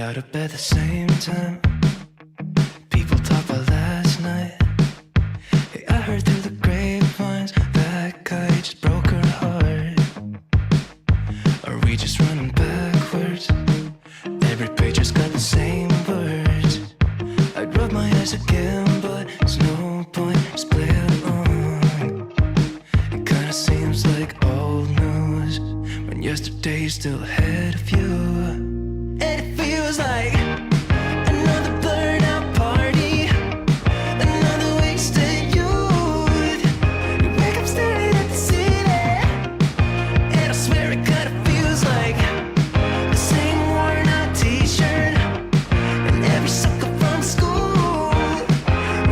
out of bed the same time. People talk about last night. Hey, I heard through the grapevines that guy just broke her heart. Are we just running backwards? Every page has got the same words. I'd rub my eyes again, but there's no point, just play along. It kinda seems like old news when yesterday's still ahead of you. And it feels like another blurred out party, another wasted youth. You wake up staring at the ceiling, and I swear it kinda feels like the same worn out t-shirt and every sucker from school.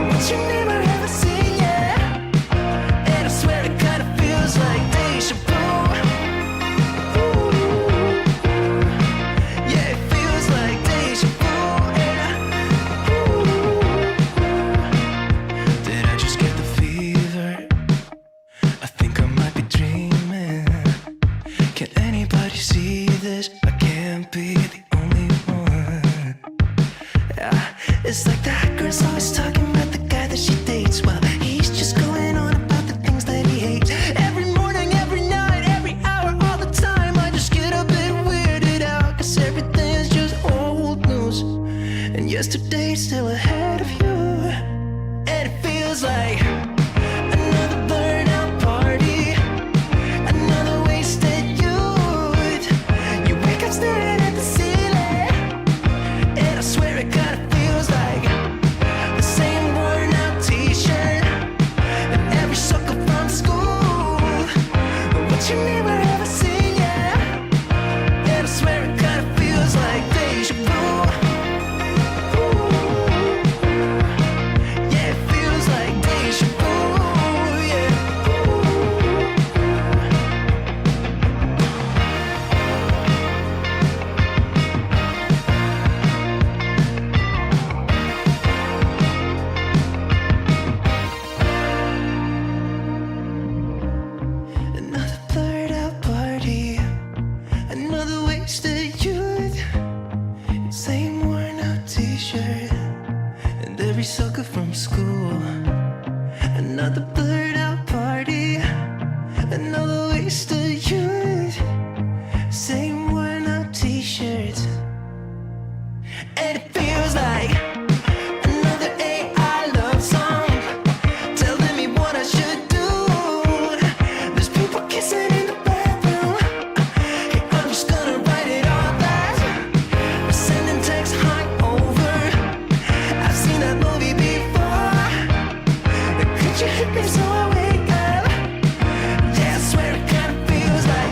What you never ever seen yet, and I swear it kinda feels like deja vu. Yeah, it feels like deja vu. Did I just get the fever? I think I might be dreaming. Can anybody see this? I can't be the only one. It's like that girl's always talking about the guy that she dates while he's just going on about the things that he hates. Every morning, every night, every hour, all the time, I just get a bit weirded out, cause everything's just old news and yesterday's still ahead of you. And it feels like another burned out party, another wasted youth. You wake up staring at the ceiling, and I swear it kinda feels like the same worn out t-shirt and every sucker from school. What you never ever seen yet, and I swear it kinda feels like deja vu. Yeah, it feels like deja vu, yeah. Another blurred out party, another wasted youth. Same worn out t-shirt and every sucker from school. Another blurred out party, another wasted youth. Same worn out t-shirts. And it feels like another AI love song telling me what I should do. There's people kissing in the bathroom. Hey, I'm just gonna write it all back. Sending texts high over. I've seen that movie before. Could you hit me so I wake up? Yeah, I swear it kinda feels like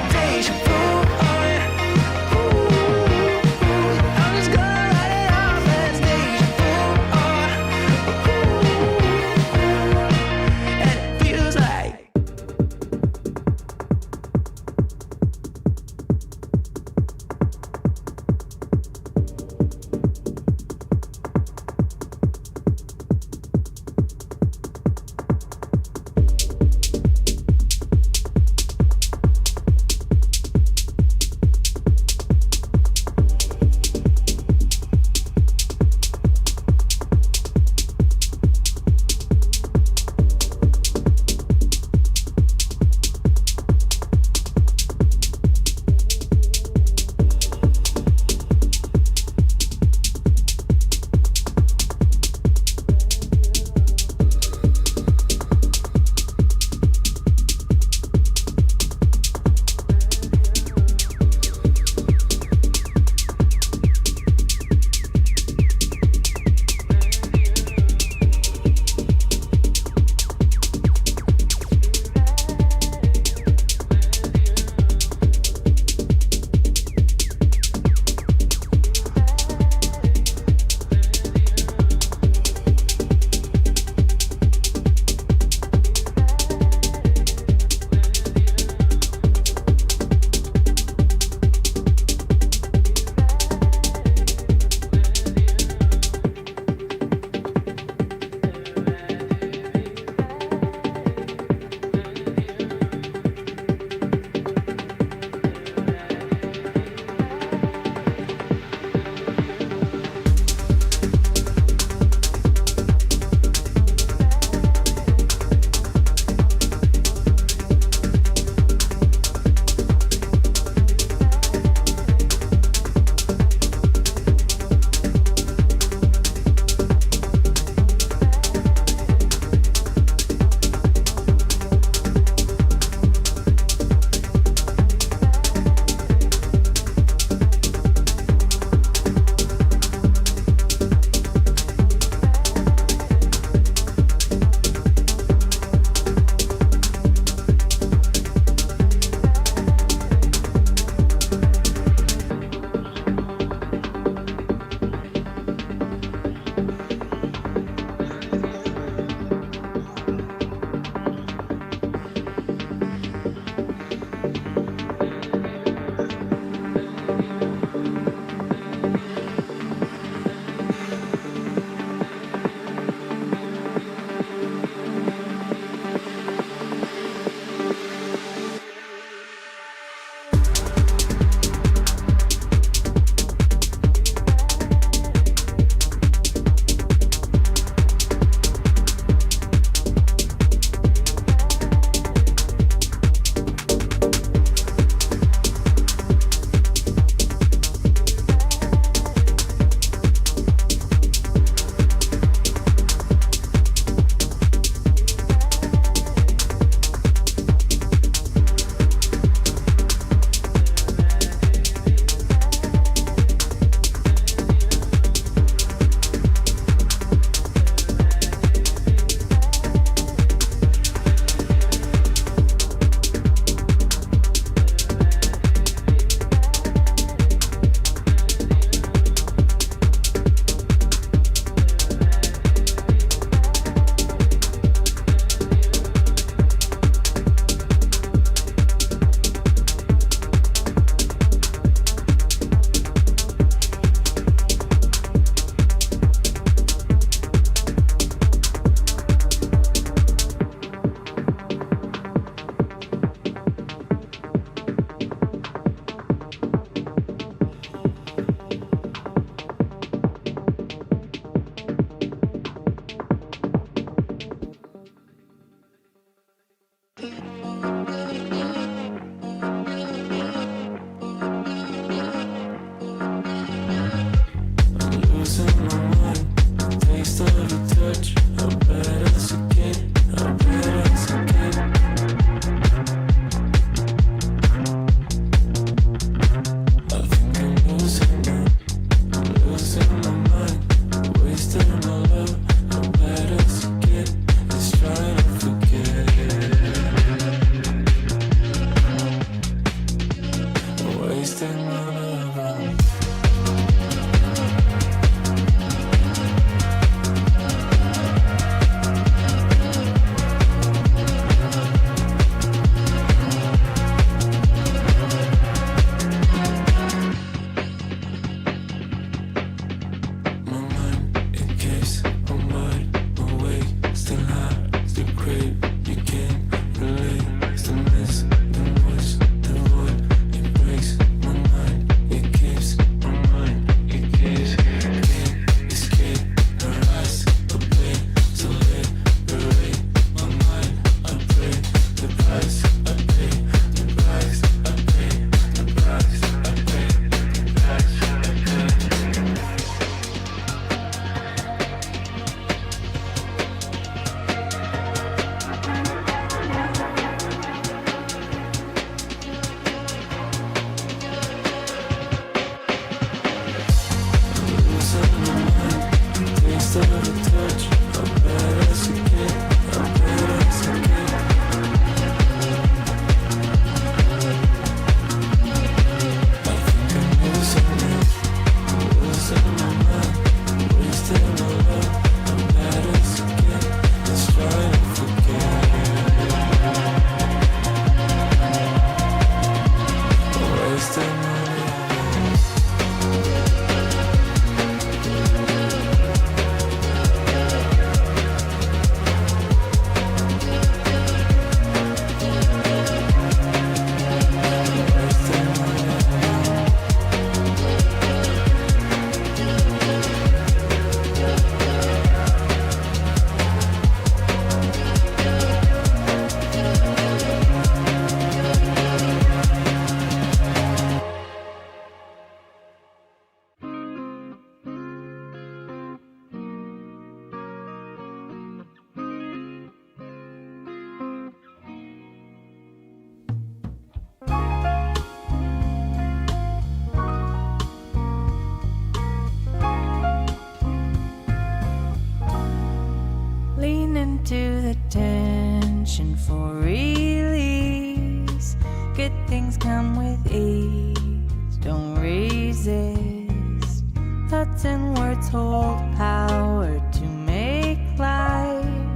into the tension for release. Good things come with ease, don't resist. Thoughts and words hold power to make light.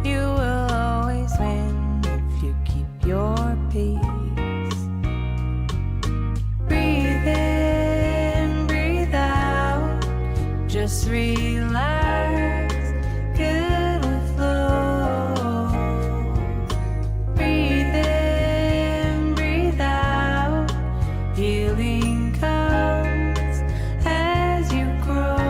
You will always win if you keep your peace. Breathe in, breathe out, just relax, good will flow. Breathe in, breathe out, healing comes as you grow.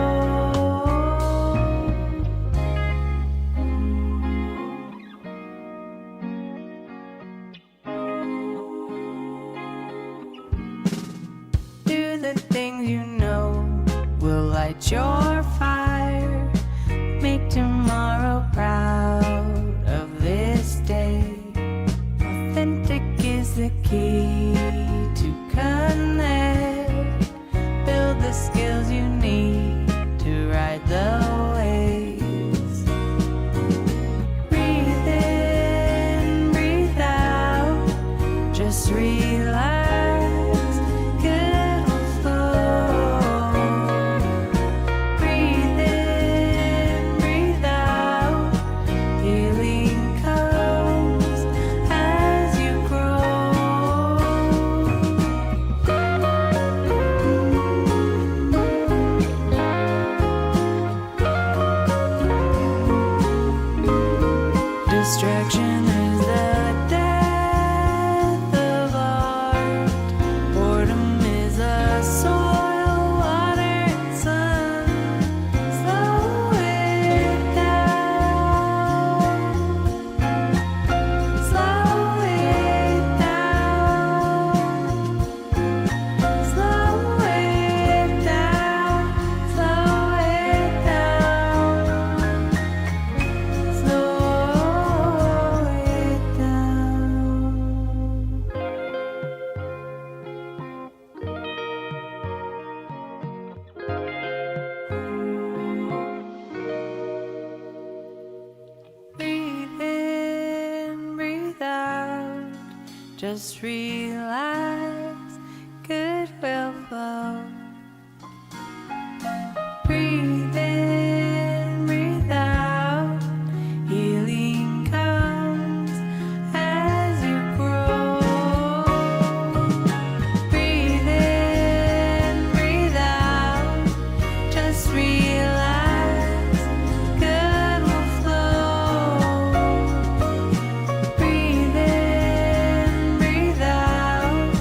Do the things you know will light your fire. Make tomorrow proud of this day. Authentic is the key to connect. Build the skills you need to ride the waves. Breathe in, breathe out, just relax, good will flow. Breathe in, breathe out, healing comes as you grow. Distraction is the death of art. Boredom is a soil, water, and sun. Slow it down. Slow it down. Slow it down. Slow it down. Slow it down. Breathe in, breathe out, just relax, good will flow. Breathe in, breathe out, healing comes as you grow. Breathe in, breathe out, just relax, good will flow. Breathe in, breathe out,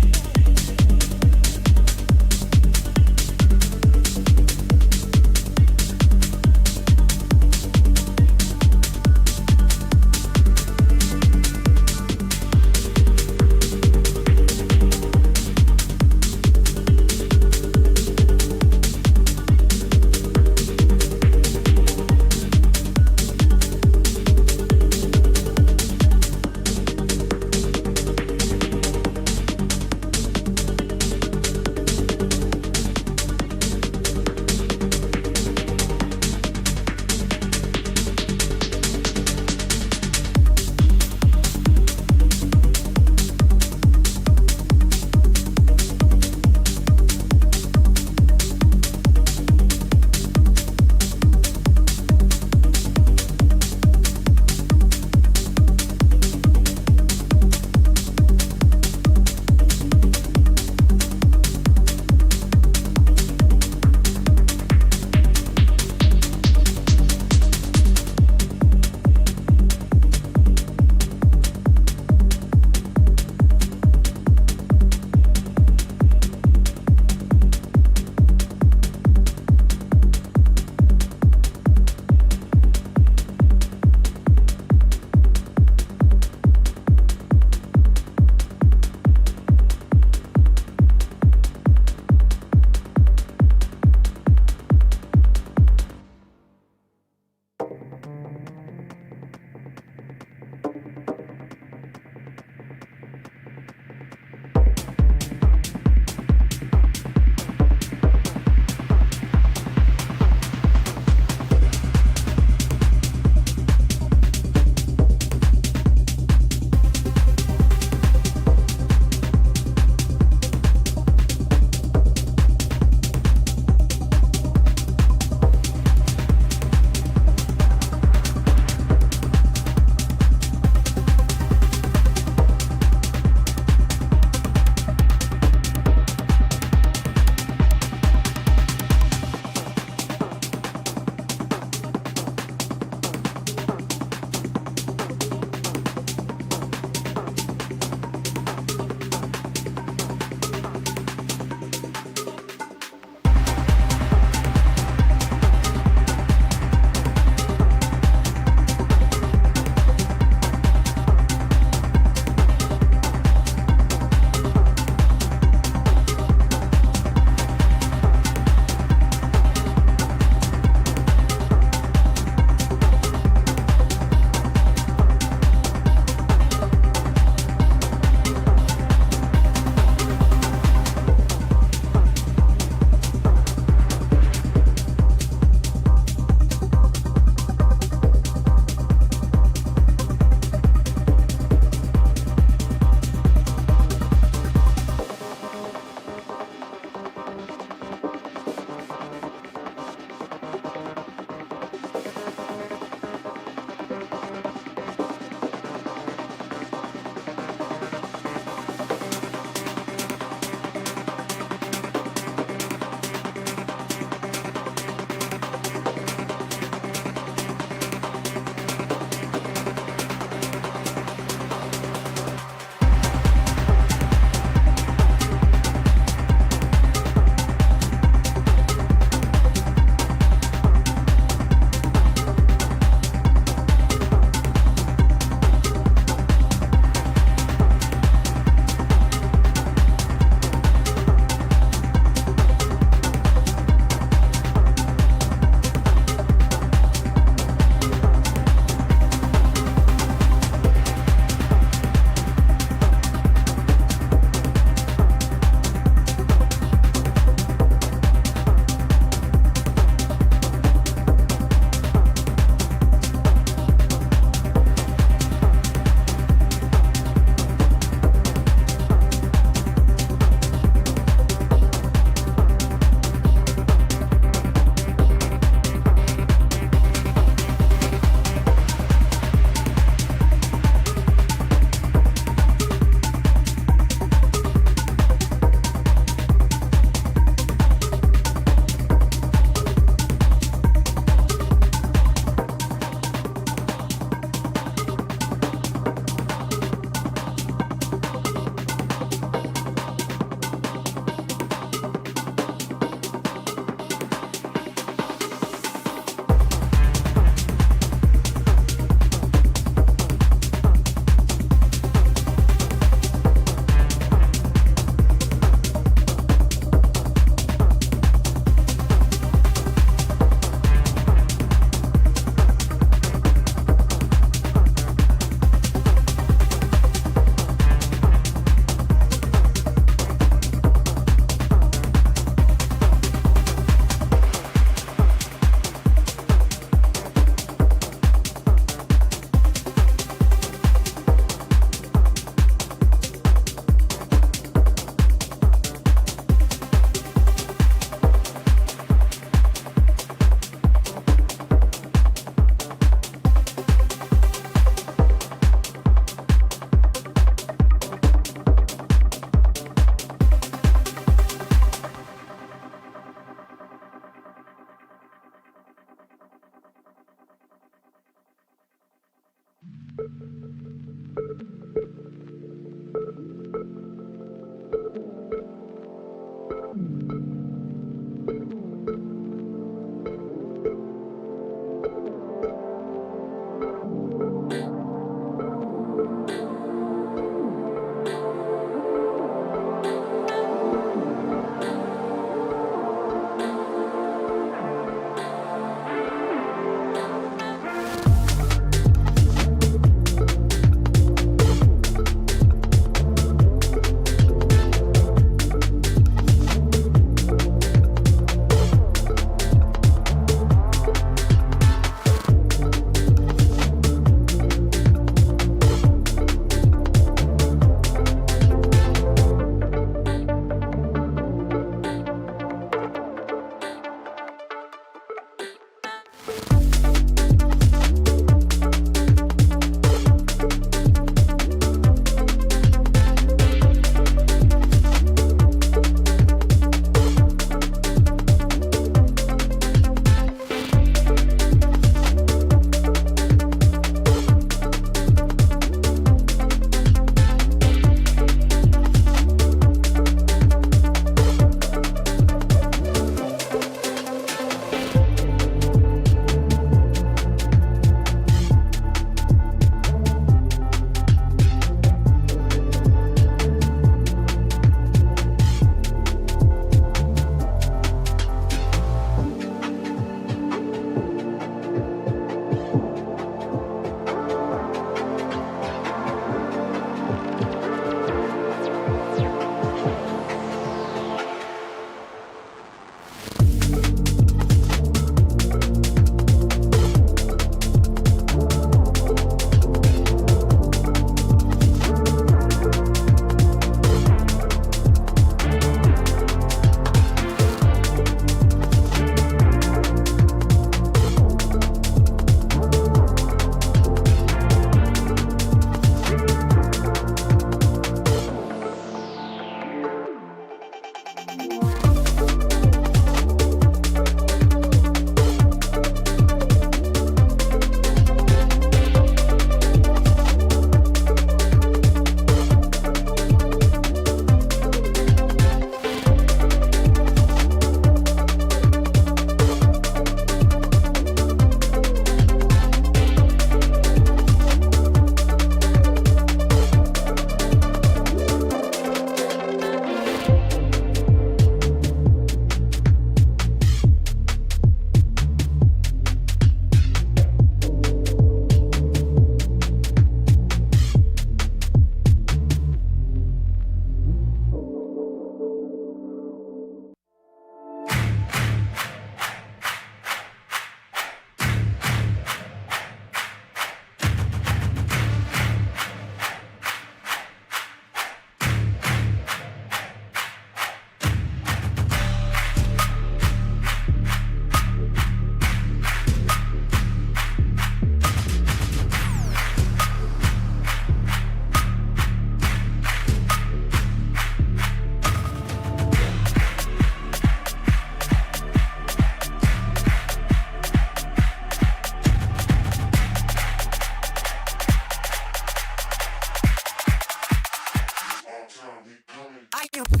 like you.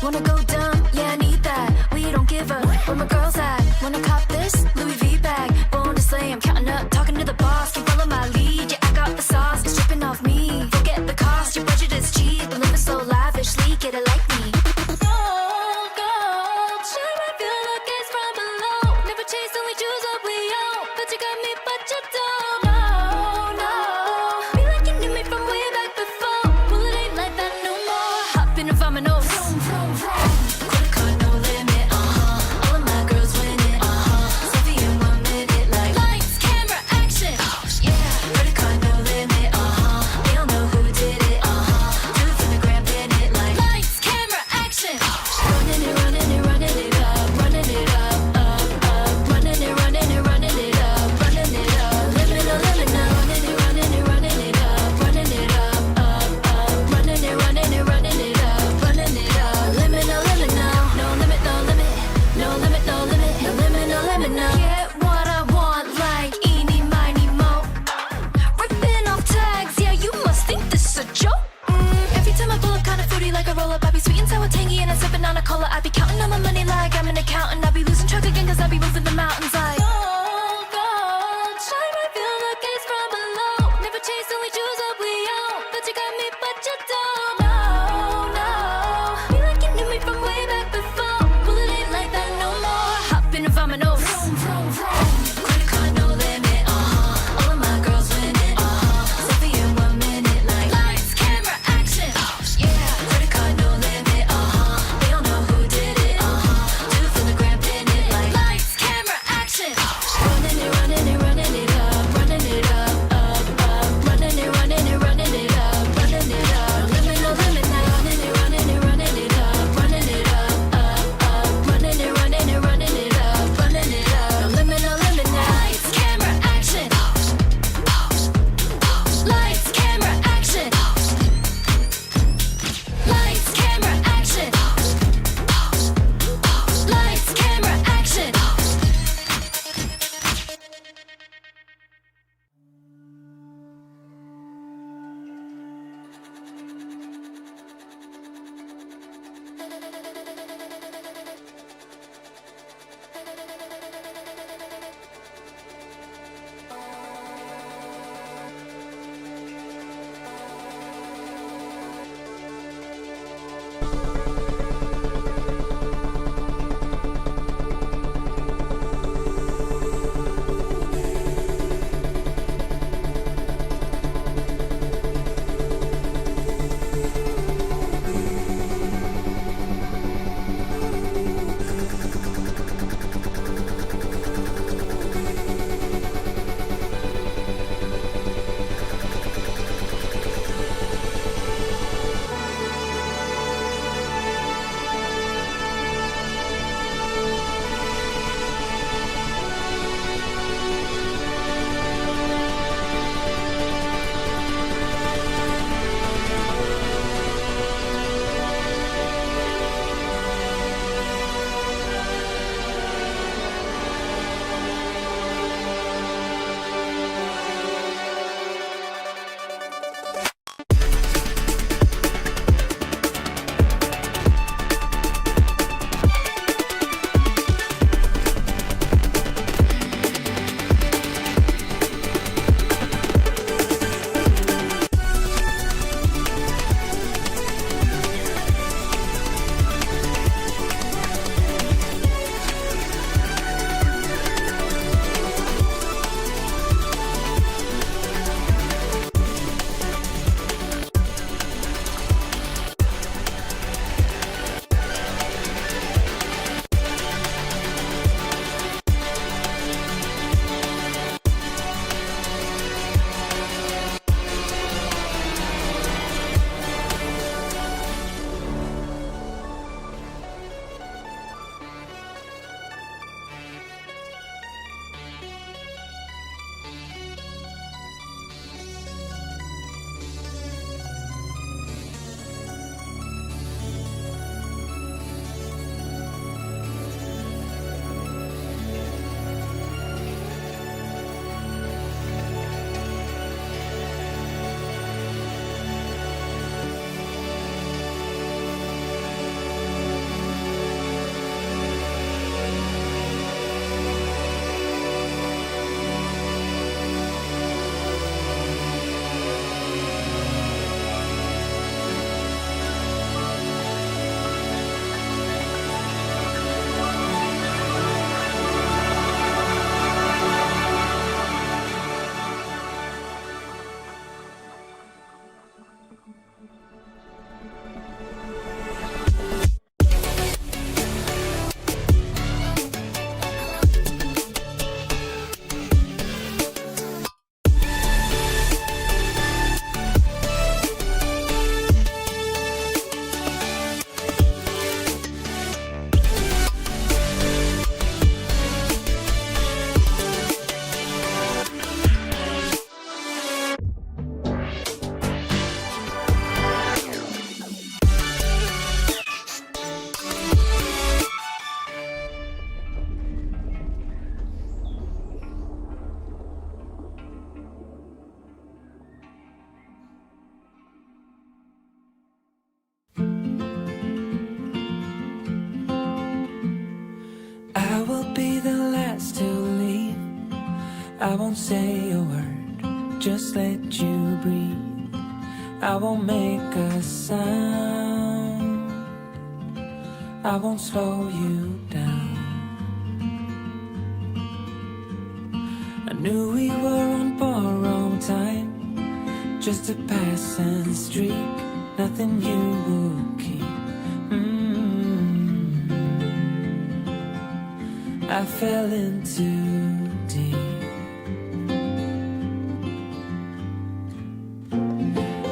Wanna go dumb? Yeah, I need that. We don't give up. Where my girls at? Wanna cop this Louis V bag? Born to slay, I'm counting up, talking to the boss. Keep following my lead. Yeah, I got the sauce. It's dripping off me. Forget the cost. Your budget is cheap. I'm living so lavishly. Get it like me. Gold, gold. Shine my feel the gaze from below. Never chase, only choose what we own. But you got me, but you don't. No, no. Be like you knew me from way back before. Well, it ain't like that no more. Hop in and find my nose. Vroom, vroom, vroom. Credit card, no limit. All of my girls win it. Selfie in 1 minute, like lights, camera, action. Yeah. Credit card, no limit. They don't know who did it. Do it for the gram, pin it like lights, camera, action. Running it, running it, running it up, running it up, up, up. Running it, running it, running it up, running it up. Limit, no limit now. Running it, running it, running it up, running it up, up, up. Running it, running it, running it up, running it up. Limit, no limit now. No limit, no limit, no limit, no limit, no limit, no limit now. Get what I want, like eeny, miny, mo. Ripping off tags, yeah, you must think this is a joke. Every time I pull up kinda fruity like a roll up, I be sweet and sour, tangy, and I'm sipping on a cola. I be counting all my money like I'm an accountant. I be losing track again 'cause I be moving the mountains like gold, gold. Shine my feel the gaze from below. Never chase, only choose what we own. But you got me, but you don't. No, no. Be like you knew me from way back before. Well, it ain't like that no more. Hop in and find my nose. Vroom, vroom, vroom. Credit card, no limit. All of my girls win it. Selfie in 1 minute, like lights, camera, action. Yeah. Credit card, no limit. They don't know who did it. I won't say a word, just let you breathe. I won't make a sound, I won't slow you down. I knew we were on borrowed time, just a passing streak, nothing you would keep. I fell in too deep.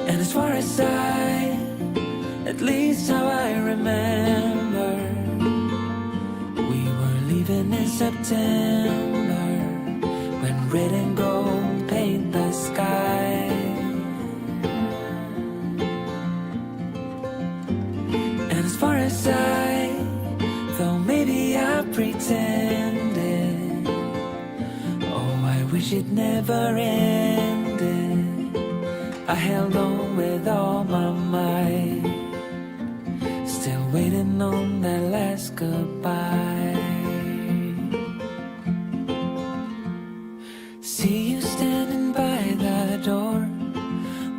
And as far as at least how I remember, we were leaving in September, when red and gold paint the sky. And as far as though maybe I pretended, oh, I wish it never ended. I held on with all my might, still waiting on that last goodbye. See you standing by the door,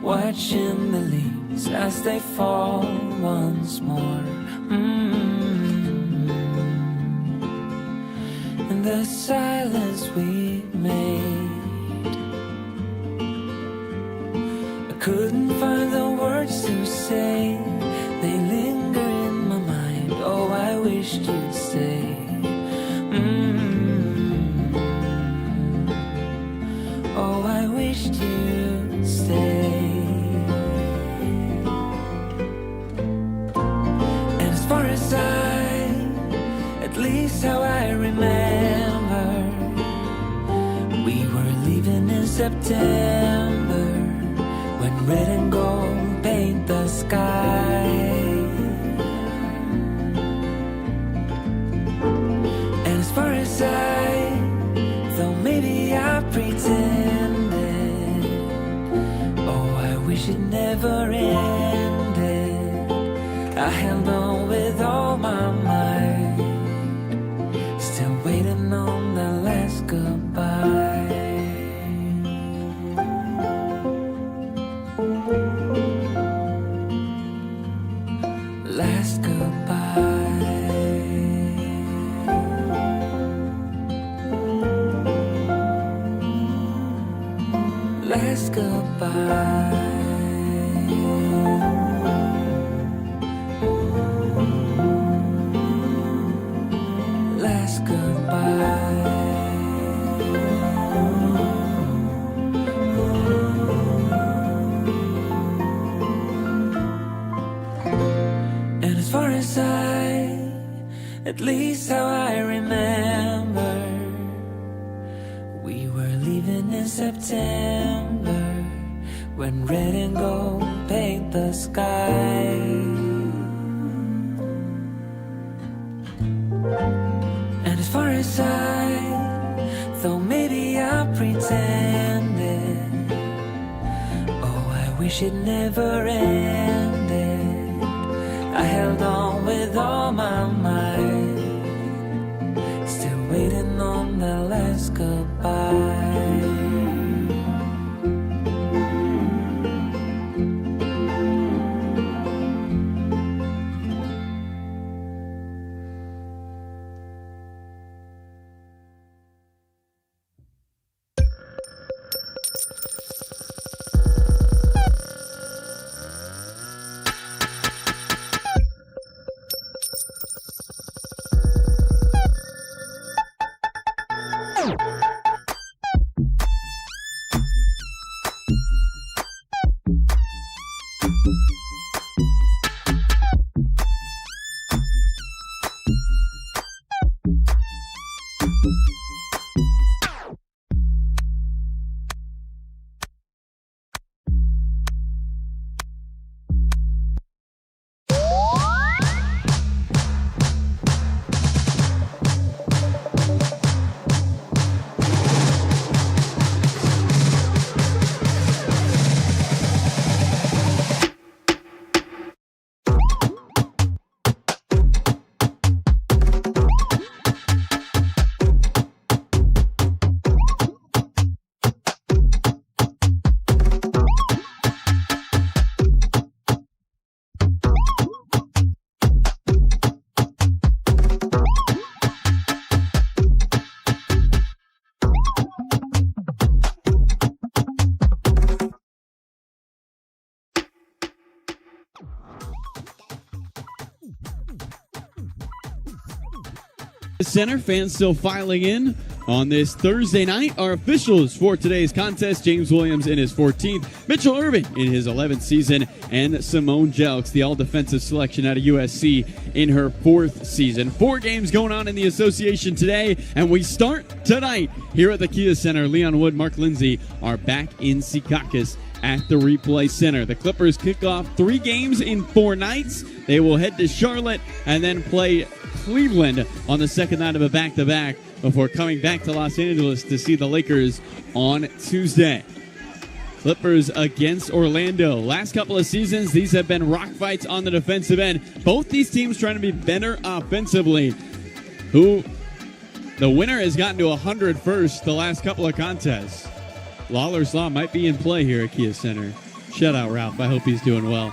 watching the leaves as they fall once more. In the silence we made, I couldn't find the words to say. They linger in my mind. Oh, I wished you'd stay. Oh, I wished you'd stay. And as far as at least how I remember, we were leaving in September, when red and gold paint the sky. And as far as though maybe I pretended, oh, I wish it never ended. I held on with all my might, still waiting on the last goodbye. Last goodbye. Last goodbye. Last goodbye. And as far as at least how I remember, we were leaving in September, when red and gold paint the sky. And as far as though maybe I pretended, oh, I wish it never ended. I held on with all my might, still waiting on the last goodbye. Center fans still filing in on this Thursday night. Our officials for today's contest: James Williams in his 14th, Mitchell Irving in his 11th season, and Simone Jelks, the all-defensive selection out of USC, in her 4th season. 4 games going on in the association today, and we start tonight here at the Kia Center. Leon Wood, Mark Lindsay are back in Secaucus at the Replay Center. The Clippers kick off 3 games in 4 nights. They will head to Charlotte and then play Cleveland on the second night of a back-to-back before coming back to Los Angeles to see the Lakers on Tuesday. Clippers against Orlando. Last couple of seasons, these have been rock fights on the defensive end. Both these teams trying to be better offensively. The winner has gotten to 100 first the last couple of contests. Lawler's Law might be in play here at Kia Center. Shout out Ralph. I hope he's doing well.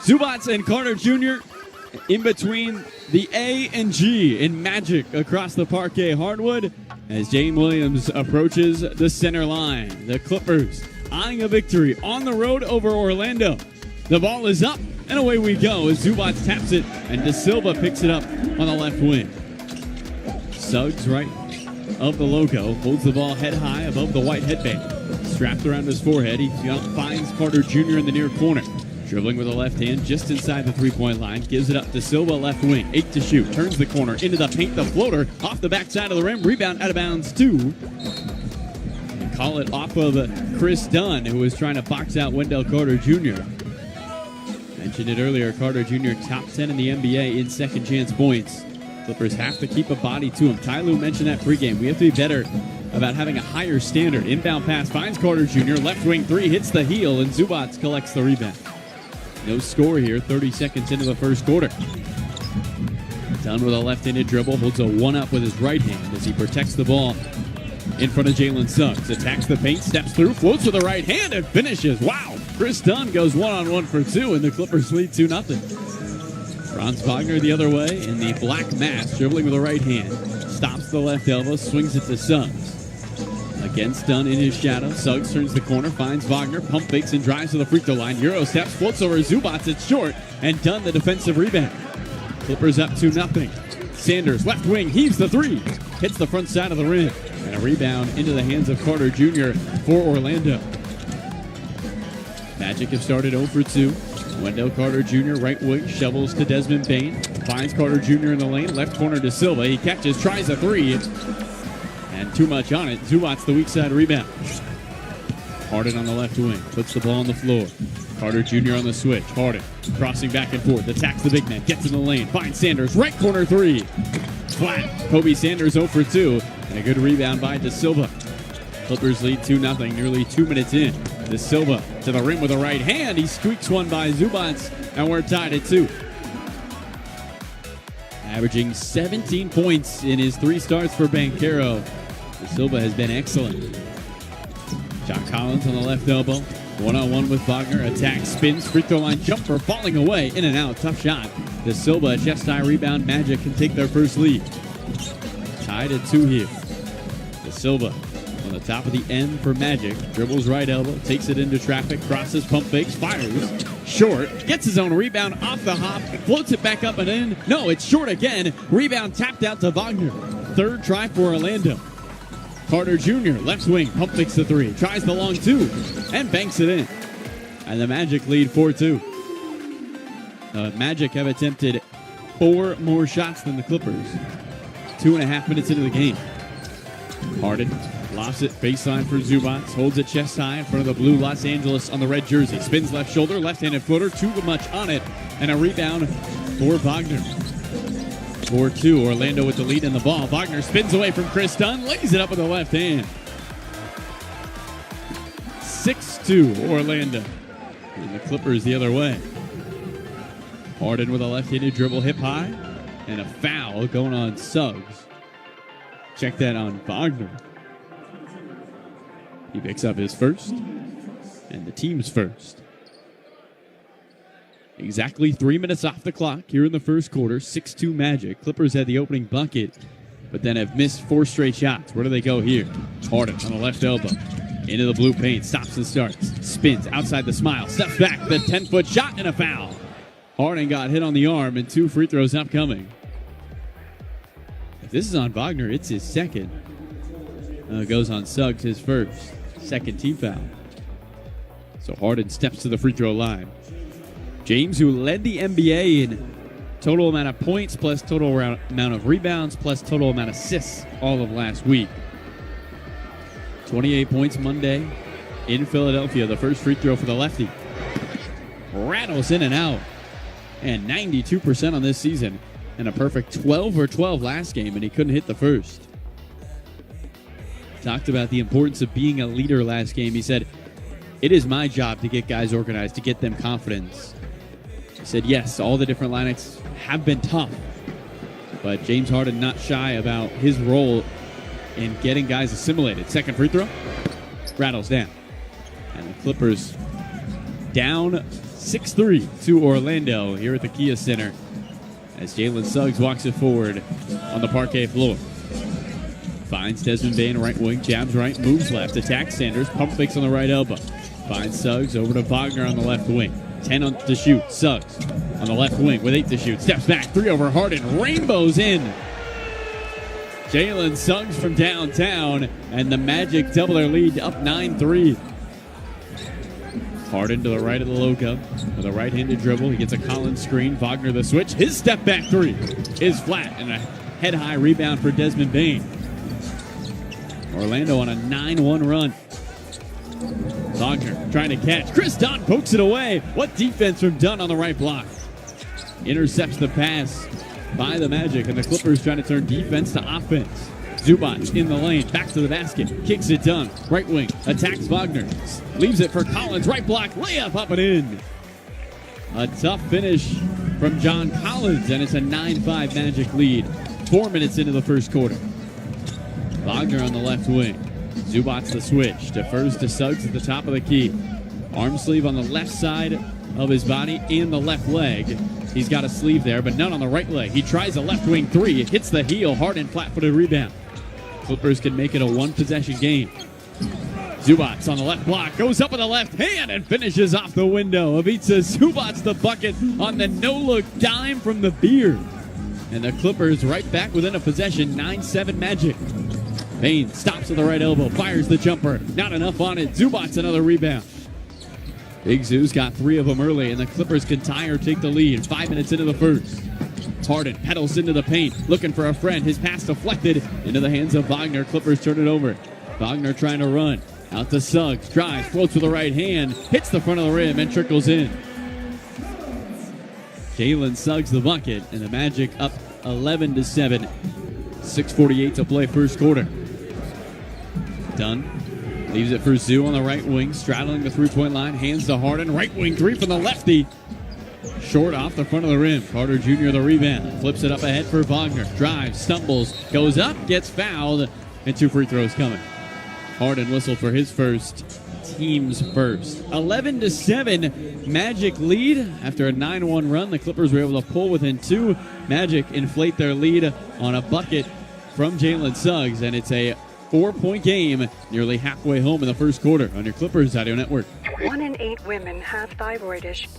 Zubats and Carter Jr. in between the A and G in Magic across the parquet hardwood as James Williams approaches the center line. The Clippers eyeing a victory on the road over Orlando. The ball is up and away we go as Zubats taps it and De Silva picks it up on the left wing. Suggs right of the logo holds the ball head high above the white headband. Strapped around his forehead, he finds Carter Jr. in the near corner. Dribbling with the left hand just inside the three-point line. Gives it up to Silva, left wing. 8 to shoot. Turns the corner into the paint. The floater off the backside of the rim. Rebound out of bounds 2. And call it off of Chris Dunn, who was trying to box out Wendell Carter Jr. Mentioned it earlier. Carter Jr. top 10 in the NBA in second chance points. Clippers have to keep a body to him. Ty Lue mentioned that pregame. We have to be better about having a higher standard. Inbound pass finds Carter Jr. Left wing 3 hits the heel, and Zubats collects the rebound. No score here, 30 seconds into the first quarter. Dunn with a left-handed dribble, holds a one-up with his right hand as he protects the ball in front of Jalen Suggs. Attacks the paint, steps through, floats with the right hand, and finishes. Wow! Chris Dunn goes one-on-one for 2, and the Clippers lead 2-0. Franz Wagner the other way in the black mask, dribbling with the right hand. Stops the left elbow, swings it to Suggs. Against Dunn in his shadow. Suggs turns the corner, finds Wagner, pump fakes and drives to the free throw line. Euro steps, floats over Zubats, it's short, and Dunn the defensive rebound. Clippers up 2-0. Sanders, left wing, heaves the 3. Hits the front side of the rim. And a rebound into the hands of Carter Jr. for Orlando. Magic have started 0 for 2. Wendell Carter Jr. right wing, shovels to Desmond Bain. Finds Carter Jr. in the lane, left corner to Silva. He catches, tries a 3. And too much on it. Zubats the weak side rebound. Harden on the left wing. Puts the ball on the floor. Carter Jr. on the switch. Harden crossing back and forth. Attacks the big man. Gets in the lane. Finds Sanders. Right corner 3. Flat. Kobe Sanders 0 for 2. And a good rebound by De Silva. Clippers lead 2-0. Nearly 2 minutes in. De Silva to the rim with a right hand. He squeaks one by Zubats. And we're tied at 2. Averaging 17 points in his 3 starts for Banchero. De Silva has been excellent. John Collins on the left elbow. One-on-one with Wagner. Attack, spins, free throw line jumper, falling away. In and out. Tough shot. De Silva, chest high rebound. Magic can take their first lead. Tied at 2 here. De Silva on the top of the end for Magic. Dribbles right elbow. Takes it into traffic. Crosses, pump fakes. Fires. Short. Gets his own rebound off the hop. Floats it back up and in. No, it's short again. Rebound tapped out to Wagner. 3rd try for Orlando. Carter Jr. left wing. Pump fakes the 3. Tries the long 2. And banks it in. And the Magic lead 4-2. Magic have attempted 4 more shots than the Clippers. 2.5 minutes into the game. Harden lofts it baseline for Zubats. Holds it chest high in front of the blue Los Angeles on the red jersey. Spins left shoulder. Left-handed footer. Too much on it. And a rebound for Wagner. 4-2. Orlando with the lead in the ball. Wagner spins away from Chris Dunn. Lays it up with the left hand. 6-2 Orlando. And the Clippers the other way. Harden with a left-handed dribble hip high. And a foul going on Suggs. Check that on Wagner. He picks up his first. And the team's first. Exactly 3 minutes off the clock here in the first quarter. 6-2 Magic. Clippers had the opening bucket, but then have missed 4 straight shots. Where do they go here? Harden on the left elbow. Into the blue paint. Stops and starts. Spins outside the smile. Steps back. The 10-foot shot and a foul. Harden got hit on the arm and 2 free throws upcoming. this is on Wagner. It's his second. Goes on Suggs, his first. Second team foul. So Harden steps to the free throw line. James, who led the NBA in total amount of points, plus total amount of rebounds, plus total amount of assists all of last week. 28 points Monday in Philadelphia. The first free throw for the lefty. Rattles in and out. And 92% on this season. And a perfect 12 for 12 last game, and he couldn't hit the first. Talked about the importance of being a leader last game. He said, "It is my job to get guys organized, to get them confidence." He said, yes, all the different lineups have been tough, but James Harden not shy about his role in getting guys assimilated. Second free throw, rattles down. And the Clippers down 6-3 to Orlando here at the Kia Center as Jalen Suggs walks it forward on the parquet floor. Finds Desmond Bane right wing, jabs right, moves left, attacks Sanders, pump fakes on the right elbow. Finds Suggs over to Wagner on the left wing. 10 on to shoot. Suggs on the left wing with 8 to shoot. Steps back, 3 over Harden, rainbows in. Jalen Suggs from downtown, and the Magic double their lead up 9-3. Harden to the right of the logo with a right-handed dribble. He gets a Collins screen. Wagner the switch. His step back 3 is flat, and a head-high rebound for Desmond Bane. Orlando on a 9-1 run. Wagner trying to catch. Chris Dunn pokes it away. What defense from Dunn on the right block. Intercepts the pass by the Magic, and the Clippers trying to turn defense to offense. Zubac in the lane, back to the basket, kicks it Dunn. Right wing, attacks Wagner. Leaves it for Collins, right block, layup up and in. A tough finish from John Collins, and it's a 9-5 Magic lead. 4 minutes into the first quarter. Wagner on the left wing. Zubac the switch. Defers to Suggs at the top of the key. Arm sleeve on the left side of his body and the left leg. He's got a sleeve there, but none on the right leg. He tries a left wing 3. It hits the heel. Harden flat-footed rebound. Clippers can make it a one-possession game. Zubac on the left block. Goes up with the left hand and finishes off the window. Ivica Zubac the bucket on the no-look dime from the beard. And the Clippers right back within a possession. 9-7 Magic. Bane stops at the right elbow, fires the jumper. Not enough on it. Zubac another rebound. Big Zoo's got 3 of them early, and the Clippers can tie or take the lead. 5 minutes into the first. Harden pedals into the paint, looking for a friend. His pass deflected into the hands of Wagner. Clippers turn it over. Wagner trying to run. Out to Suggs. Drives, floats with the right hand. Hits the front of the rim and trickles in. Jalen Suggs the bucket, and the Magic up 11-7. 6:48 to play first quarter. Dunn leaves it for Zoo on the right wing, straddling the three-point line, hands to Harden, right wing 3 from the lefty. Short off the front of the rim. Carter Jr. the rebound, flips it up ahead for Wagner. Drives, stumbles, goes up, gets fouled, and 2 free throws coming. Harden whistled for his first, team's first. 11-7 Magic lead after a 9-1 run. The Clippers were able to pull within 2. Magic inflate their lead on a bucket from Jalen Suggs, and it's a 4-point game, nearly halfway home in the first quarter on your Clippers Audio Network. 1 in 8 women have thyroid issues.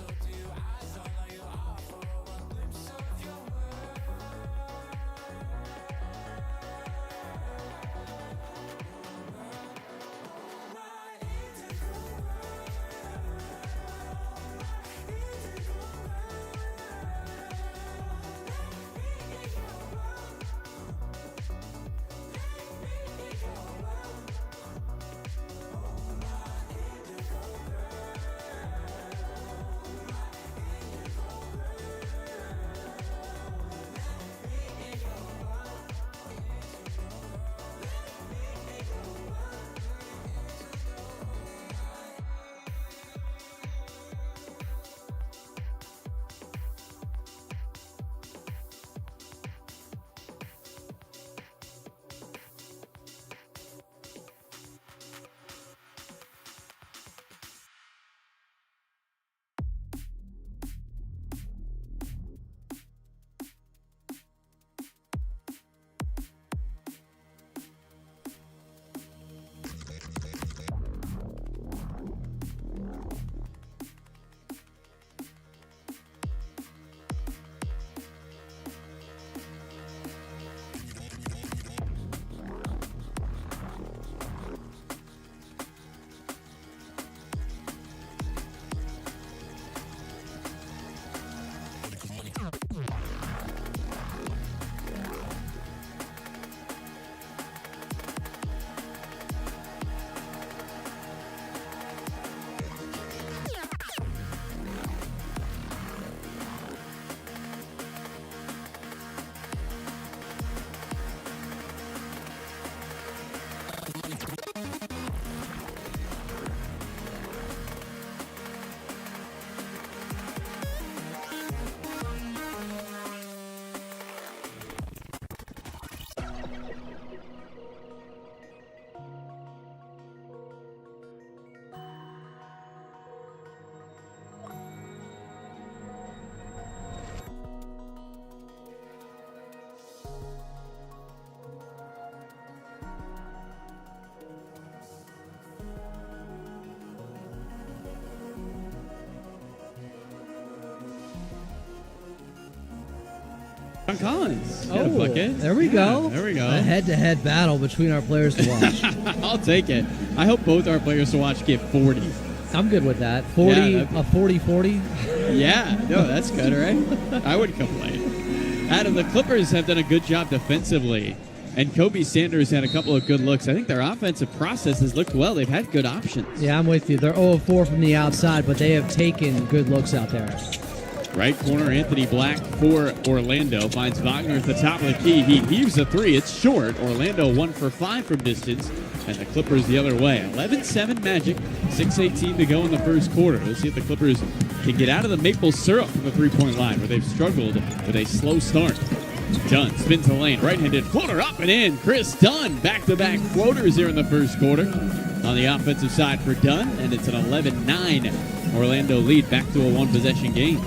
John Collins. Got a bucket. There we go. There we go. A head-to-head battle between our players to watch. I'll take it. I hope both our players to watch get 40. I'm good with that. 40, Yeah, a 40-40. Yeah, no, that's good, right? I wouldn't complain. Adam, the Clippers have done a good job defensively, and Kobe Sanders had a couple of good looks. I think their offensive process has looked well. They've had good options. Yeah, I'm with you. They're 0-4 from the outside, but they have taken good looks out there. Right corner, Anthony Black for Orlando. Finds Wagner at the top of the key. He heaves a three. It's short. Orlando 1 for 5 from distance, and the Clippers the other way. 11-7 Magic. 6:18 to go in the first quarter. Let's see if the Clippers can get out of the maple syrup from the three-point line, where they've struggled with a slow start. Dunn spins the lane. Right-handed floater up and in. Chris Dunn. Back-to-back floaters here in the first quarter on the offensive side for Dunn, and it's an 11-9 Orlando lead, back to a one-possession game.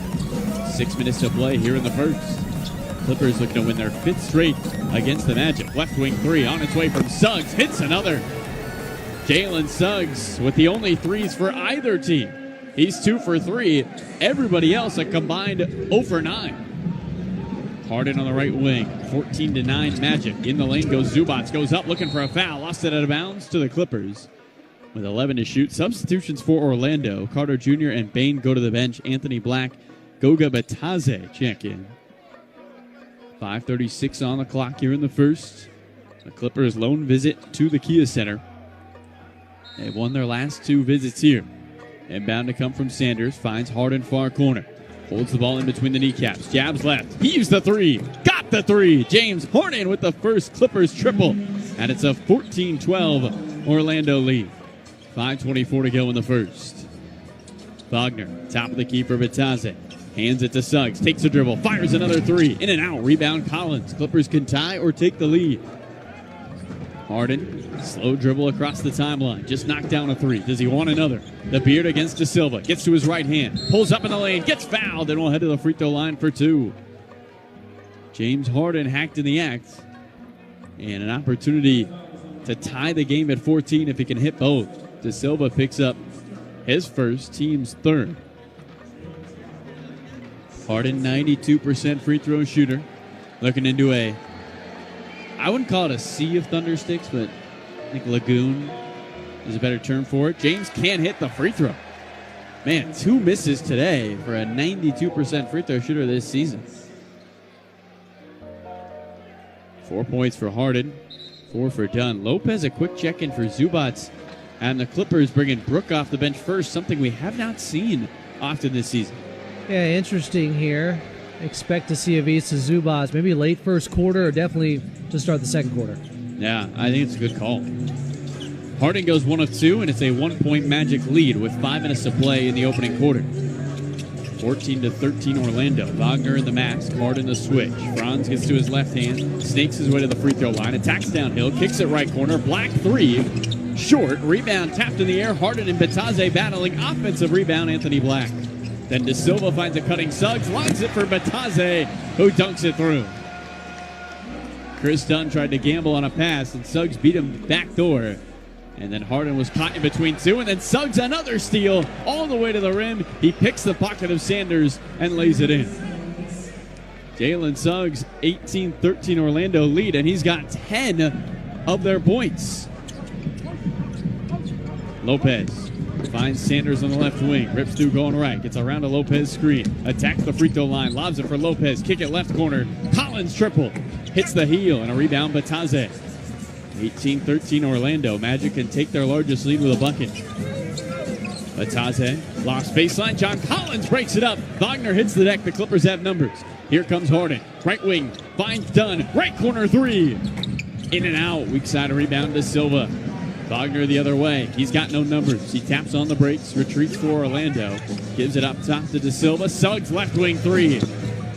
6 minutes to play here in the first. Clippers looking to win their 5th straight against the Magic. Left wing three on its way from Suggs. Hits another. Jalen Suggs with the only threes for either team. He's 2 for 3. Everybody else a combined 0 for 9. Harden on the right wing. 14-9 Magic. In the lane goes Zubats. Goes up looking for a foul. Lost it out of bounds to the Clippers. With 11 to shoot. Substitutions for Orlando. Carter Jr. and Bain go to the bench. Anthony Black, Goga Bataze check in. 5:36 on the clock here in the first. The Clippers' lone visit to the Kia Center. They've won their last 2 visits here. Inbound to come from Sanders. Finds Harden far corner. Holds the ball in between the kneecaps. Jabs left. Heaves the three. Got the three. James Harden with the first Clippers triple. And it's a 14-12 Orlando lead. 5:24 to go in the first. Wagner, top of the key for Bataze. Hands it to Suggs. Takes a dribble. Fires another three. In and out. Rebound Collins. Clippers can tie or take the lead. Harden, slow dribble across the timeline. Just knocked down a three. Does he want another? The Beard against De Silva. Gets to his right hand. Pulls up in the lane. Gets fouled. Then will head to the free throw line for 2. James Harden hacked in the act. And an opportunity to tie the game at 14 if he can hit both. De Silva picks up his first, team's 3rd. Harden, 92% free throw shooter. Looking into I wouldn't call it a sea of thunder sticks, but I think lagoon is a better term for it. James can't hit the free throw. Man, 2 misses today for a 92% free throw shooter this season. 4 points for Harden, 4 for Dunn. Lopez, a quick check-in for Zubats. And the Clippers bringing Brook off the bench first, something we have not seen often this season. Yeah, interesting here. Expect to see Ivica Zubats maybe late first quarter or definitely to start the second quarter. Yeah, I think it's a good call. Harden goes 1 of 2, and it's a 1-point Magic lead with 5 minutes to play in the opening quarter. 14-13 Orlando. Wagner in the max. Harden the switch. Franz gets to his left hand. Snakes his way to the free throw line. Attacks downhill. Kicks it right corner. Black three. Short. Rebound tapped in the air. Harden and Bataze battling. Offensive rebound, Anthony Black. Then De Silva finds a cutting Suggs. Lines it for Bataze, who dunks it through. Chris Dunn tried to gamble on a pass, and Suggs beat him backdoor. And then Harden was caught in between 2, and then Suggs another steal all the way to the rim. He picks the pocket of Sanders and lays it in. Jalen Suggs, 18-13 Orlando lead, and he's got 10 of their points. Lopez finds Sanders on the left wing. Rips through going right. Gets around a Lopez screen. Attacks the free throw line. Lobs it for Lopez. Kick it left corner. Collins triple. Hits the heel, and a rebound Bataze. 18-13 Orlando. Magic can take their largest lead with a bucket. Bataze locks baseline. John Collins breaks it up. Wagner hits the deck. The Clippers have numbers. Here comes Harden. Right wing. Finds Dunn. Right corner three. In and out. Weak side rebound to Silva. Wagner the other way. He's got no numbers. He taps on the brakes. Retreats for Orlando. Gives it up top to De Silva. Suggs left wing three.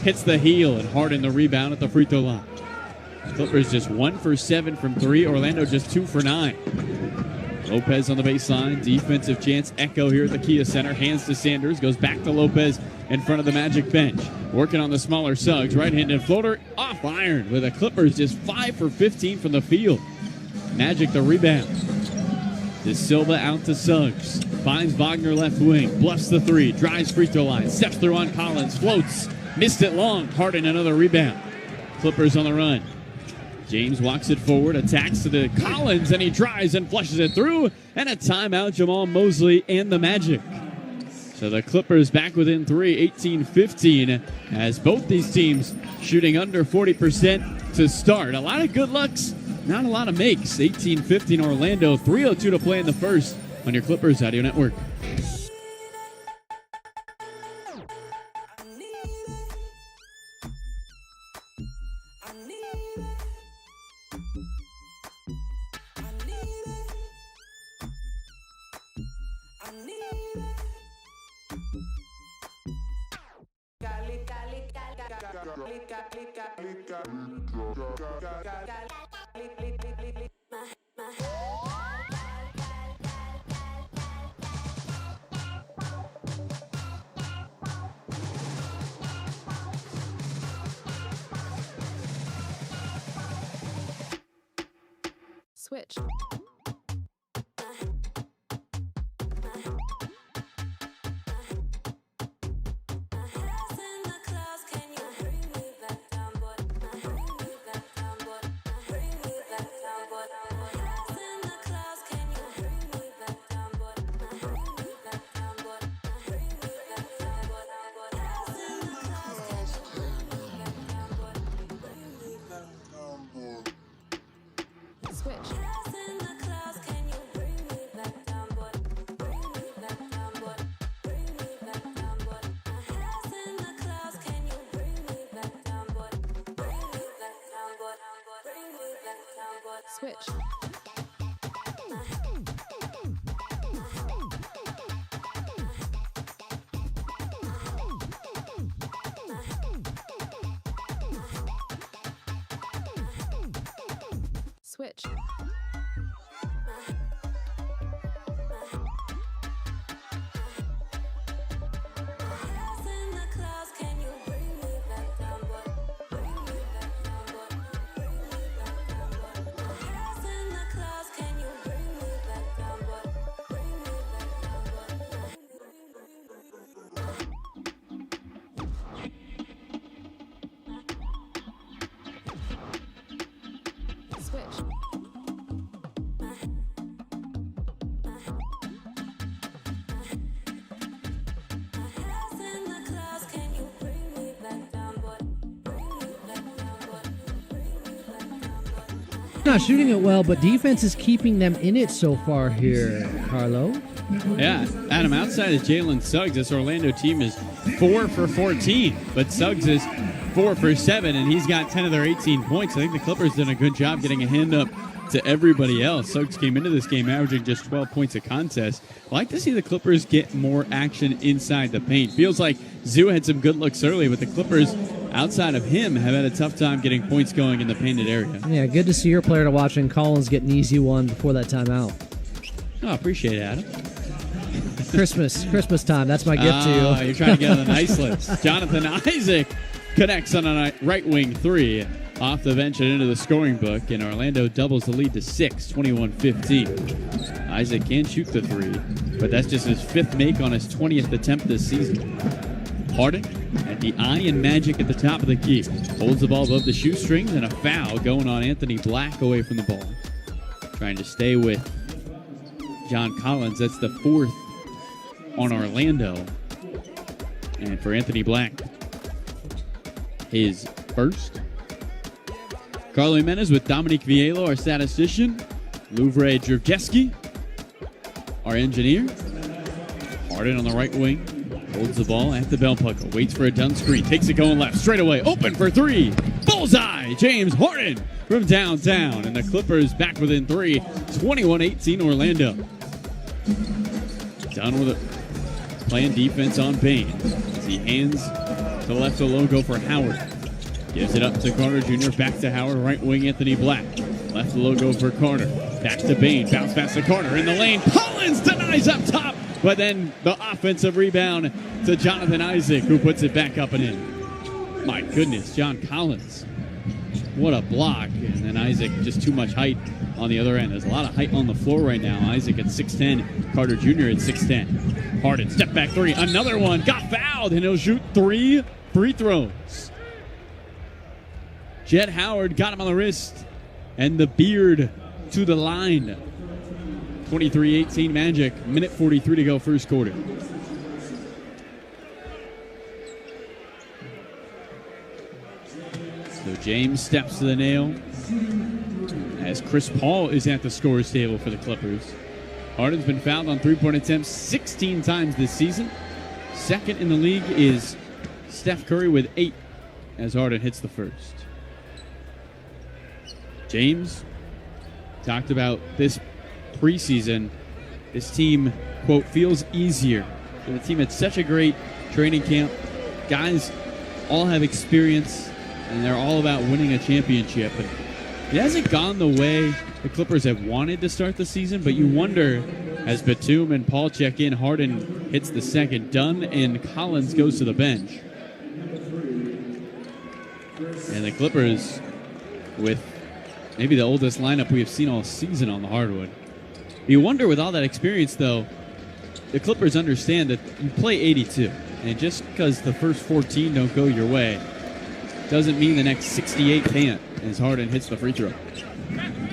Hits the heel, and Harden the rebound at the free throw line. Clippers just 1 for 7 from 3. Orlando just 2 for 9. Lopez on the baseline. Defensive chance. Echo here at the Kia Center. Hands to Sanders. Goes back to Lopez in front of the Magic bench. Working on the smaller Suggs. Right-handed floater off iron with the Clippers just 5 for 15 from the field. Magic the rebound. De Silva out to Suggs. Finds Wagner left wing. Bluffs the three. Drives free throw line. Steps through on Collins. Floats. Missed it long. Harden another rebound. Clippers on the run. James walks it forward, attacks to the Collins, and he drives and flushes it through. And a timeout, Jamal Mosley and the Magic. So the Clippers back within 3, 18-15, as both these teams shooting under 40% to start. A lot of good looks, not a lot of makes. 18-15 Orlando, 3:02 to play in the first on your Clippers Audio Network. Switch. Switch. Switch. Not shooting it well, but defense is keeping them in it so far here, Carlo. Yeah, Adam, outside of Jalen Suggs, this Orlando team is 4 for 14, but Suggs is 4 for 7, and he's got 10 of their 18 points. I think the Clippers did a good job getting a hand up to everybody else. Suggs came into this game averaging just 12 points a contest. I like to see the Clippers get more action inside the paint. Feels like Zoo had some good looks early, but the Clippers, outside of him, have had a tough time getting points going in the painted area. Yeah, good to see your player to watch, and Collins get an easy one before that timeout. Oh, appreciate it, Adam. Christmas time. That's my gift to you. You're trying to get on the nice list. Jonathan Isaac connects on a right wing three off the bench and into the scoring book, and Orlando doubles the lead to 6, 21-15. Isaac can shoot the three, but that's just his 5th make on his 20th attempt this season. Harden at the eye and Magic at the top of the key. Holds the ball above the shoestrings, and a foul going on Anthony Black away from the ball. Trying to stay with John Collins. That's the 4th on Orlando. And for Anthony Black, his 1st. Carlo Jimenez with Dominique Vielo, our statistician. Louvre Drevjeski, our engineer. Harden on the right wing. Holds the ball at the belt buckle. Waits for a done screen. Takes it going left. Straight away. Open for 3. Bullseye. James Harden from downtown. And the Clippers back within 3. 21-18 Orlando. Done with it. Playing defense on Bain. As he hands to the left of logo for Howard. Gives it up to Carter Jr. Back to Howard. Right wing Anthony Black. Left logo for Carter. Back to Bain. Bounce pass to Carter in the lane. Collins denies up top. But then the offensive rebound to Jonathan Isaac, who puts it back up and in. My goodness, John Collins. What a block. And then Isaac, just too much height on the other end. There's a lot of height on the floor right now. Isaac at 6'10", Carter Jr. at 6'10". Harden, step back 3. Another one. Got fouled, and he'll shoot 3 free throws. Jet Howard got him on the wrist. And the beard to the line. 23-18 Magic. Minute 43 to go, first quarter. So James steps to the nail as Chris Paul is at the scorer's table for the Clippers. Harden's been fouled on three-point attempts 16 times this season. Second in the league is Steph Curry with 8 as Harden hits the first. James talked about this preseason. This team, quote, feels easier. So the team had such a great training camp. Guys all have experience, and they're all about winning a championship. And it hasn't gone the way the Clippers have wanted to start the season, but you wonder, as Batum and Paul check in, Harden hits the second, Dunn and Collins goes to the bench. And the Clippers with maybe the oldest lineup we have seen all season on the hardwood. You wonder, with all that experience, though, the Clippers understand that you play 82. And just because the first 14 don't go your way doesn't mean the next 68 can't, as Harden hits the free throw.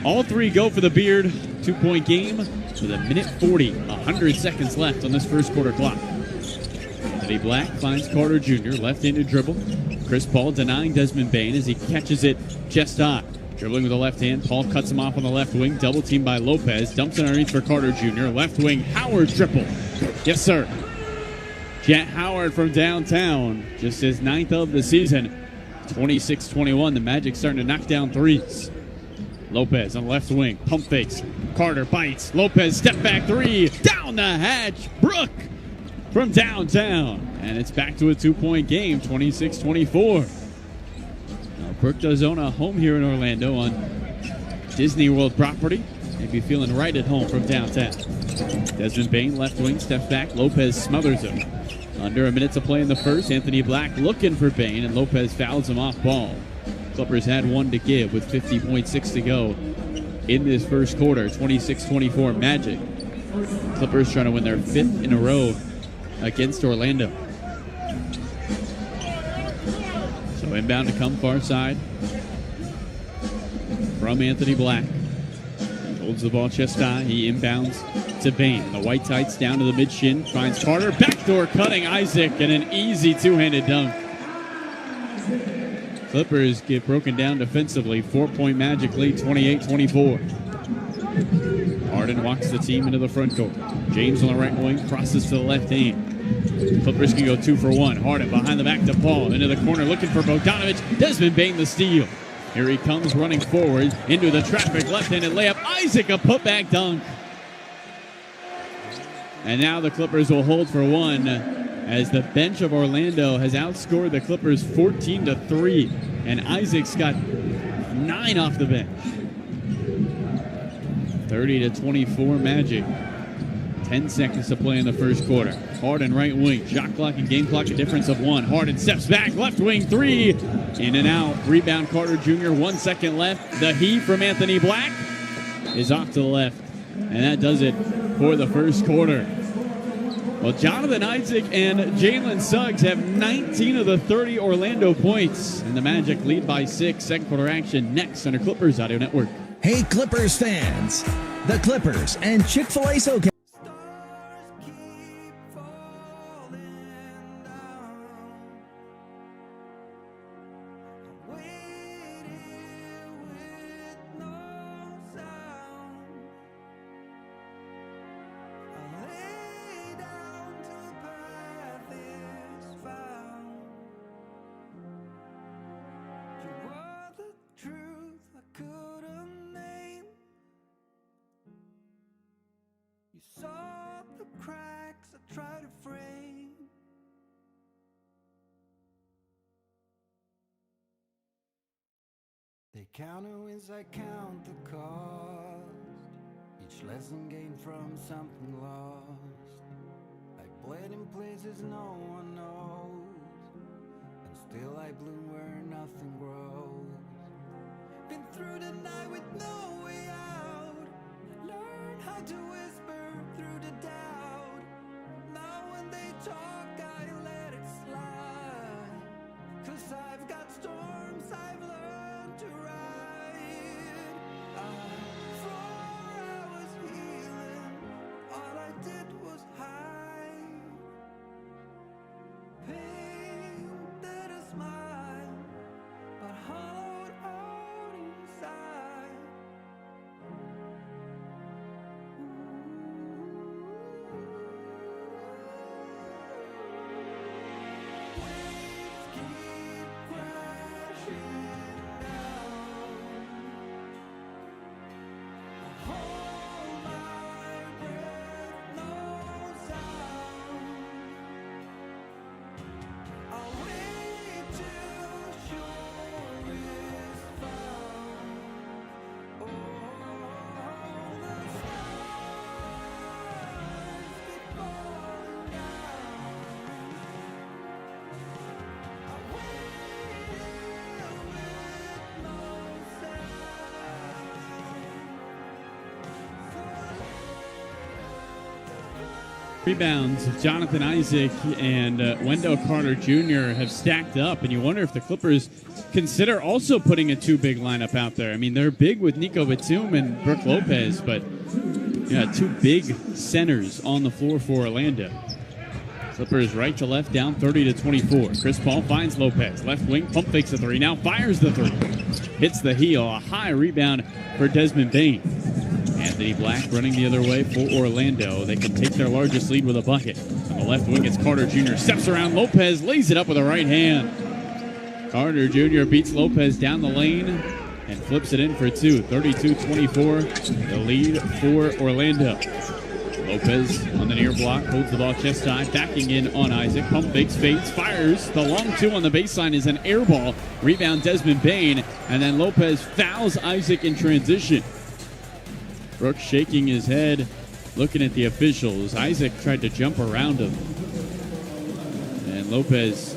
All three go for the beard. 2-point game with a minute 40, 100 seconds left on this first quarter clock. Eddie Black finds Carter Jr., left-handed dribble. Chris Paul denying Desmond Bane as he catches it chest high. Dribbling with the left hand, Paul cuts him off on the left wing. Double team by Lopez. Dumps it underneath for Carter Jr. Left wing, Howard triple. Yes, sir. Jet Howard from downtown. Just his 9th of the season. 26-21. The Magic starting to knock down threes. Lopez on the left wing. Pump fakes. Carter bites. Lopez step back three. Down the hatch. Brook from downtown. And it's back to a 2-point game. 26-24. Brooke does own a home here in Orlando on Disney World property. Maybe feeling right at home from downtown. Desmond Bane, left wing, steps back. Lopez smothers him. Under a minute to play in the first. Anthony Black looking for Bane, and Lopez fouls him off ball. Clippers had one to give with 50.6 to go in this first quarter. 26-24 Magic. Clippers trying to win their 5th in a row against Orlando. So inbound to come far side from Anthony Black. Holds the ball chest high. He inbounds to Bane. The white tights down to the mid shin. Finds Carter. Backdoor cutting Isaac, and an easy two-handed dunk. Clippers get broken down defensively. 4-point Magic lead, 28-24. Harden walks the team into the front court. James on the right wing, crosses to the left hand. Clippers can go 2 for 1. Harden behind the back to Paul. Into the corner looking for Bogdanovich. Desmond Bane the steal. Here he comes running forward into the traffic. Left-handed layup. Isaac a putback dunk. And now the Clippers will hold for one as the bench of Orlando has outscored the Clippers 14-3. And Isaac's got 9 off the bench. 30-24 Magic. 10 seconds to play in the first quarter. Harden right wing. Shot clock and game clock a difference of 1. Harden steps back. Left wing 3. In and out. Rebound Carter Jr. 1 second left. The heat from Anthony Black is off to the left. And that does it for the first quarter. Well, Jonathan Isaac and Jalen Suggs have 19 of the 30 Orlando points. And the Magic lead by 6. Second quarter action next on our Clippers Audio Network. Hey, Clippers fans. The Clippers and Chick-fil-A SoCal. You saw the cracks I try to frame. They count the wins, I count the cost. Each lesson gained from something lost. I bled in places no one knows, and still I bloom where nothing grows. Been through the night with no way out. Learn how to whisper through the doubt. Now when they talk, I let it slide. 'Cause I've got storms I've learned Rebounds, Jonathan Isaac and Wendell Carter Jr. have stacked up, and you wonder if the Clippers consider also putting a two big lineup out there. I mean, they're big with Nico Batum and Brook Lopez, but two big centers on the floor for Orlando. Clippers right to left, down 30-24. Chris Paul finds Lopez. Left wing, pump fakes the three. Now fires the three. Hits the heel. A high rebound for Desmond Bane. Anthony Black running the other way for Orlando. They can take their largest lead with a bucket. On the left wing, it's Carter Jr. Steps around Lopez, lays it up with a right hand. Carter Jr. beats Lopez down the lane and flips it in for two. 32-24, the lead for Orlando. Lopez on the near block, holds the ball chest high, backing in on Isaac. Pump fakes, fades, fires. The long two on the baseline is an air ball. Rebound Desmond Bane, and then Lopez fouls Isaac in transition. Brooks shaking his head, looking at the officials. Isaac tried to jump around him. And Lopez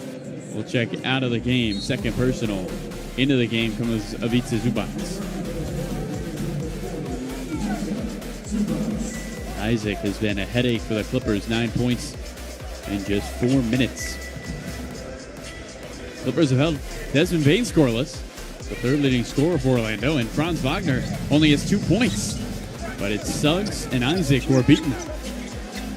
will check out of the game. Second personal. Into the game comes Ivica Zubac. Isaac has been a headache for the Clippers. 9 points in just 4 minutes. Clippers have held Desmond Bane scoreless, the third leading scorer for Orlando, and Franz Wagner only has 2 points. But it's Suggs and Isaac who are beaten.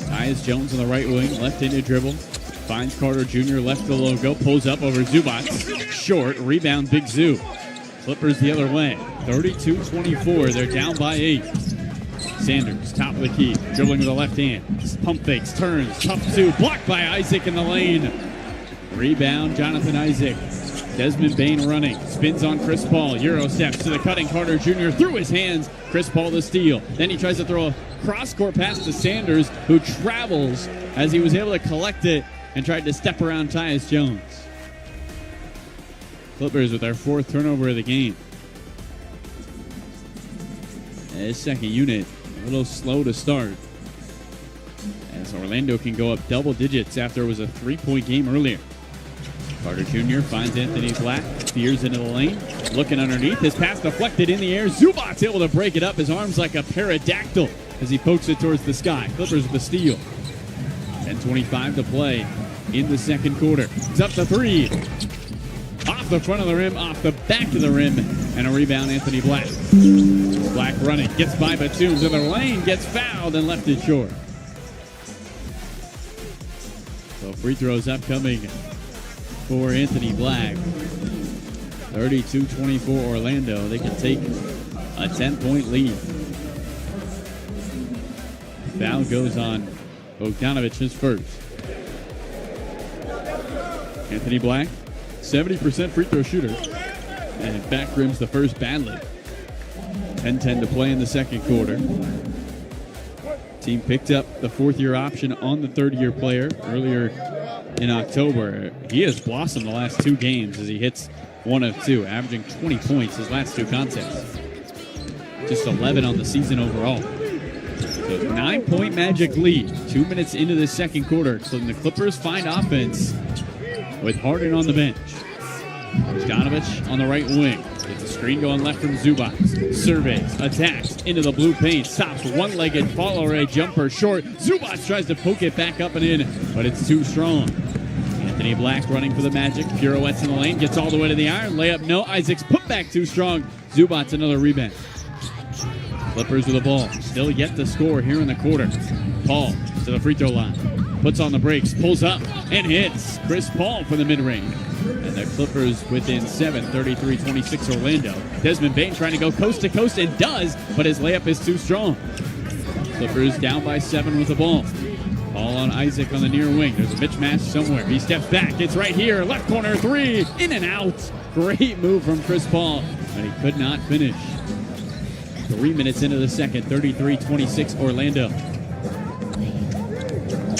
Tyus Jones on the right wing, left-handed dribble. Finds Carter Jr. left the logo, pulls up over Zubac. Short, rebound, Big Zoo. Clippers the other way. 32-24, they're down by 8. Sanders, top of the key, dribbling with the left hand. Pump fakes, turns, tough two, blocked by Isaac in the lane. Rebound, Jonathan Isaac. Desmond Bane running, spins on Chris Paul. Euro steps to the cutting Carter Jr. through his hands. Chris Paul the steal. Then he tries to throw a cross-court pass to Sanders, who travels as he was able to collect it and tried to step around Tyus Jones. Clippers with their 4th turnover of the game. This second unit a little slow to start, as Orlando can go up double digits after it was a 3-point game earlier. Carter Jr. finds Anthony Black, steers into the lane, looking underneath. His pass deflected in the air. Zubac's able to break it up. His arms like a pterodactyl as he pokes it towards the sky. Clippers with the steal. 10:25 to play in the second quarter. He's up to 3. Off the front of the rim, off the back of the rim, and a rebound, Anthony Black. Black running, gets by Batum to the lane, gets fouled and left it short. So free throws upcoming for Anthony Black. 32-24 Orlando. They can take a 10-point lead. Foul goes on Bogdanovic, his first. Anthony Black, 70% free throw shooter, and back rims the first badly. 10-10 to play in the second quarter. Team picked up the 4th-year option on the 3rd-year player earlier in October. He has blossomed the last 2 games as he hits 1 of 2, averaging 20 points his last 2 contests. Just 11 on the season overall. So 9-point Magic lead, 2 minutes into the second quarter. So the Clippers find offense with Harden on the bench. Bogdanovic on the right wing. Gets a screen going left from Zubac. Surveys, attacks into the blue paint. Stops one-legged follow-away jumper short. Zubac tries to poke it back up and in, but it's too strong. Anthony Black running for the Magic. Pirouettes in the lane. Gets all the way to the iron. Layup, no. Isaac's put back too strong. Zubac another rebound. Clippers with the ball. Still yet to score here in the quarter. Paul to the free throw line. Puts on the brakes. Pulls up and hits. Chris Paul for the mid-range. And the Clippers within 7, 33-26 Orlando. Desmond Bane trying to go coast to coast and does, but his layup is too strong. Clippers down by 7 with the ball. Ball on Isaac on the near wing. There's a mismatch somewhere. He steps back. It's right here. Left corner 3. In and out. Great move from Chris Paul, but he could not finish. 3 minutes into the second. 33-26 Orlando.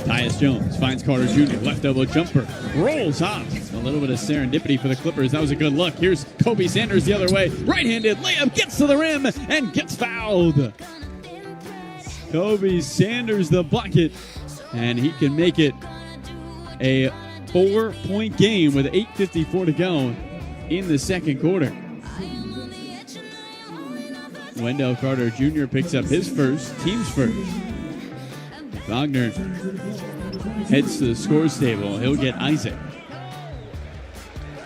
Tyus Jones finds Carter Jr. Left elbow jumper. Rolls off. A little bit of serendipity for the Clippers. That was a good look. Here's Kobe Sanders the other way. Right-handed layup. Gets to the rim and gets fouled. Kobe Sanders the bucket. And he can make it a 4-point game with 8:54 to go in the second quarter. Wendell Carter Jr. picks up his first, team's first. Wagner heads to the scores table. He'll get Isaac.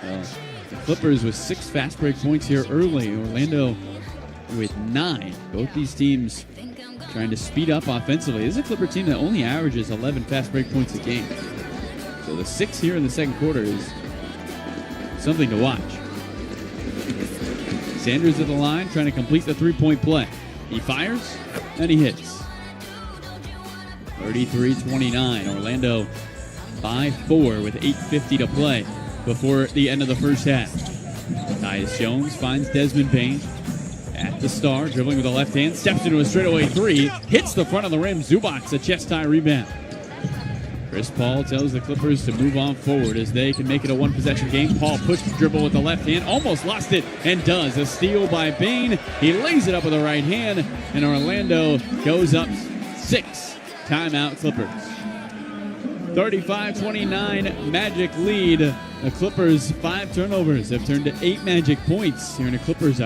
The Clippers with 6 fast break points here early. Orlando with 9. Both these teams trying to speed up offensively. This is a Clipper team that only averages 11 fast break points a game. So the 6 here in the second quarter is something to watch. Sanders at the line trying to complete the three-point play. He fires and he hits. 33-29. Orlando by 4 with 8:50 to play before the end of the first half. Tyus Jones finds Desmond Bain at the star, dribbling with the left hand, steps into a straightaway 3, hits the front of the rim. Zubac, a chest tie rebound. Chris Paul tells the Clippers to move on forward as they can make it a one-possession game. Paul pushed the dribble with the left hand, almost lost it, and does. A steal by Bain. He lays it up with the right hand, and Orlando goes up 6. Timeout Clippers. 35-29 Magic lead. The Clippers 5 turnovers have turned to 8 Magic points here in the Clippers.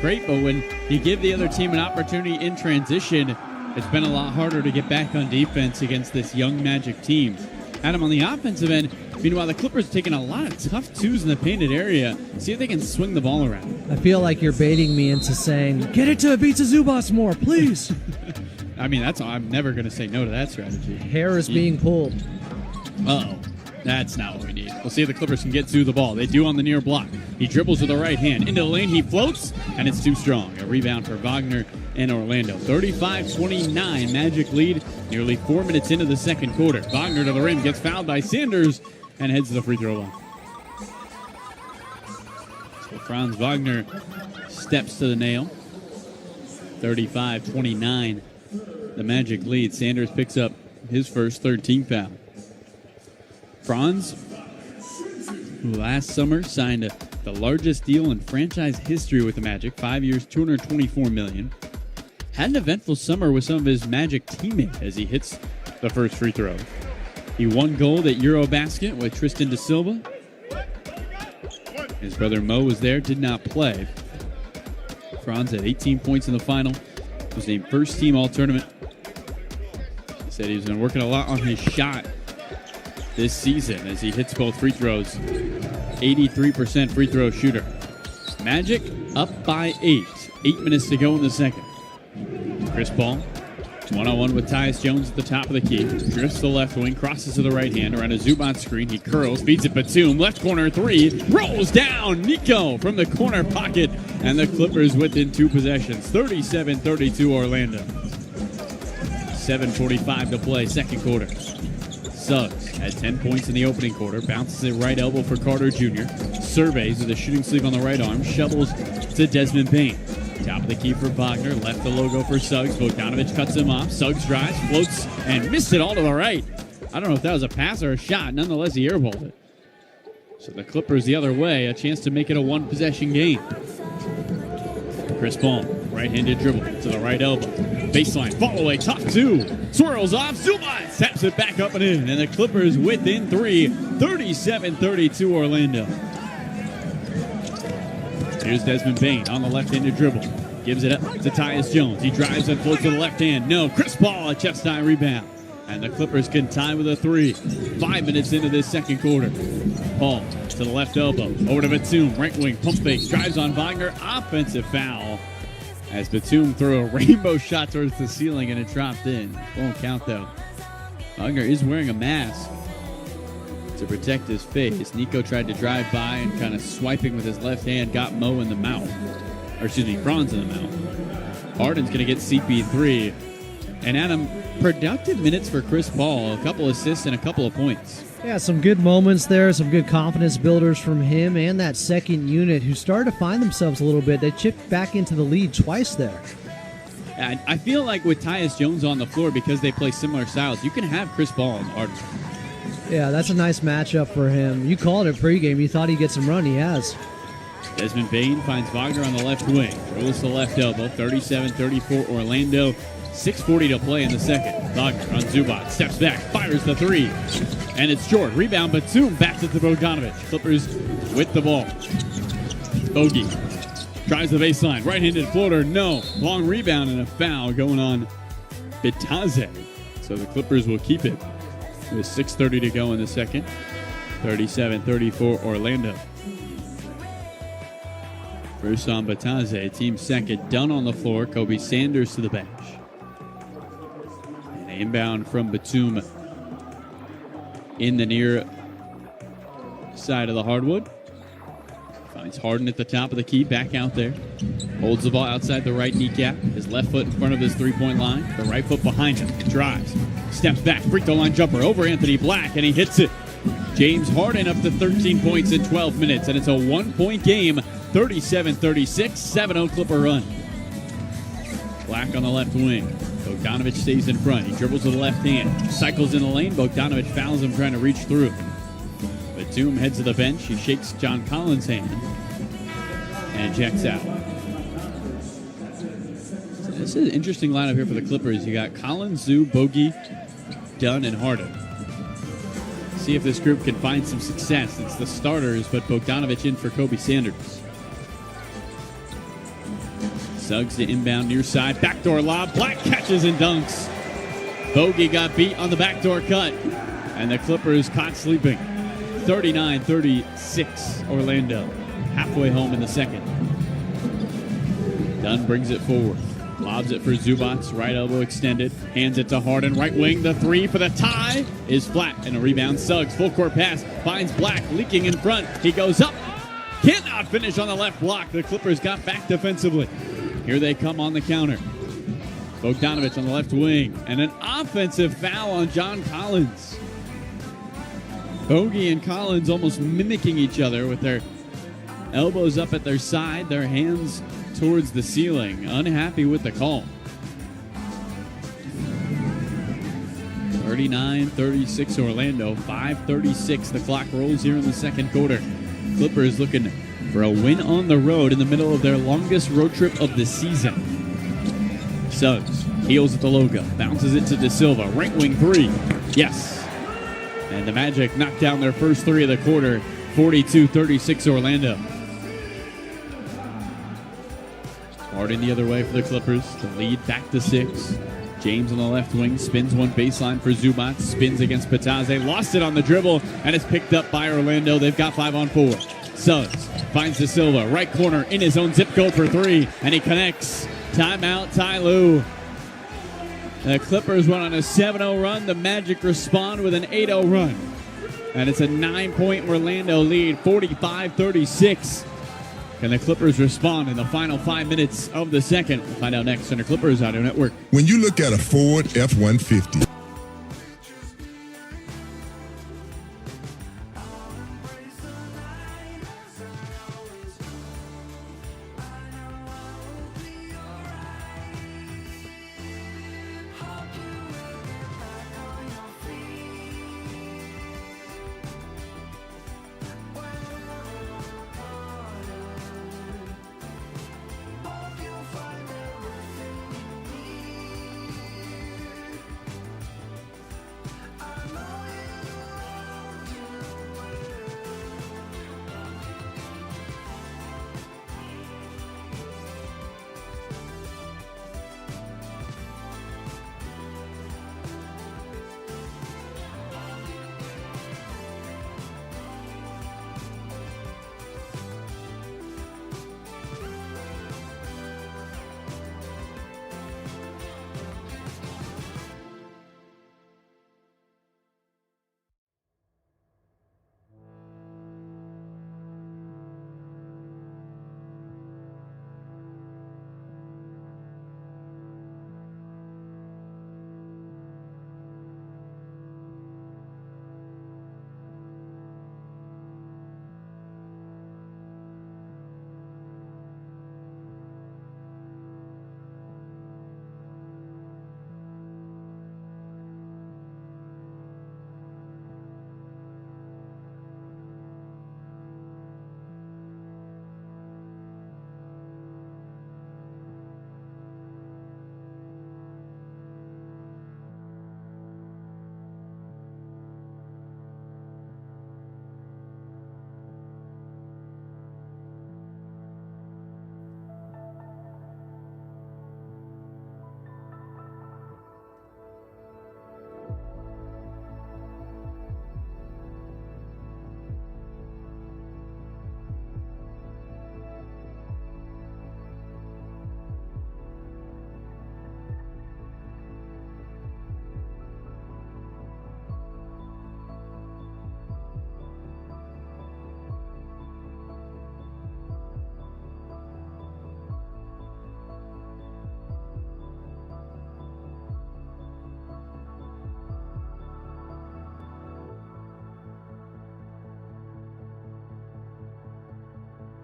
Great, but when you give the other team an opportunity in transition, it's been a lot harder to get back on defense against this young Magic team. Adam, on the offensive end, meanwhile, the Clippers are taking a lot of tough twos in the painted area. See if they can swing the ball around. I feel like you're baiting me into saying, get it to Ivica Zubac more, please. I mean, I'm never going to say no to that strategy. Hair is being pulled. Uh-oh. That's not what we need. We'll see if the Clippers can get to the ball. They do on the near block. He dribbles with the right hand. Into the lane, he floats, and it's too strong. A rebound for Wagner and Orlando. 35-29, Magic lead. Nearly 4 minutes into the second quarter. Wagner to the rim, gets fouled by Sanders, and heads to the free throw line. So Franz Wagner steps to the nail. 35-29, the Magic lead. Sanders picks up his first third-team foul. Franz, who last summer signed the largest deal in franchise history with the Magic, 5 years, $224 million, had an eventful summer with some of his Magic teammates as he hits the first free throw. He won gold at Eurobasket with Tristan da Silva. His brother Mo was there, did not play. Franz had 18 points in the final, was named first team All-Tournament, Said he's been working a lot on his shot this season as he hits both free throws. 83% free throw shooter. Magic up by 8. 8 minutes to go in the second. Chris Paul, one-on-one with Tyus Jones at the top of the key. Drifts to the left wing, crosses to the right hand around a Zubac screen. He curls, feeds it Batum. Left corner three, rolls down. Nico from the corner pocket. And the Clippers within 2 possessions. 37-32 Orlando. 7:45 to play, second quarter. Suggs had 10 points in the opening quarter. Bounces it right elbow for Carter Jr. Surveys with a shooting sleeve on the right arm. Shovels to Desmond Bane. Top of the key for Wagner. Left the logo for Suggs. Bogdanovic cuts him off. Suggs drives, floats, and missed it all to the right. I don't know if that was a pass or a shot. Nonetheless, he airballed it. So the Clippers the other way. A chance to make it a one-possession game. Chris Paul, right-handed dribble to the right elbow. Baseline, fall away, top 2. Swirls off, Zubac taps it back up and in. And the Clippers within 3, 37-32 Orlando. Here's Desmond Bane on the left-handed dribble. Gives it up to Tyus Jones. He drives and floats to the left hand. No, Chris Paul, a chest-high rebound. And the Clippers can tie with a 3. 5 minutes into this second quarter. Paul to the left elbow. Over to Batum, right wing, pump fake. Drives on Wagner, offensive foul. As Batum threw a rainbow shot towards the ceiling and it dropped in. Won't count though. Wagner is wearing a mask to protect his face. Nico tried to drive by and kind of swiping with his left hand got Mo in the mouth. Or excuse me, Franz in the mouth. Harden's going to get CP3. And Adam, productive minutes for Chris Paul. A couple assists and a couple of points. Yeah, some good moments there, some good confidence builders from him and that second unit who started to find themselves a little bit. They chipped back into the lead twice there. And I feel like with Tyus Jones on the floor, because they play similar styles, you can have Chris Paul and Harden. Yeah, that's a nice matchup for him. You called it pregame. You thought he'd get some run. He has. Desmond Bane finds Wagner on the left wing. Rolls the left elbow. 37-34 Orlando. 6:40 to play in the second. Wagner on Zubac. Steps back. Fires the 3. And it's short. Rebound, Batum backs it to Bogdanovic. Clippers with the ball. Bogey tries the baseline. Right-handed floater. No. Long rebound and a foul going on Bitaze. So the Clippers will keep it with 6:30 to go in the second. 37-34 Orlando. First on Bitaze, team second. Dunn on the floor. Kobe Sanders to the bench. And inbound from Batum in the near side of the hardwood. Finds Harden at the top of the key. Back out there. Holds the ball outside the right kneecap. His left foot in front of his three-point line. The right foot behind him. Drives. Steps back. Free throw line jumper over Anthony Black. And he hits it. James Harden up to 13 points in 12 minutes. And it's a 1-point game. 37-36. 7-0 Clipper run. Black on the left wing. Bogdanovic stays in front. He dribbles with the left hand. Cycles in the lane. Bogdanovic fouls him trying to reach through. Batum heads to the bench. He shakes John Collins' hand and checks out. So this is an interesting lineup here for the Clippers. You got Collins, Zoo, Bogey, Dunn, and Harden. See if this group can find some success. It's the starters, but Bogdanovic in for Kobe Sanders. Suggs to inbound near side. Backdoor lob. Black catches and dunks. Bogey got beat on the backdoor cut. And the Clippers caught sleeping. 39-36 Orlando. Halfway home in the second. Dunn brings it forward. Lobs it for Zubac. Right elbow extended. Hands it to Harden. Right wing. The 3 for the tie is flat. And a rebound. Suggs. Full court pass. Finds Black leaking in front. He goes up. Cannot finish on the left block. The Clippers got back defensively. Here they come on the counter. Bogdanovic on the left wing. And an offensive foul on John Collins. Bogey and Collins almost mimicking each other with their elbows up at their side, their hands towards the ceiling. Unhappy with the call. 39-36 Orlando. 5:36. The clock rolls here in the second quarter. Clippers looking for a win on the road in the middle of their longest road trip of the season. Suggs heels at the logo. Bounces it to De Silva. Right wing 3. Yes. And the Magic knocked down their first 3 of the quarter. 42-36 Orlando. Harden the other way for the Clippers. The lead back to 6. James on the left wing spins one baseline for Zubac, spins against Pataze, lost it on the dribble, and it's picked up by Orlando. They've got 5-on-4. Suggs finds De Silva, right corner in his own zip code for three, and he connects. Timeout, Ty Lue. The Clippers went on a 7-0 run. The Magic respond with an 8-0 run. And it's a 9-point Orlando lead, 45-36. Can the Clippers respond in the final 5 minutes of the second? We'll find out next on the Clippers Audio Network. When you look at a Ford F-150,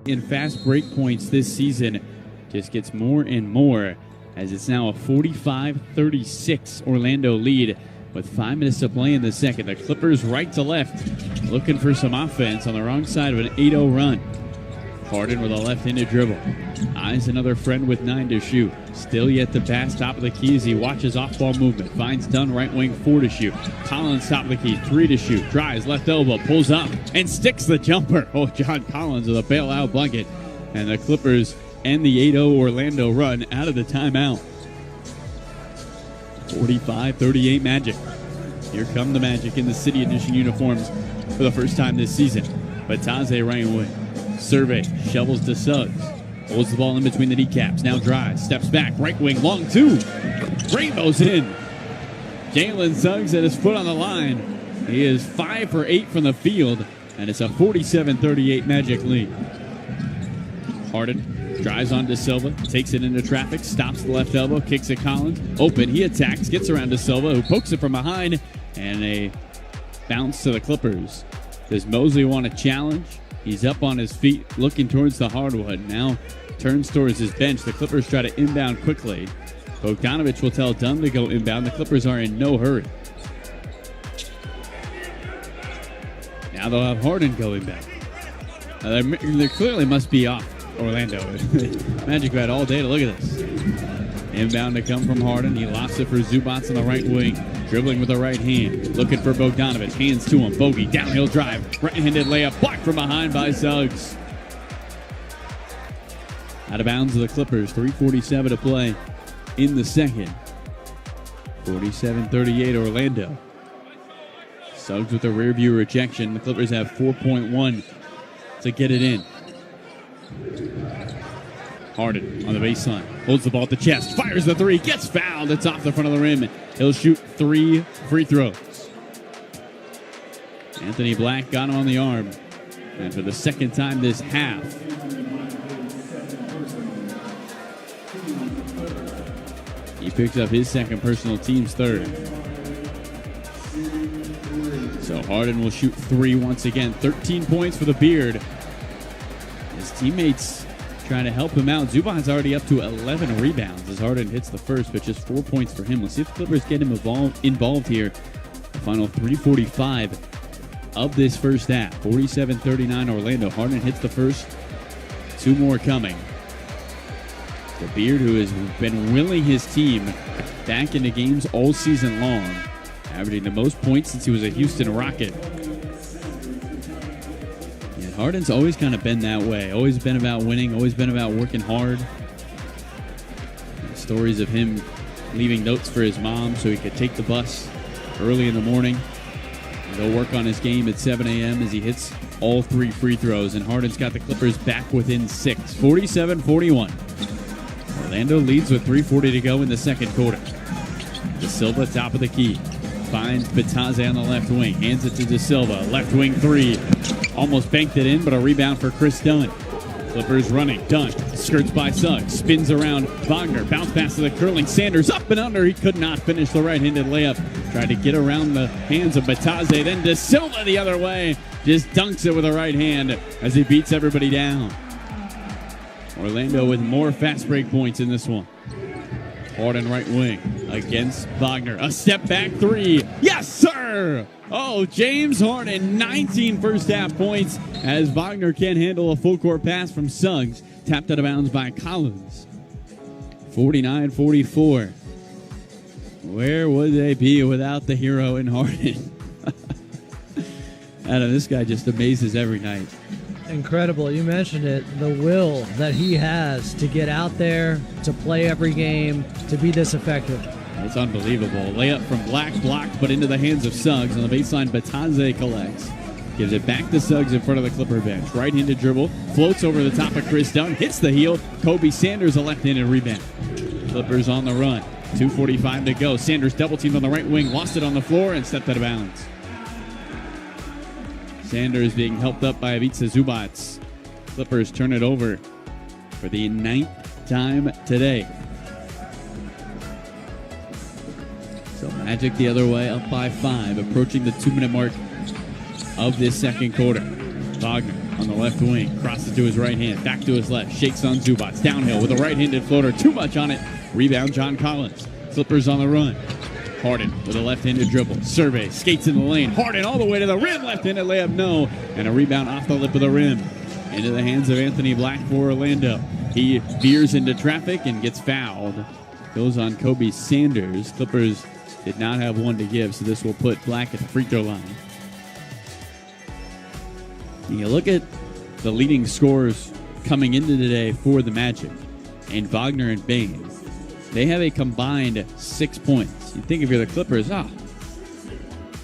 in fast break points this season just gets more and more, as it's now a 45-36 Orlando lead with 5 minutes to play in the second. The Clippers right to left looking for some offense on the wrong side of an 8-0 run. Harden with a left-handed dribble. Eyes another friend with 9 to shoot. Still yet to pass, top of the key as he watches off-ball movement. Finds Dunn, right wing, 4 to shoot. Collins, top of the key, 3 to shoot. Drives, left elbow, pulls up, and sticks the jumper. Oh, John Collins with a bailout bucket. And the Clippers end the 8-0 Orlando run out of the timeout. 45-38 Magic. Here come the Magic in the City Edition uniforms for the first time this season. Pataze right wing. Survey, shovels to Suggs. Holds the ball in between the kneecaps. Now drives, steps back, right wing, long two. Rainbows in. Jalen Suggs had his foot on the line. He is 5 for 8 from the field, and it's a 47-38 Magic lead. Harden drives on De Silva, takes it into traffic, stops the left elbow, kicks at Collins. Open, he attacks, gets around De Silva, who pokes it from behind, and a bounce to the Clippers. Does Mosley want to challenge? He's up on his feet, looking towards the hardwood. Now turns towards his bench. The Clippers try to inbound quickly. Bogdanovich will tell Dunn to go inbound. The Clippers are in no hurry. Now they'll have Harden go inbound. They clearly must be off Orlando. Magic had all day to look at this. Inbound to come from Harden. He lofts it for Zubac on the right wing. Dribbling with the right hand. Looking for Bogdanovich. Hands to him. Bogey. Downhill drive. Right-handed layup. Blocked from behind by Suggs. Out of bounds of the Clippers. 3:47 to play in the second. 47-38 Orlando. Suggs with a rear view rejection. The Clippers have 4.1 to get it in. Harden on the baseline. Holds the ball at the chest. Fires the three. Gets fouled. It's off the front of the rim. He'll shoot 3 free throws. Anthony Black got him on the arm. And for the second time this half, he picks up his second, personal team's third. So Harden will shoot 3 once again. 13 points for the Beard. His teammates trying to help him out. Zubac's already up to 11 rebounds as Harden hits the first, but just 4 points for him. Let's see if the Clippers get him involved here. The final 3:45 of this first half. 47-39 Orlando. Harden hits the first. 2 more coming. The Beard, who has been willing his team back into games all season long, averaging the most points since he was a Houston Rocket. And Harden's always kind of been that way. Always been about winning. Always been about working hard. And stories of him leaving notes for his mom so he could take the bus early in the morning and go work on his game at 7 a.m. as he hits all 3 free throws. And Harden's got the Clippers back within 6. 47-41. Orlando leads with 3:40 to go in the second quarter. De Silva, top of the key. Finds Bitadze on the left wing. Hands it to De Silva. Left wing 3. Almost banked it in, but a rebound for Chris Dunn. Clippers running. Dunn skirts by Suggs. Spins around Wagner. Bounce pass to the curling Sanders. Up and under. He could not finish the right-handed layup. Tried to get around the hands of Bitadze. Then De Silva the other way. Just dunks it with a right hand as he beats everybody down. Orlando with more fast break points in this one. Harden right wing against Wagner. A step back 3. Yes, sir! Oh, James Harden, 19 first half points as Wagner can't handle a full court pass from Suggs. Tapped out of bounds by Collins. 49-44. Where would they be without the hero in Harden? Adam, this guy just amazes every night. Incredible. You mentioned it. The will that he has to get out there, to play every game, to be this effective. It's unbelievable. Layup from Black, blocked, but into the hands of Suggs. On the baseline, Bitadze collects. Gives it back to Suggs in front of the Clipper bench. Right-handed dribble. Floats over the top of Chris Dunn. Hits the heel. Kobe Sanders, a left-handed rebound. Clippers on the run. 2:45 to go. Sanders double-teamed on the right wing. Lost it on the floor and stepped out of bounds. Sanders being helped up by Ivica Zubac. Clippers turn it over for the 9th time today. So Magic the other way, up by 5, approaching the 2-minute mark of this second quarter. Wagner on the left wing, crosses to his right hand, back to his left, shakes on Zubac, downhill with a right-handed floater, too much on it. Rebound John Collins. Clippers on the run. Harden with a left-handed dribble. Survey, skates in the lane. Harden all the way to the rim. Left-handed layup, no. And a rebound off the lip of the rim. Into the hands of Anthony Black for Orlando. He veers into traffic and gets fouled. Goes on Kobe Sanders. Clippers did not have one to give, so this will put Black at the free throw line. And you look at the leading scorers coming into today for the Magic, and Wagner and Bain. They have a combined 6 points. You think if you're the Clippers,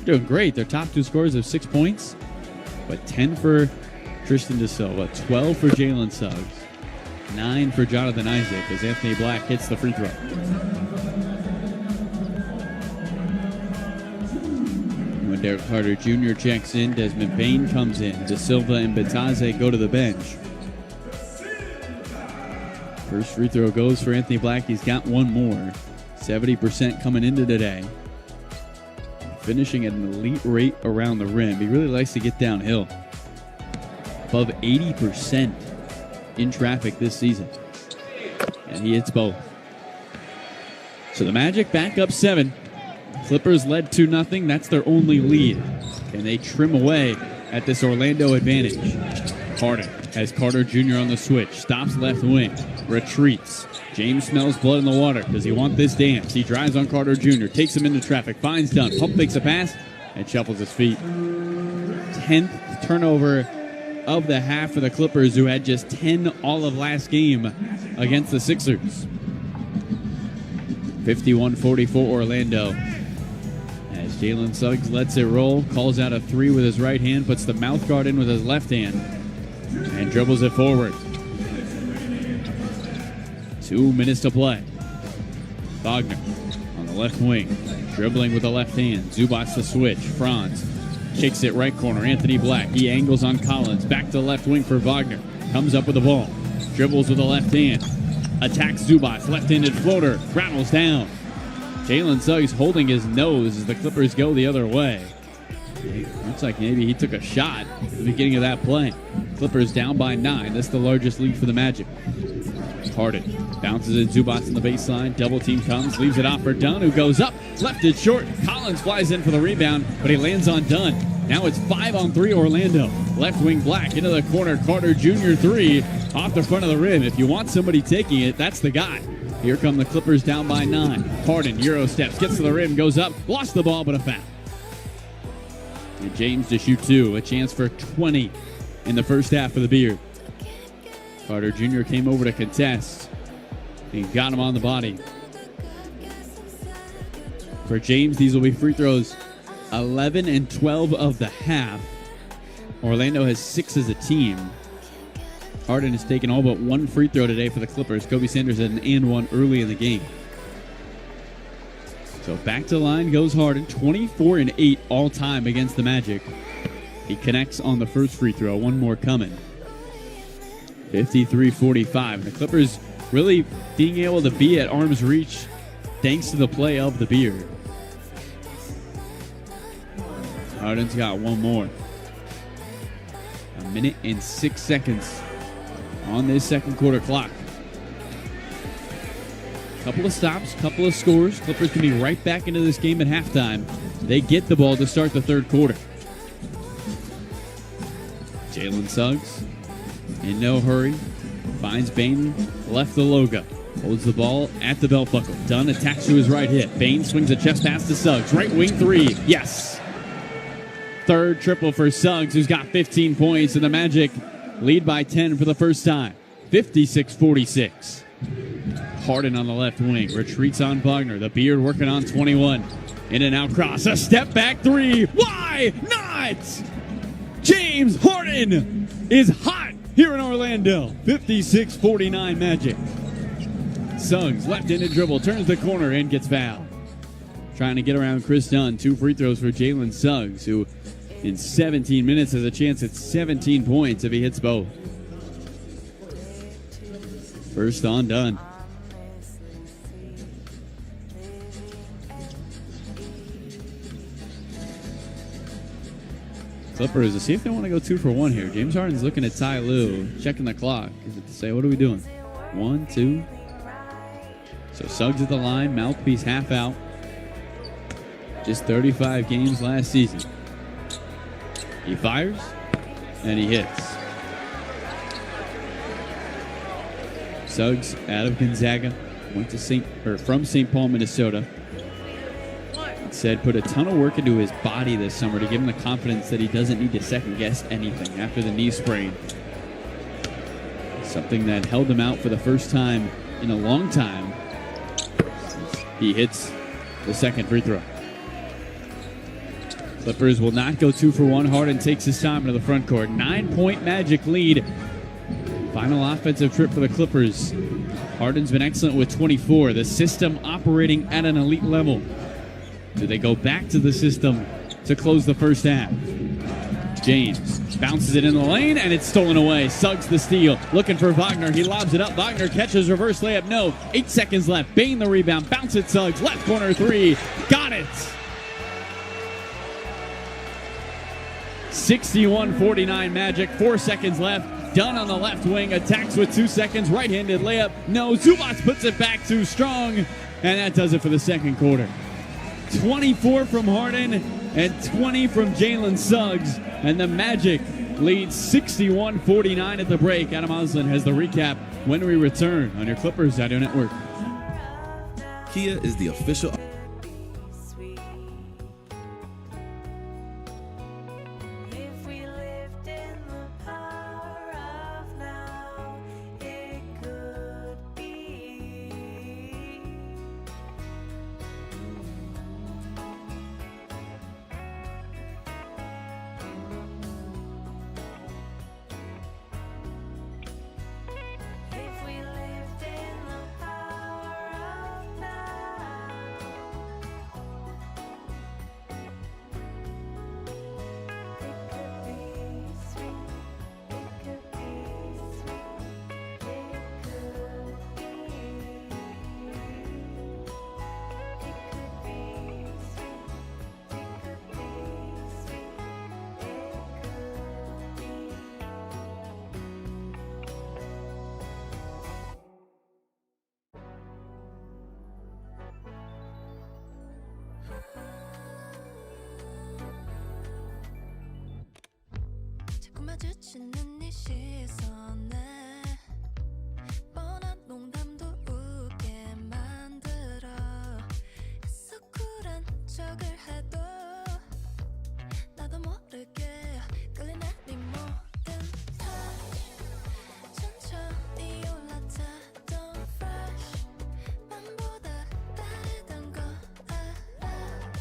doing great. Their top 2 scorers have 6 points, but 10 for Tristan De Silva, 12 for Jalen Suggs, 9 for Jonathan Isaac as Anthony Black hits the free throw. When Derek Carter Jr. checks in, Desmond Bain comes in. De Silva and Bitadze go to the bench. First free throw goes for Anthony Black. He's got one more. 70% coming into today. Finishing at an elite rate around the rim. He really likes to get downhill. Above 80% in traffic this season. And he hits both. So the Magic back up 7. Clippers led 2-0. That's their only lead. And they trim away at this Orlando advantage. Harden has Carter Jr. on the switch. Stops left wing. Retreats. James smells blood in the water. Does he want this dance? He drives on Carter Jr. Takes him into traffic. Finds Dunn. Pump fakes a pass and shuffles his feet. 10th turnover of the half for the Clippers, who had just 10 all of last game against the Sixers. 51-44 Orlando. As Jalen Suggs lets it roll, calls out a three with his right hand, puts the mouth guard in with his left hand, and dribbles it forward. 2 minutes to play. Wagner on the left wing, dribbling with the left hand. Zubats the switch. Franz shakes it right corner. Anthony Black, he angles on Collins. Back to the left wing for Wagner. Comes up with the ball. Dribbles with the left hand. Attacks Zubats. Left-handed floater. Rattles down. Jalen Suggs holding his nose as the Clippers go the other way. Looks like maybe he took a shot at the beginning of that play. Clippers down by 9. That's the largest lead for the Magic. Harden bounces it. Zubats in the baseline. Double team comes. Leaves it off for Dunn, who goes up. Left it short. Collins flies in for the rebound, but he lands on Dunn. Now it's 5-on-3 Orlando. Left wing Black into the corner. Carter Jr. 3 off the front of the rim. If you want somebody taking it, that's the guy. Here come the Clippers down by 9. Harden, Euro steps, gets to the rim, goes up, lost the ball, but a foul. And James to shoot 2. A chance for 20 in the first half for the Beard. Carter Jr. came over to contest. He got him on the body. For James, these will be free throws 11 and 12 of the half. Orlando has 6 as a team. Harden has taken all but 1 free throw today for the Clippers. Kobe Sanders had an and 1 early in the game. So back to the line goes Harden. 24 and 8 all time against the Magic. He connects on the first free throw. 1 more coming. 53-45. The Clippers really being able to be at arm's reach thanks to the play of the Beard. Harden's got 1 more. 1 minute and 6 seconds on this second quarter clock. Couple of stops, couple of scores. Clippers can be right back into this game at halftime. They get the ball to start the third quarter. Jalen Suggs in no hurry. Finds Bain, left the logo. Holds the ball at the belt buckle. Dunn attacks to his right hip. Bain swings a chest pass to Suggs. Right wing 3. Yes. Third triple for Suggs, who's got 15 points, and the Magic lead by 10 for the first time. 56-46. Harden on the left wing. Retreats on Wagner. The Beard working on 21. In and out cross. A step back 3. Why not? James Harden is hot here in Orlando. 56-49 Magic. Suggs, left-handed dribble, turns the corner and gets fouled. Trying to get around Chris Dunn. 2 free throws for Jalen Suggs, who in 17 minutes has a chance at 17 points if he hits both. First on Dunn. Clippers, to see if they want to go 2 for 1 here. James Harden's looking at Ty Lue, checking the clock. Is it to say, what are we doing? 1, 2. So Suggs at the line, mouthpiece half out. Just 35 games last season. He fires, and he hits. Suggs out of Gonzaga, went to from St. Paul, Minnesota. Said put a ton of work into his body this summer to give him the confidence that he doesn't need to second guess anything after the knee sprain. Something that held him out for the first time in a long time. He hits the second free throw. Clippers will not go 2 for 1. Harden takes his time into the front court. 9-point Magic lead. Final offensive trip for the Clippers. Harden's been excellent with 24. The system operating at an elite level. Do they go back to the system to close the first half? James bounces it in the lane, and it's stolen away. Suggs the steal. Looking for Wagner. He lobs it up. Wagner catches reverse layup. No. 8 seconds left. Bain the rebound. Bounce it, Suggs. Left corner 3. Got it. 61-49 Magic. 4 seconds left. Dunn on the left wing. Attacks with 2 seconds. Right-handed layup. No. Zubats puts it back too strong. And that does it for the second quarter. 24 from Harden and 20 from Jalen Suggs. And the Magic lead 61-49 at the break. Adam Oslin has the recap when we return on your Clippers Audio Network. Kia is the official... 마주치는 네 시선에 뻔한 농담도 웃게 만들어 애써 쿨한 척을 해도 나도 모르게 끌리는 네 모든 touch 천천히 올라타 Don't rush 맘보다 다르던 거 알아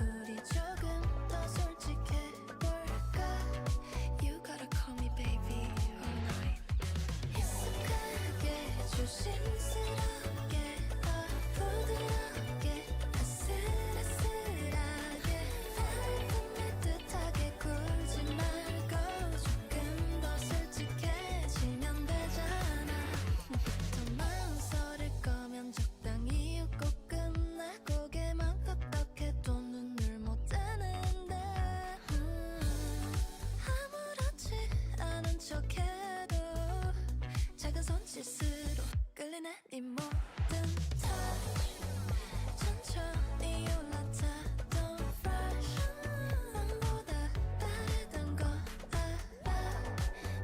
우리 조금 더 솔직해볼까 You gotta call me baby all night 익숙하게 조심스럽게 부드럽게 아슬아슬하게 날 듯하게 굴지 말고 조금 더 솔직해지면 되잖아 더 망설일 거면 적당히 웃고 끝내 고개만 끄덕해도 눈을 못 떼는데 아무렇지 않은 척해도 작은 손짓으로 끌리는 네 모든 touch 천천히 올라타 Don't rush 맘보다 다르던 거 알아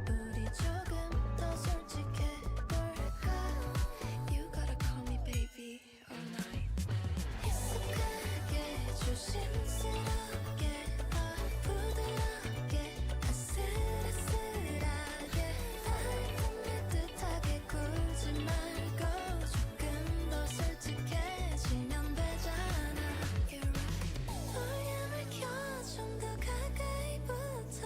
우리 조금 더 솔직해볼까 You gotta call me baby all night 익숙하게 조심스럽게 부드럽게 아슬아슬하게 날 듯하게 굴지 말고 조금 더 솔직해지면 되잖아 You're right 볼륨을 켜 좀 더 가까이 붙어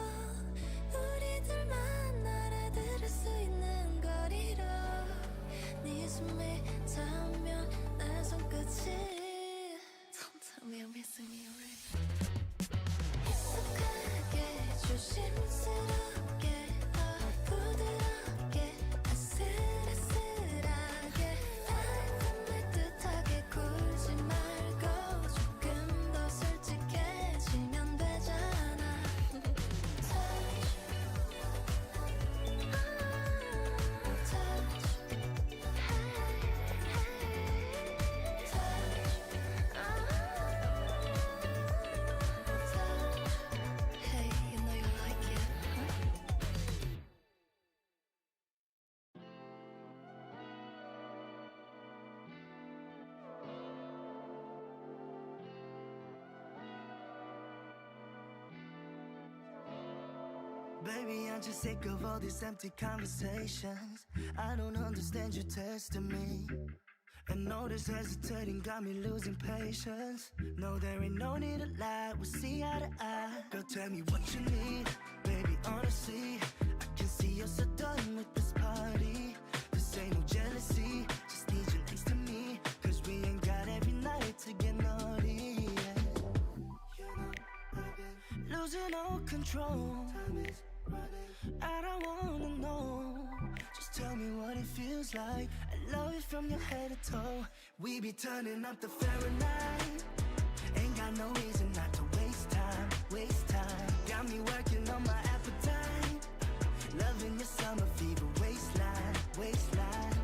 우리들만 알아들을 수 있는 거리로 네 숨이 닿으면 내 손끝이 Don't tell me I'm missing you already 익숙하게 조심스럽게 부드럽게 아슬아슬하게 날 듯하게 굴지 말고 조금 더 솔직해지면 되잖아 Touch Hey, you know you like it, huh? Baby, I'm just sick of all these empty conversations. I don't understand you testing me. And all this hesitating got me losing patience. No, there ain't no need to lie, we'll see eye to eye. Girl, tell me what you need, baby, honestly I can see you're so done with this party. This ain't no jealousy, just need you next to me. Cause we ain't got every night to get naughty, yeah. You know, I've been losing all control. Time is running, I don't wanna know. Just tell me what it feels like. I love it from your head to toe. We be turning up the Fahrenheit. Ain't got no reason not to waste time, waste time. Got me working on my appetite. Loving your summer fever waistline, waistline.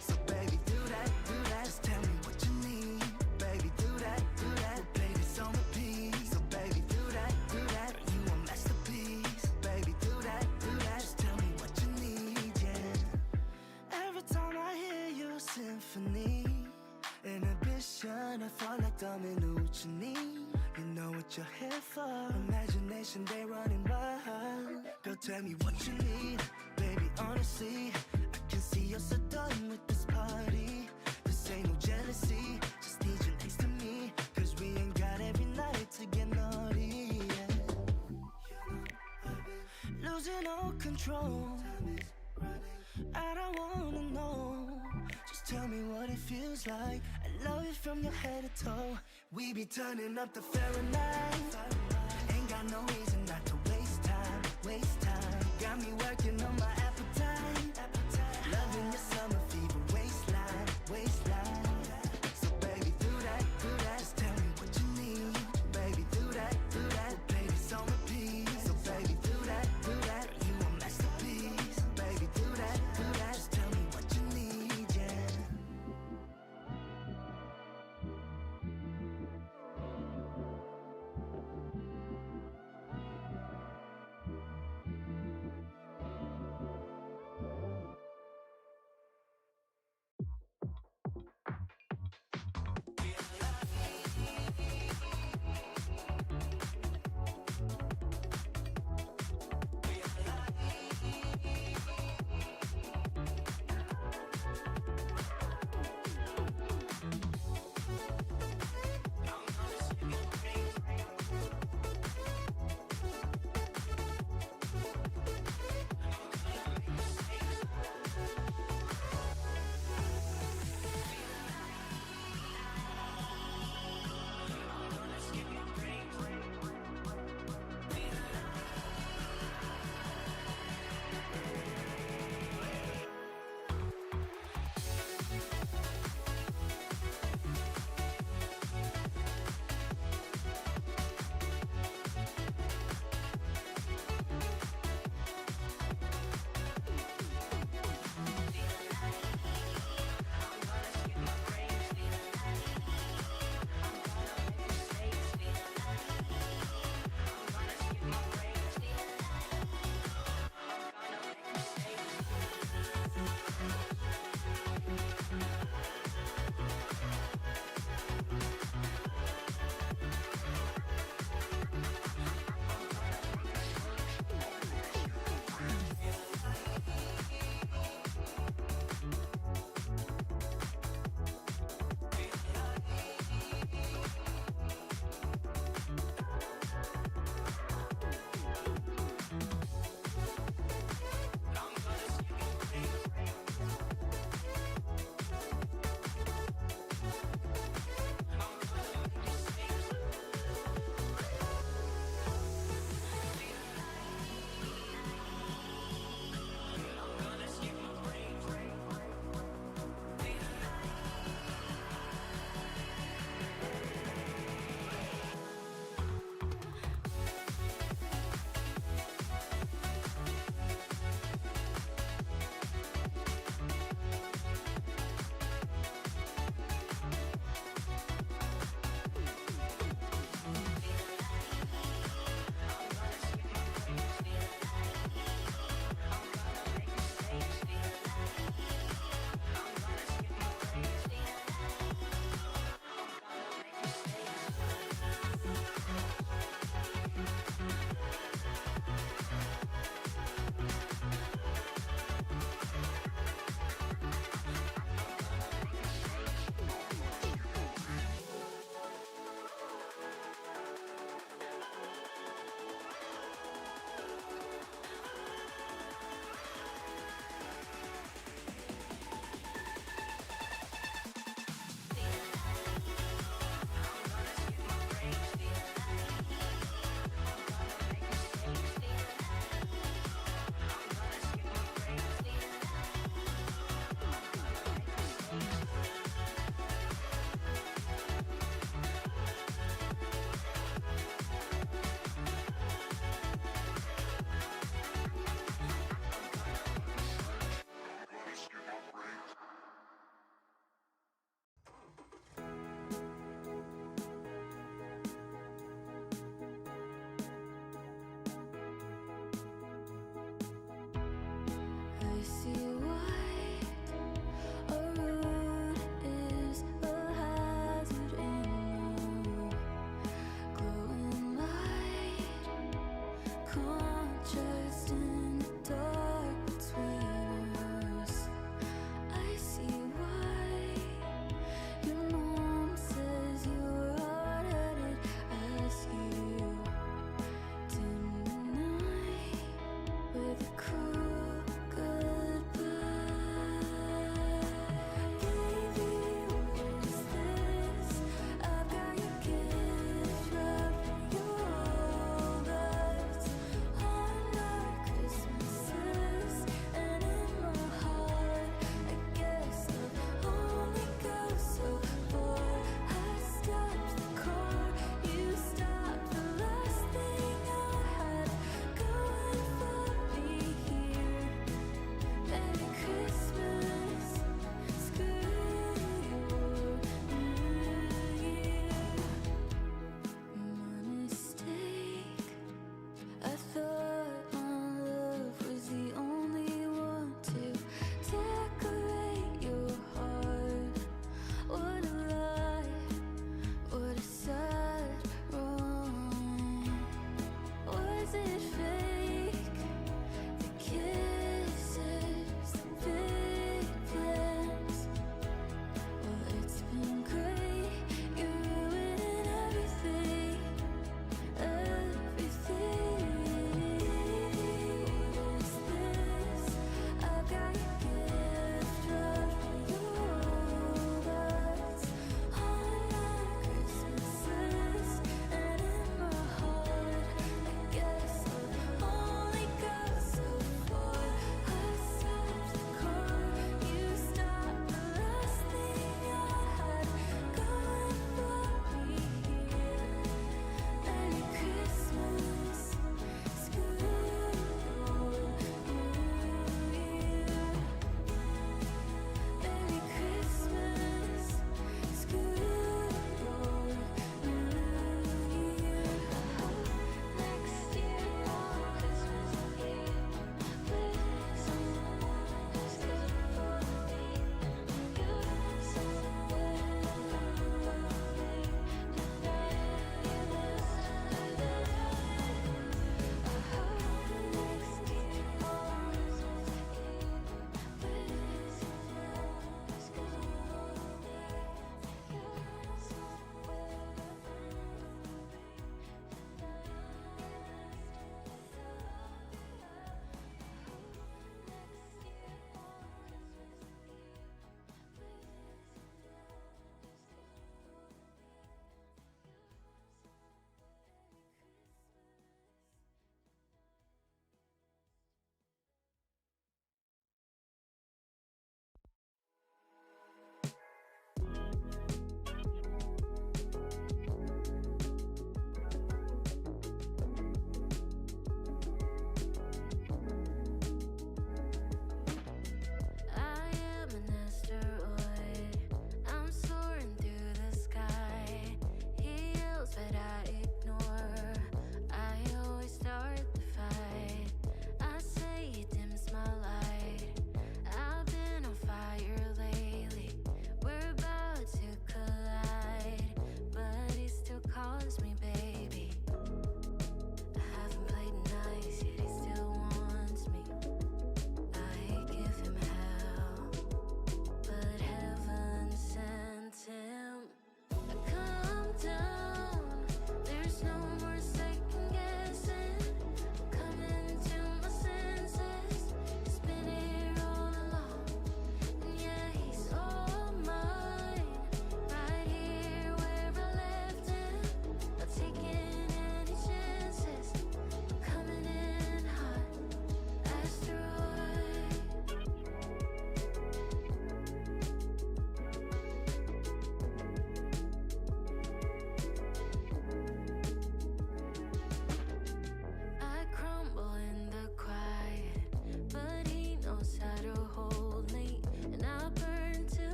So baby, do that, do that. Just tell me what you need. Baby, do that, do that. We'll play this on repeat. So baby, do that, do that. Girl, you a masterpiece. Baby, do that, do that. Just tell me what you need, yeah. Every time I hear your symphony, inhibition, I fall like dumb what you need. You know what you're here for. Imagination, they running wild. Girl, tell me what you need. Baby, honestly I can see you're so done with this party. This ain't no jealousy, just need you next to me. Cause we ain't got every night to get naughty, yeah. You know, I've been losing all control. Time is running, I don't wanna know. Just tell me what it feels like. I love it from your head to toe. We be turning up the Fahrenheit. Ain't got no reason not to waste time, waste time. Got me working on my appetite. Loving your summer fever waistline, waistline. So baby, do that, do that. Just tell me what you need. Baby, do that, do that. We'll play this on repeat. So baby, do that, do that. Girl, you a masterpiece. Baby, do that, do that. Just tell me what you need, yeah.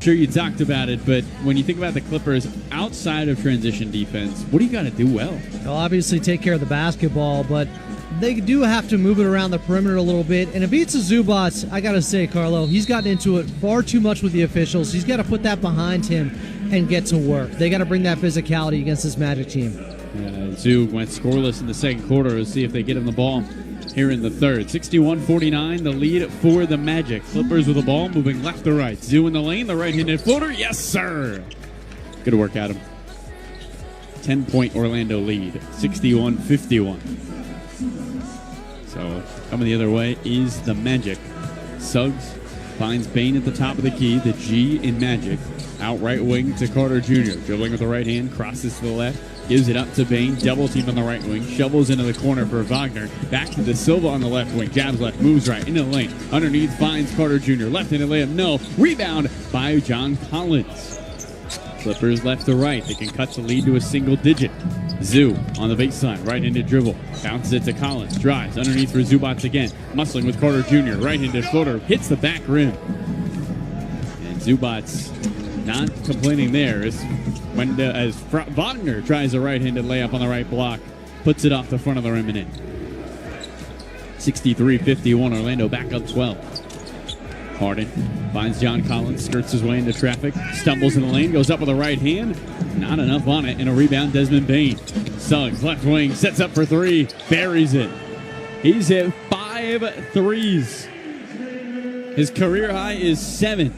Sure, you talked about it, but when you think about the Clippers outside of transition defense, what do you got to do well? They'll obviously take care of the basketball, but they do have to move it around the perimeter a little bit. And Ivica Zubac, I got to say, Carlo, he's gotten into it far too much with the officials. He's got to put that behind him and get to work. They got to bring that physicality against this Magic team. Zoo went scoreless in the second quarter. We'll see if they get him the ball here in the third. 61-49, the lead for the Magic. Clippers with the ball, moving left to right. Zoo in the lane, the right-handed floater. Yes, sir. Good work, Adam. 10-point Orlando lead, 61-51. So coming the other way is the Magic. Suggs finds Bane at the top of the key, the G in Magic. Out right wing to Carter Jr. Dribbling with the right hand, crosses to the left, gives it up to Bane, double teamed on the right wing, shovels into the corner for Wagner. Back to De Silva on the left wing, jabs left, moves right, into the lane. Underneath finds Carter Jr. Left-handed layup, no. Rebound by John Collins. Clippers left to right. They can cut the lead to a single digit. Zoo on the baseline, right-handed dribble. Bounces it to Collins, drives underneath for Zubac again. Muscling with Carter Jr. Right-handed floater, hits the back rim. And Zubac not complaining there as Wagner tries a right-handed layup on the right block, puts it off the front of the rim and in. 63-51, Orlando back up 12. Harden finds John Collins, skirts his way into traffic, stumbles in the lane, goes up with the right hand. Not enough on it, and a rebound, Desmond Bane. Suggs, left wing, sets up for three, buries it. He's hit 5 threes. His career high is 7.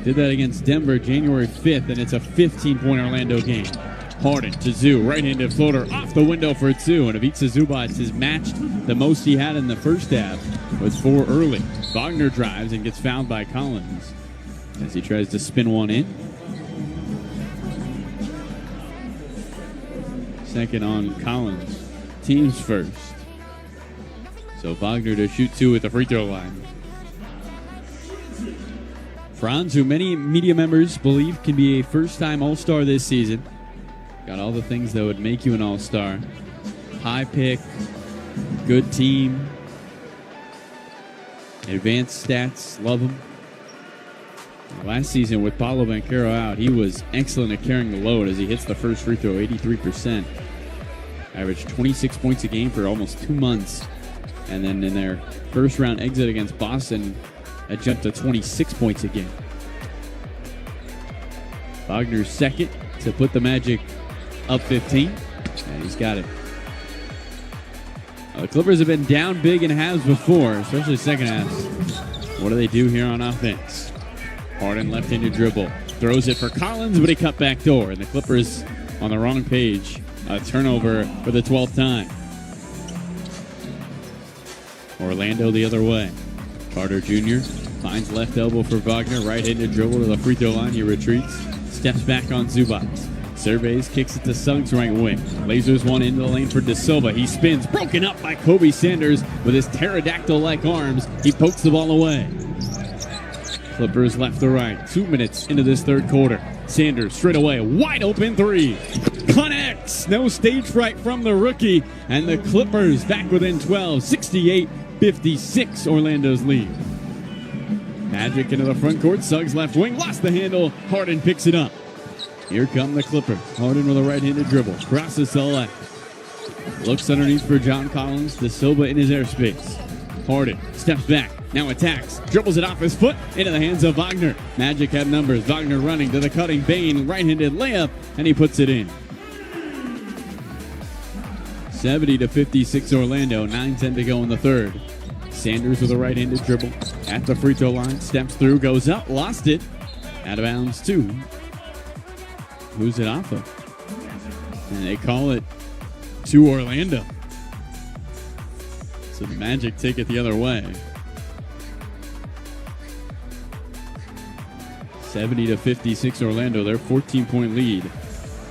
Did that against Denver January 5th, and it's a 15-point Orlando game. Harden to Zoo, right-handed floater off the window for 2, and Ivica Zubac has matched the most he had in the first half with 4 early. Wagner drives and gets fouled by Collins as he tries to spin one in. Second on Collins. Teams first. So Wagner to shoot 2 at the free throw line. Franz, who many media members believe can be a first-time All-Star this season. Got all the things that would make you an All-Star. High pick, good team, advanced stats, love him. Last season with Paulo Banchero out, he was excellent at carrying the load as he hits the first free throw, 83%. Averaged 26 points a game for almost 2 months. And then in their first-round exit against Boston, that jumped to 26 points a game. Wagner's second to put the Magic up 15, and he's got it. The Clippers have been down big in halves before, especially second halves. What do they do here on offense? Harden left-handed dribble, throws it for Collins, but he cut back door, and the Clippers on the wrong page. A turnover for the 12th time. Orlando the other way. Carter Jr. finds left elbow for Wagner, right-handed dribble to the free throw line. He retreats, steps back on Zubac. Surveys, kicks it to Suggs right wing. Lasers one into the lane for De Silva. He spins, broken up by Kobe Sanders with his pterodactyl-like arms. He pokes the ball away. Clippers left to right. 2 minutes into this third quarter. Sanders straight away, wide open 3. Connects. No stage fright from the rookie. And the Clippers back within 12. 68-56, Orlando's lead. Magic into the front court. Suggs left wing, lost the handle. Harden picks it up. Here come the Clippers. Harden with a right-handed dribble. Crosses to the left. Looks underneath for John Collins. De Silva in his airspace. Harden steps back. Now attacks. Dribbles it off his foot. Into the hands of Wagner. Magic have numbers. Wagner running to the cutting Bane. Right-handed layup. And he puts it in. 70-56 Orlando. 9:10 to go in the third. Sanders with a right-handed dribble. At the free throw line. Steps through. Goes up. Lost it. Out of bounds 2. Who's it off of? And they call it to Orlando. So the Magic take it the other way. 70-56 Orlando, their 14-point lead.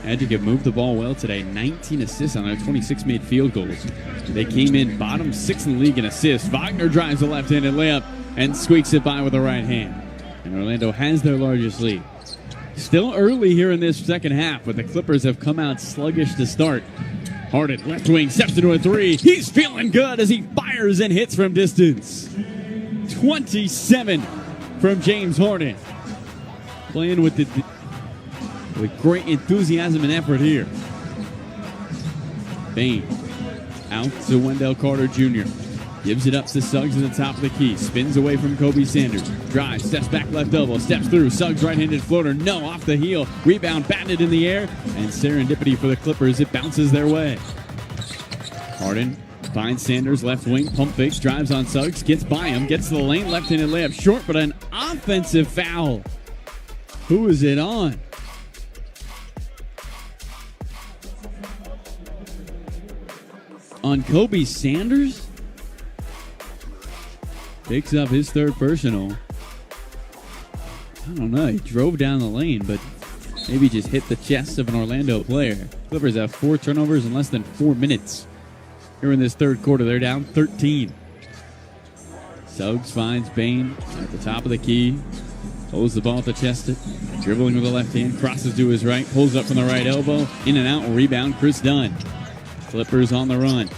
Magic have moved the ball well today. 19 assists on their 26 made field goals. They came in bottom 6 in the league in assists. Wagner drives a left-handed layup and squeaks it by with the right hand. And Orlando has their largest lead. Still early here in this second half, but the Clippers have come out sluggish to start. Harden, left wing, steps into a 3. He's feeling good as he fires and hits from distance. 27 from James Harden. Playing with great enthusiasm and effort here. Bane out to Wendell Carter Jr. Gives it up to Suggs at the top of the key. Spins away from Kobe Sanders. Drives, steps back left elbow, steps through. Suggs right-handed floater. No, off the heel. Rebound batted in the air. And serendipity for the Clippers. It bounces their way. Harden finds Sanders left wing. Pump fakes. Drives on Suggs. Gets by him. Gets to the lane. Left-handed layup short, but an offensive foul. Who is it on? On Kobe Sanders? Picks up his third personal. I don't know. He drove down the lane, but maybe just hit the chest of an Orlando player. Clippers have 4 turnovers in less than 4 minutes. Here in this third quarter, they're down 13. Suggs finds Bane at the top of the key. Holds the ball at the chest. Dribbling with the left hand. Crosses to his right. Pulls up from the right elbow. In and out. Rebound. Chris Dunn. Clippers on the run.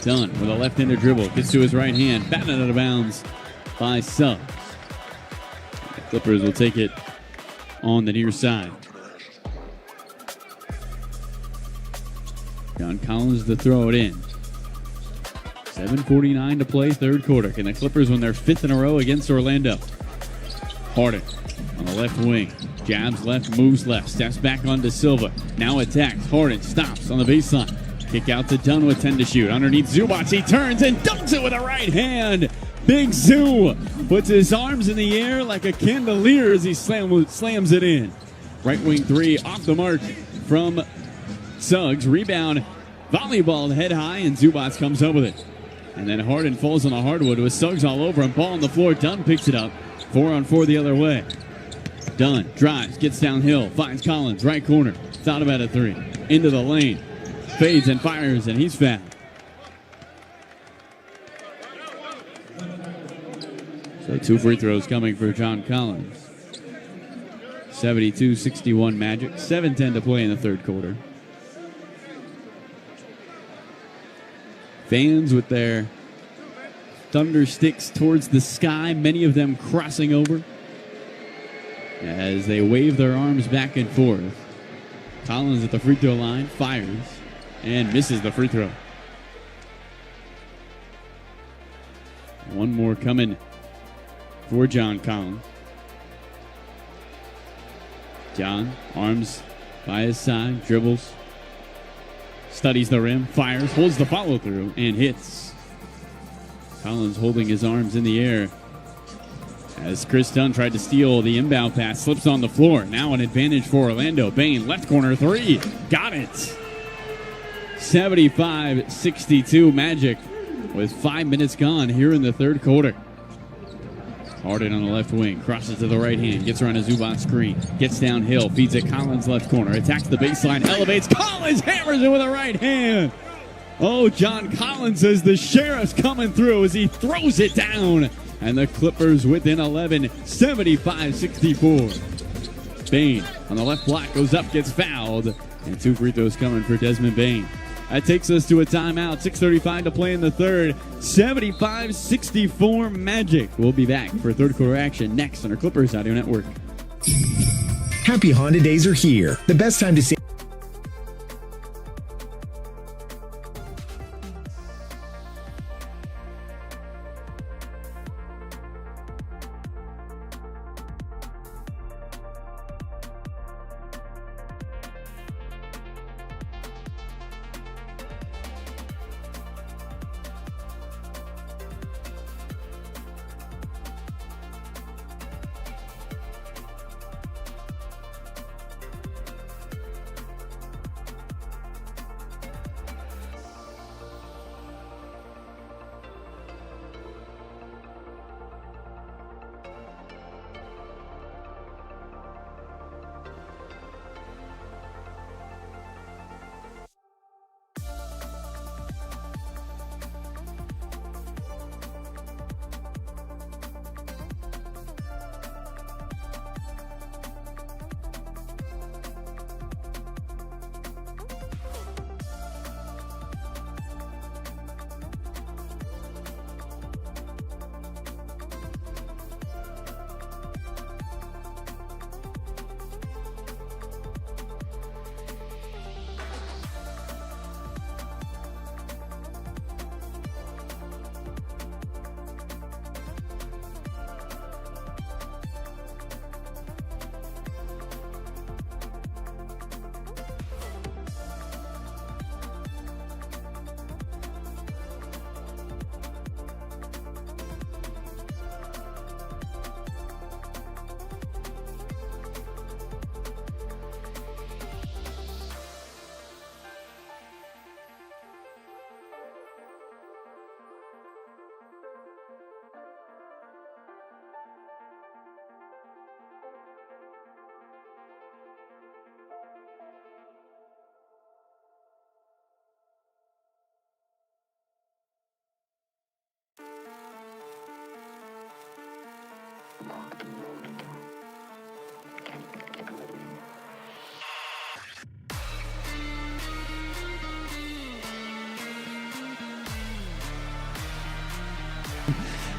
Dunn with a left-handed dribble. Gets to his right hand. Batted out of bounds by Suggs. The Clippers will take it on the near side. John Collins to throw it in. 7:49 to play, third quarter. Can the Clippers win their 5th in a row against Orlando? Harden on the left wing. Jabs left, moves left. Steps back onto Silva. Now attacks. Harden stops on the baseline. Kick out to Dunn with 10 to shoot. Underneath Zubac, he turns and dunks it with a right hand. Big Zoo puts his arms in the air like a candelier as he slams it in. Right wing 3 off the mark from Suggs. Rebound, volleyball head high, and Zubac comes up with it. And then Harden falls on the hardwood with Suggs all over him. Ball on the floor. Dunn picks it up. 4-on-4 the other way. Dunn drives, gets downhill, finds Collins, right corner. Thought about a 3. Into the lane. Fades and fires, and he's fouled. So 2 free throws coming for John Collins. 72-61 Magic. 7:10 to play in the third quarter. Fans with their thunder sticks towards the sky, many of them crossing over as they wave their arms back and forth. Collins at the free throw line, fires, and misses the free throw. One more coming for John Collins. John, arms by his side, dribbles, studies the rim, fires, holds the follow through, and hits. Collins holding his arms in the air as Chris Dunn tried to steal the inbound pass, slips on the floor. Now an advantage for Orlando. Bane, left corner 3, got it. 75-62 Magic with 5 minutes gone here in the third quarter. Harden on the left wing, crosses to the right hand, gets around a Zubac screen, gets downhill, feeds it Collins left corner, attacks the baseline, elevates, Collins hammers it with a right hand. Oh, John Collins says the sheriff's coming through as he throws it down. And the Clippers within 11, 75-64. Bane on the left block goes up, gets fouled. And 2 free throws coming for Desmond Bane. That takes us to a timeout. 6:35 to play in the third. 75-64 Magic. We'll be back for third quarter action next on our Clippers Audio Network. Happy Honda days are here. The best time to save.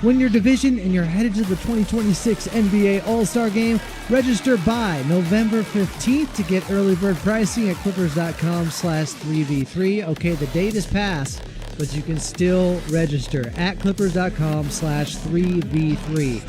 Win your division and you're headed to the 2026 NBA All-Star Game. Register by November 15th to get early bird pricing at clippers.com/3v3. Okay, the date is passed, but you can still register at clippers.com/3v3.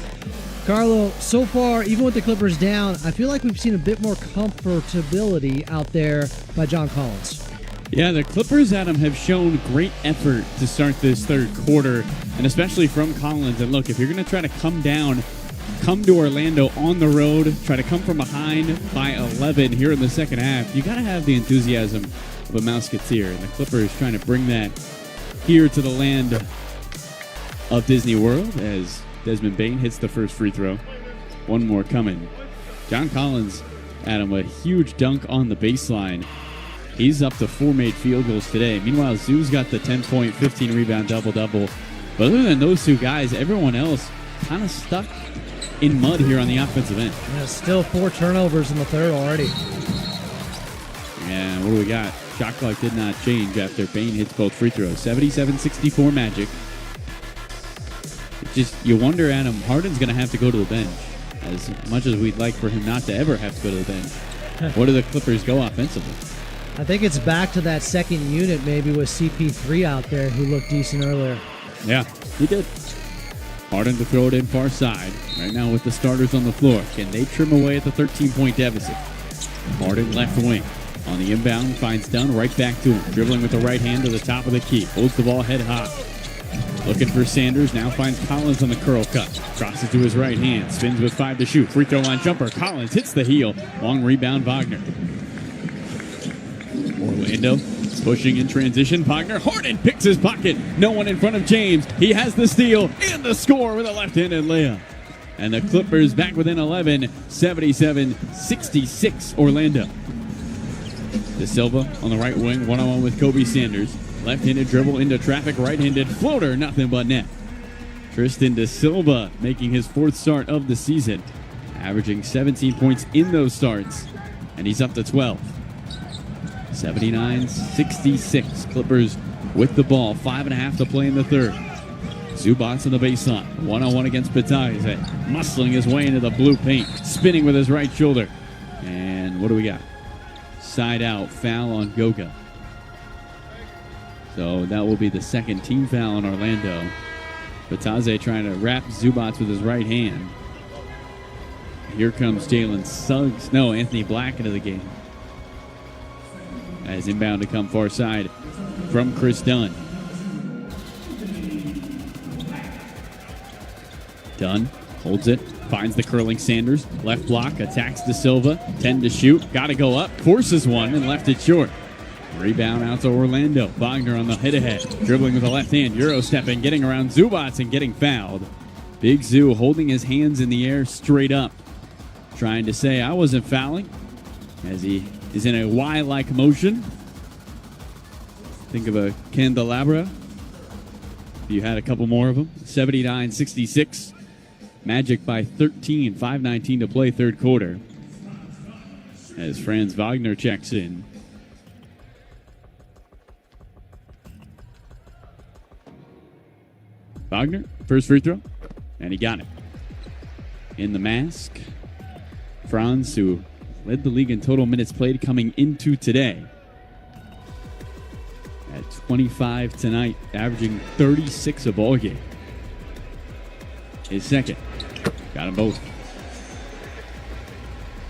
Carlo, so far, even with the Clippers down, I feel like we've seen a bit more comfortability out there by John Collins. Yeah, the Clippers, Adam, have shown great effort to start this third quarter, and especially from Collins. And look, if you're going to try to come to Orlando on the road, try to come from behind by 11 here in the second half, you got to have the enthusiasm of a Mouseketeer. And the Clippers trying to bring that here to the land of Disney World as Desmond Bane hits the first free throw. One more coming. John Collins, Adam, a huge dunk on the baseline. He's up to 4 made field goals today. Meanwhile, Zoo's got the 10-point, 15-rebound double-double. But other than those two guys, everyone else kind of stuck in mud here on the offensive end. Yeah, still 4 turnovers in the third already. Yeah, what do we got? Shot clock did not change after Bane hits both free throws. 77-64 Magic. It's just, you wonder, Adam, Harden's going to have to go to the bench. As much as we'd like for him not to ever have to go to the bench. What do the Clippers go offensively? I think it's back to that second unit maybe with CP3 out there who looked decent earlier. Yeah, he did. Harden to throw it in far side. Right now with the starters on the floor. Can they trim away at the 13-point deficit? Harden left wing. On the inbound, finds Dunn right back to him. Dribbling with the right hand to the top of the key. Holds the ball head high. Looking for Sanders. Now finds Collins on the curl cut. Crosses to his right hand. Spins with 5 to shoot. Free throw line jumper. Collins hits the heel. Long rebound, Wagner. Orlando pushing in transition. Wagner. Harden picks his pocket. No one in front of James. He has the steal and the score with a left-handed layup. And the Clippers back within 11. 77-66 Orlando. De Silva on the right wing. One-on-one with Kobe Sanders. Left-handed dribble into traffic. Right-handed floater. Nothing but net. Tristan De Silva making his 4th start of the season. Averaging 17 points in those starts. And he's up to 12. 79-66. Clippers with the ball. 5.5 to play in the third. Zubats on the baseline. One-on-one against Bataille. Muscling his way into the blue paint. Spinning with his right shoulder. And what do we got? Side out. Foul on Goga. So that will be the second team foul on Orlando. Bataille trying to wrap Zubats with his right hand. Here comes Jalen Suggs. No, Anthony Black into the game. As inbound to come far side from Chris Dunn. Dunn holds it, finds the curling Sanders. Left block, attacks De Silva. 10 to shoot, got to go up, forces one and left it short. Rebound out to Orlando. Wagner on the hit ahead, dribbling with the left hand, Euro stepping, getting around Zubats and getting fouled. Big Zoo holding his hands in the air straight up, trying to say I wasn't fouling as he is in a Y-like motion. Think of a candelabra. If you had a couple more of them. 79-66. Magic by 13. 5:19 to play third quarter. As Franz Wagner checks in. Wagner, first free throw. And he got it. In the mask. Franz, who led the league in total minutes played coming into today. At 25 tonight, averaging 36 a ball game. His second. Got them both.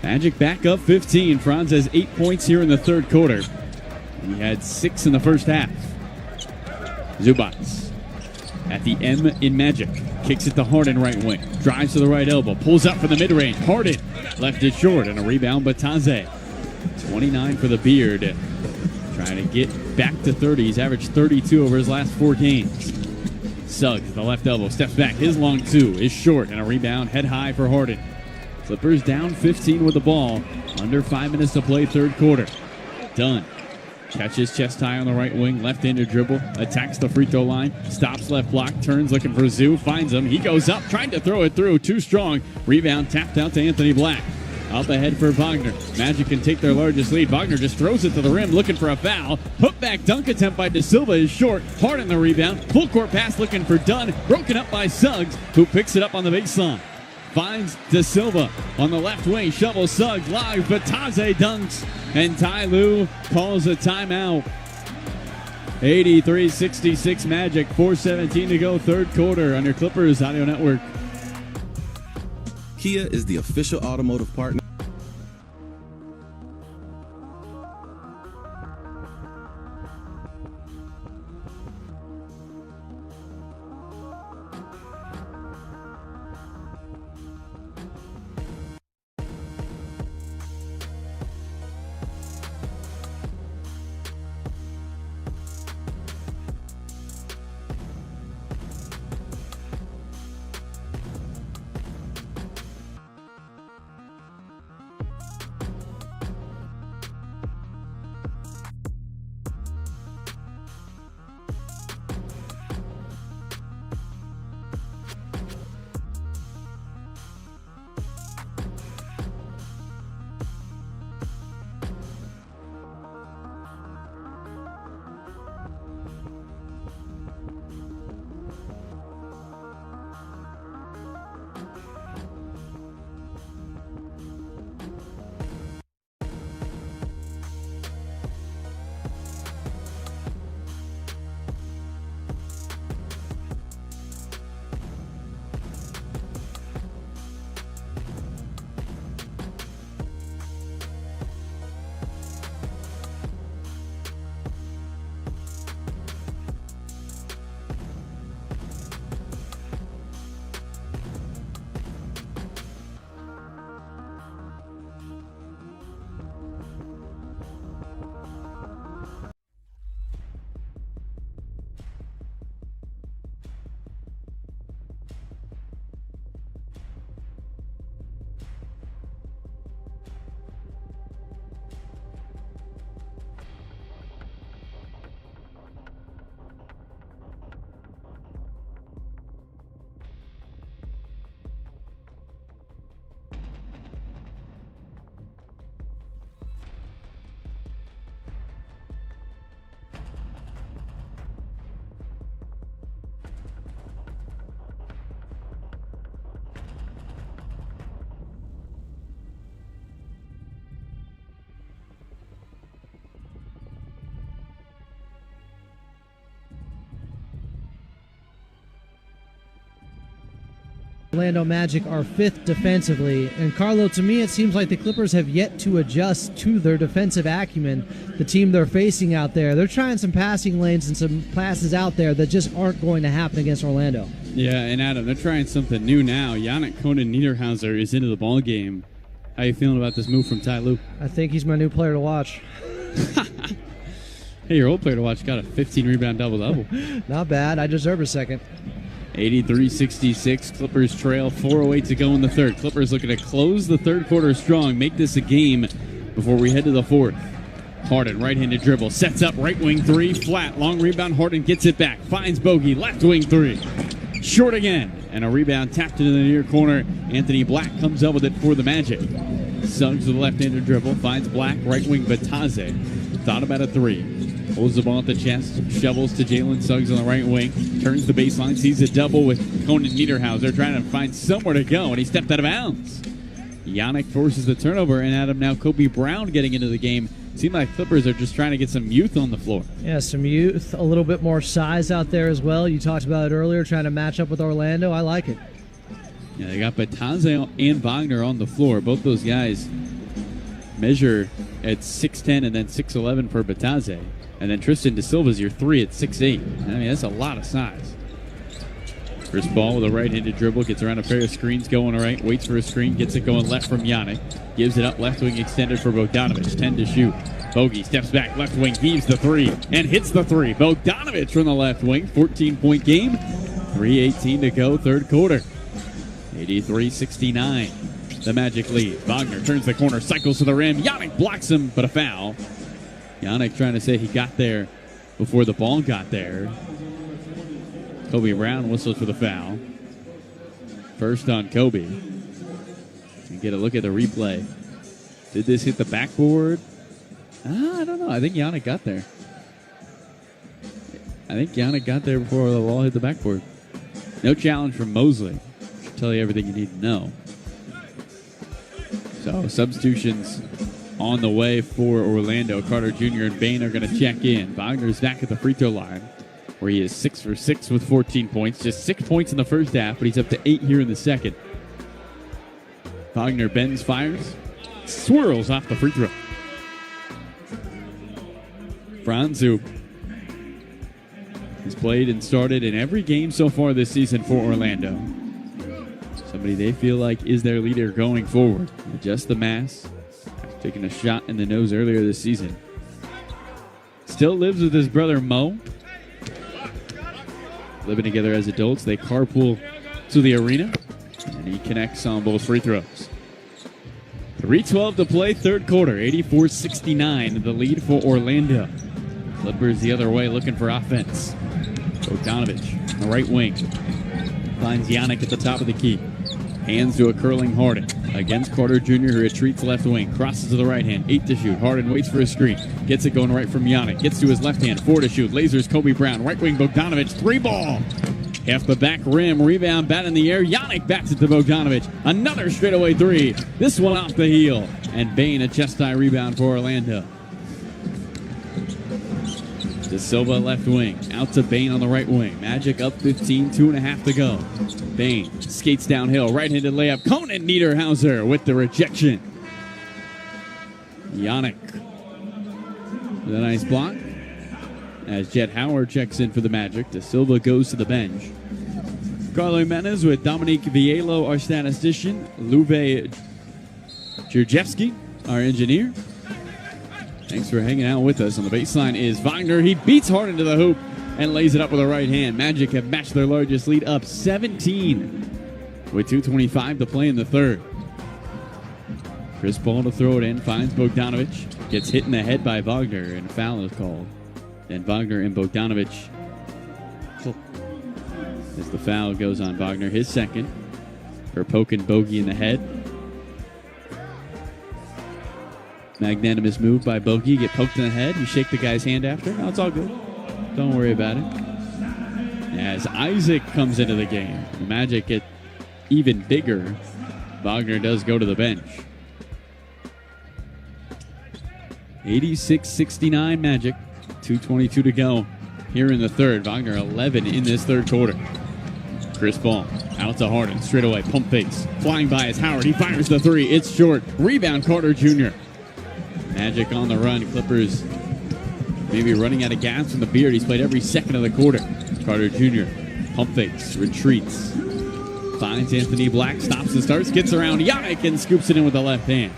Magic back up 15. Franz has 8 points here in the third quarter. He had 6 in the first half. Zubats at the M in Magic. Kicks it to Harden right wing. Drives to the right elbow. Pulls up for the mid-range. Harden left it short. And a rebound, Bataille. 29 for the Beard. Trying to get back to 30. He's averaged 32 over his last 4 games. Suggs at the left elbow. Steps back. His long 2 is short. And a rebound head high for Harden. Clippers down 15 with the ball. Under 5 minutes to play third quarter. Dunn Catches chest high on the right wing, left-handed dribble, attacks the free throw line, stops left block, turns looking for Zoo, finds him. He goes up, trying to throw it through, too strong. Rebound tapped out to Anthony Black. Up ahead for Wagner. Magic can take their largest lead. Wagner just throws it to the rim, looking for a foul. Put back dunk attempt by De Silva is short. Hard on the rebound. Full court pass looking for Dunn. Broken up by Suggs, who picks it up on the baseline. Finds De Silva on the left wing. Shovels Suggs live. Bataze dunks. And Ty Lue calls a timeout. 83-66 Magic. 4:17 to go, third quarter on your Clippers Audio Network. Kia is the official automotive partner. Orlando Magic are fifth defensively, and Carlo, to me it seems like the Clippers have yet to adjust to their defensive acumen. The team they're facing out there, they're trying some passing lanes and some passes out there that just aren't going to happen against Orlando. Yeah, and Adam, they're trying something new now. Yannick Conan Niederhauser is into the ball game. How you feeling about this move from Ty Lue? I think he's my new player to watch. Hey, your old player to watch got a 15 rebound double-double. Not bad. I deserve a second. 83-66, Clippers trail, 4:08 to go in the third. Clippers looking to close the third quarter strong, make this a game before we head to the fourth. Harden, right-handed dribble, sets up right wing three, flat, long rebound, Harden gets it back, finds Bogey, left wing three. Short again, and a rebound tapped into the near corner. Anthony Black comes up with it for the Magic. Suggs with a left-handed dribble, finds Black, right wing Bataze. Thought about a three. Holds the ball at the chest, shovels to Jalen Suggs on the right wing, turns the baseline, sees a double with Conan Niederhauser, trying to find somewhere to go, and he stepped out of bounds. Yannick forces the turnover, and Adam, now Kobe Brown getting into the game. Seems like Clippers are just trying to get some youth on the floor. Yeah, some youth, a little bit more size out there as well. You talked about it earlier, trying to match up with Orlando. I like it. Yeah, they got Bataze and Wagner on the floor. Both those guys measure at 6'10 and then 6'11 for Bataze. And then Tristan De Silva's your three at 6'8. I mean, that's a lot of size. First ball with a right-handed dribble, gets around a pair of screens going right, waits for a screen, gets it going left from Yannick, gives it up left wing extended for Bogdanovich, 10 to shoot. Bogey steps back, left wing, heaves the three, and hits the three. Bogdanovich from the left wing, 14-point game, 3:18 to go, third quarter. 83-69, the Magic lead. Wagner turns the corner, cycles to the rim, Yannick blocks him, but a foul. Yannick trying to say he got there before the ball got there. Kobe Brown whistles for the foul. First on Kobe. And get a look at the replay. Did this hit the backboard? I don't know. I think Yannick got there. I think Yannick got there before the ball hit the backboard. No challenge from Mosley. Should tell you everything you need to know. So substitutions on the way for Orlando. Carter Jr. and Bain are going to check in. Wagner's back at the free throw line, where he is 6 for 6 with 14 points. Just 6 points in the first half, but he's up to 8 here in the second. Wagner bends, fires, swirls off the free throw. Franz, who has played and started in every game so far this season for Orlando. Somebody they feel like is their leader going forward. Adjust the mass. Taking a shot in the nose earlier this season. Still lives with his brother Mo. Living together as adults. They carpool to the arena. And he connects on both free throws. 3:12 to play, third quarter. 84-69, the lead for Orlando. Clippers the other way looking for offense. Bogdanovich, the right wing. Finds Yannick at the top of the key. Hands to a curling Harden. Against Carter Jr., who retreats left wing. Crosses to the right hand. 8 to shoot. Harden waits for a screen. Gets it going right from Yannick. Gets to his left hand. 4 to shoot. Lasers Kobe Brown. Right wing Bogdanovich. 3 ball. Half the back rim. Rebound. Bat in the air. Yannick backs it to Bogdanovich. Another straightaway 3. This one off the heel. And Bain a chest-high rebound for Orlando. De Silva left wing. Out to Bain on the right wing. Magic up 15. 2.5 to go. Bain skates downhill. Right-handed layup. Conan Niederhauser with the rejection. Yannick with a nice block. As Jet Howard checks in for the Magic. De Silva goes to the bench. Carlo Jimenez with Dominique Vielo, our statistician. Luve Jurjevski, our engineer. Thanks for hanging out with us. On the baseline is Wagner. He beats Harden to the hoop and lays it up with a right hand. Magic have matched their largest lead, up 17 with 2:25 to play in the third. Chris Paul to throw it in, finds Bogdanovich. Gets hit in the head by Wagner, and a foul is called. And Wagner and Bogdanovich, as the foul goes on Wagner, his second, for poking Bogey in the head. Magnanimous move by Bogey. Get poked in the head. You shake the guy's hand after. No, it's all good. Don't worry about it. As Isaac comes into the game, the Magic get even bigger. Wagner does go to the bench. 86-69 Magic. 2:22 to go here in the third. Wagner 11 in this third quarter. Chris Paul out to Harden. Straight away. Pump fakes. Flying by is Howard. He fires the 3. It's short. Rebound Carter Jr. Magic on the run. Clippers maybe running out of gas from the beard. He's played every second of the quarter. Carter Jr. pump fakes, retreats, finds Anthony Black, stops and starts, gets around Yannick and scoops it in with the left hand.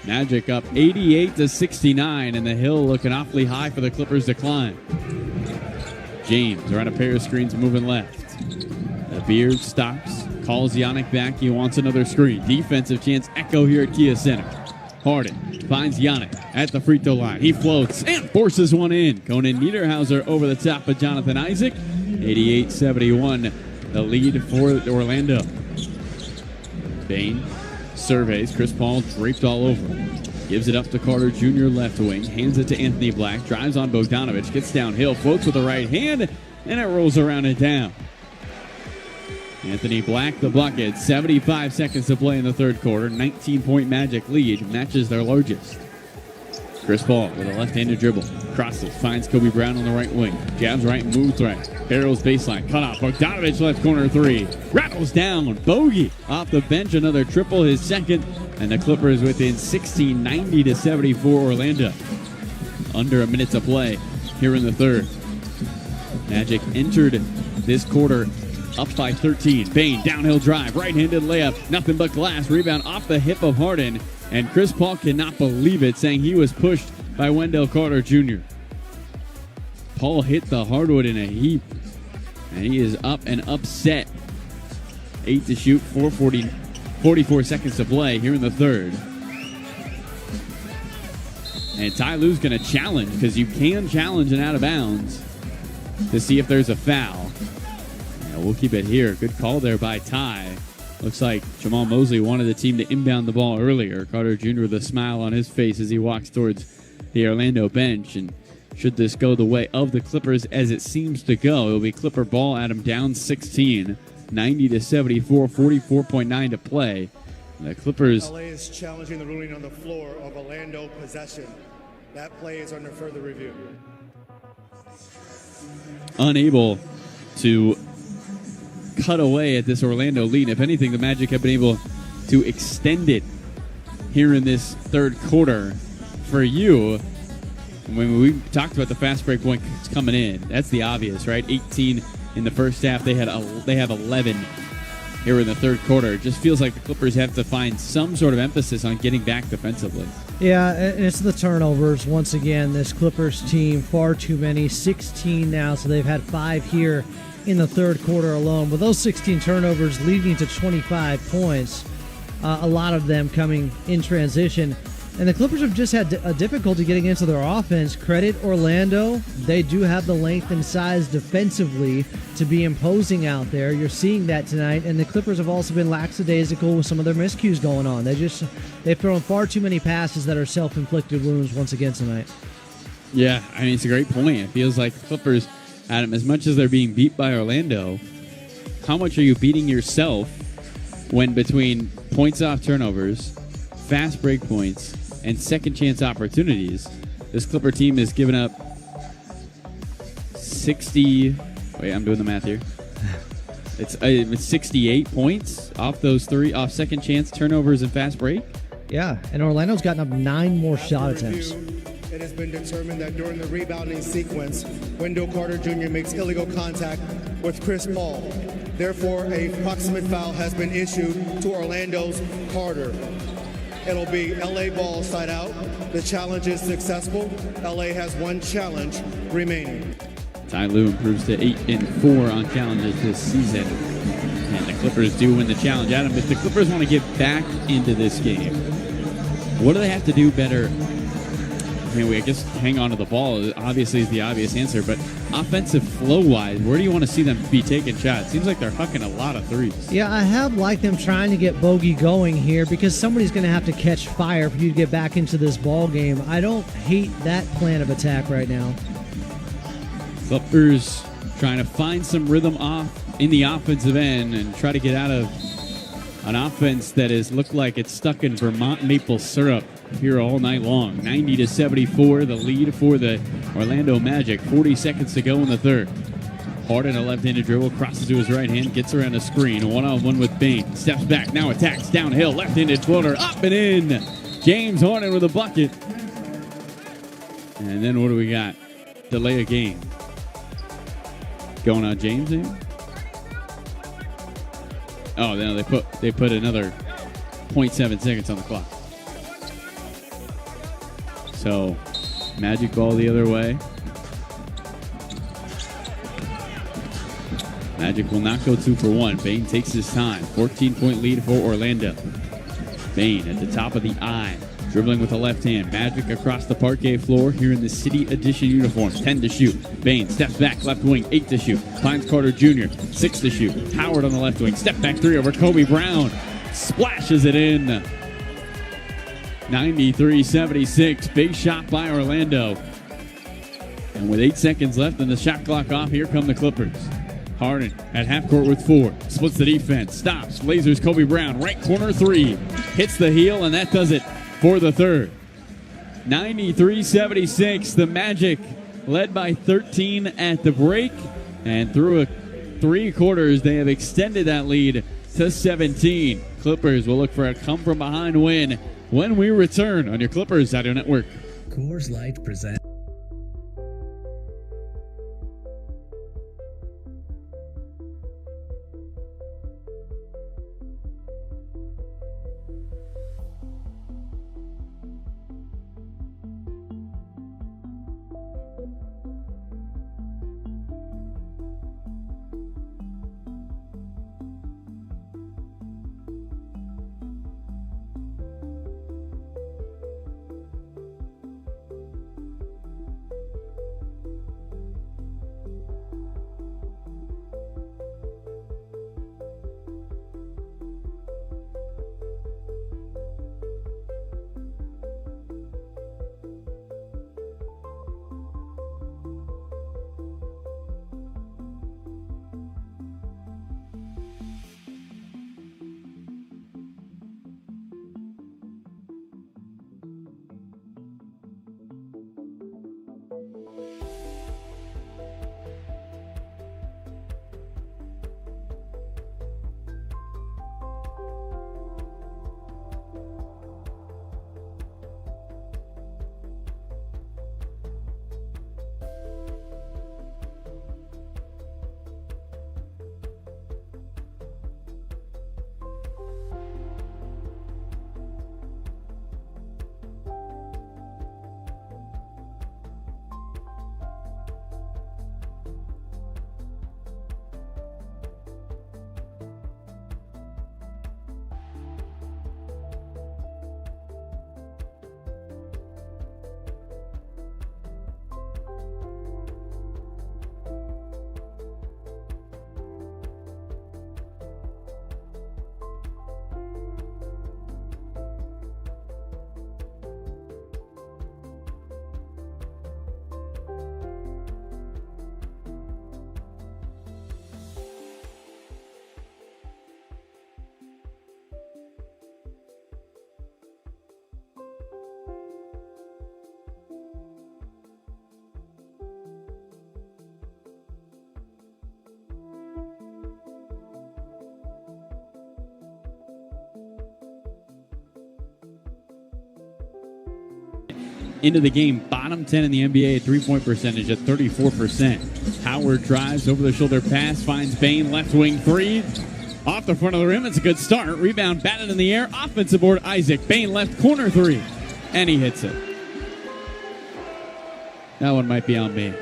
Magic up 88-69, and the hill looking awfully high for the Clippers to climb. James around a pair of screens moving left. The beard stops, calls Yannick back. He wants another screen. Defensive chance echo here at Kia Center. Harden finds Yannick at the free throw line. He floats and forces one in. Conan Niederhauser over the top of Jonathan Isaac. 88-71, the lead for Orlando. Bain surveys. Chris Paul draped all over him. Gives it up to Carter Jr. left wing. Hands it to Anthony Black. Drives on Bogdanovich. Gets downhill. Floats with the right hand. And it rolls around and down. Anthony Black, the bucket. 75 seconds to play in the third quarter. 19-point Magic lead. Matches their largest. Chris Paul with a left-handed dribble. Crosses. Finds Kobe Brown on the right wing. Jabs right, moves right. Barrels baseline. Cut off. Bogdanovich left corner 3. Rattles down. Bogey off the bench. Another triple. His second. And the Clippers within 16, 90-74 Orlando. Under a minute to play here in the third. Magic entered this quarter up by 13. Bain, downhill drive, right-handed layup, nothing but glass. Rebound off the hip of Harden. And Chris Paul cannot believe it, saying he was pushed by Wendell Carter Jr. Paul hit the hardwood in a heap. And he is up and upset. 8 to shoot, 44 seconds to play here in the third. And Ty Lue's going to challenge, because you can challenge an out of bounds to see if there's a foul. Yeah, we'll keep it here. Good call there by Ty. Looks like Jamal Mosley wanted the team to inbound the ball earlier. Carter Jr. with a smile on his face as he walks towards the Orlando bench. And should this go the way of the Clippers as it seems to go, it'll be Clipper ball. Adam down 16, 90-74, 44.9 to play. The Clippers. LA is challenging the ruling on the floor of Orlando possession. That play is under further review. Unable to cut away at this Orlando lead. If anything, the Magic have been able to extend it here in this third quarter. For you, when we talked about the fast break points coming in, that's the obvious, right? 18 in the first half. They have 11 here in the third quarter. It just feels like the Clippers have to find some sort of emphasis on getting back defensively. Yeah, and it's the turnovers. Once again, this Clippers team, far too many, 16 now, so they've had 5 here in the third quarter alone. With those 16 turnovers leading to 25 points, a lot of them coming in transition. And the Clippers have just had a difficulty getting into their offense. Credit Orlando. They do have the length and size defensively to be imposing out there. You're seeing that tonight. And the Clippers have also been lackadaisical with some of their miscues going on. They've thrown far too many passes that are self-inflicted wounds once again tonight. Yeah, I mean, it's a great point. It feels like the Clippers, Adam, as much as they're being beat by Orlando, how much are you beating yourself when between points off turnovers, fast break points, and second chance opportunities, this Clipper team has given up 60. Wait, I'm doing the math here. It's 68 points off those 3 off second chance, turnovers, and fast break. Yeah, and Orlando's gotten up 9 more shot attempts. It has been determined that during the rebounding sequence, Wendell Carter Jr. makes illegal contact with Chris Paul. Therefore, a proximate foul has been issued to Orlando's Carter. It'll be LA ball side out. The challenge is successful. LA has 1 challenge remaining. Ty Lue improves to 8-4 on challenges this season. And the Clippers do win the challenge. Adam, if the Clippers want to get back into this game, what do they have to do better? I mean, I guess hang on to the ball obviously is the obvious answer, but offensive flow-wise, where do you want to see them be taking shots? Seems like they're hucking a lot of threes. Yeah, I have liked them trying to get Bogey going here because somebody's going to have to catch fire for you to get back into this ball game. I don't hate that plan of attack right now. Clippers trying to find some rhythm off in the offensive end and try to get out of an offense that has looked like it's stuck in Vermont maple syrup here all night long. 90-74, the lead for the Orlando Magic. 40 seconds to go in the third. Harden, a left-handed dribble, crosses to his right hand, gets around a screen. One-on-one with Bain. Steps back, now attacks downhill. Left-handed floater, up and in. James Harden with a bucket. And then what do we got? Delay a game. Going on James here? Oh, no, they put another 0.7 seconds on the clock. So, Magic ball the other way. Magic will not go 2 for 1. Bain takes his time. 14-point lead for Orlando. Bain at the top of the eye. Dribbling with the left hand. Magic across the parquet floor here in the City Edition uniforms. 10 to shoot. Bain steps back, left wing, 8 to shoot. Finds Carter Jr., 6 to shoot. Howard on the left wing. Step back 3 over Kobe Brown. Splashes it in. 93-76. Big shot by Orlando. And with 8 seconds left and the shot clock off, here come the Clippers. Harden at half court with 4. Splits the defense. Stops. Blazers Kobe Brown. Right corner 3. Hits the heel, and that does it for the third. 93-76. The Magic led by 13 at the break. And through 3 quarters, they have extended that lead to 17. Clippers will look for a come-from-behind win when we return on your Clippers Audio Network. Coors Light presents. into the game. Bottom 10 in the NBA three-point percentage at 34%. Howard drives over the shoulder pass, finds Bain, left wing three. Off the front of the rim, it's a good start. Rebound batted in the air. Offensive board, Isaac. Bain left corner three. And he hits it. That one might be on me.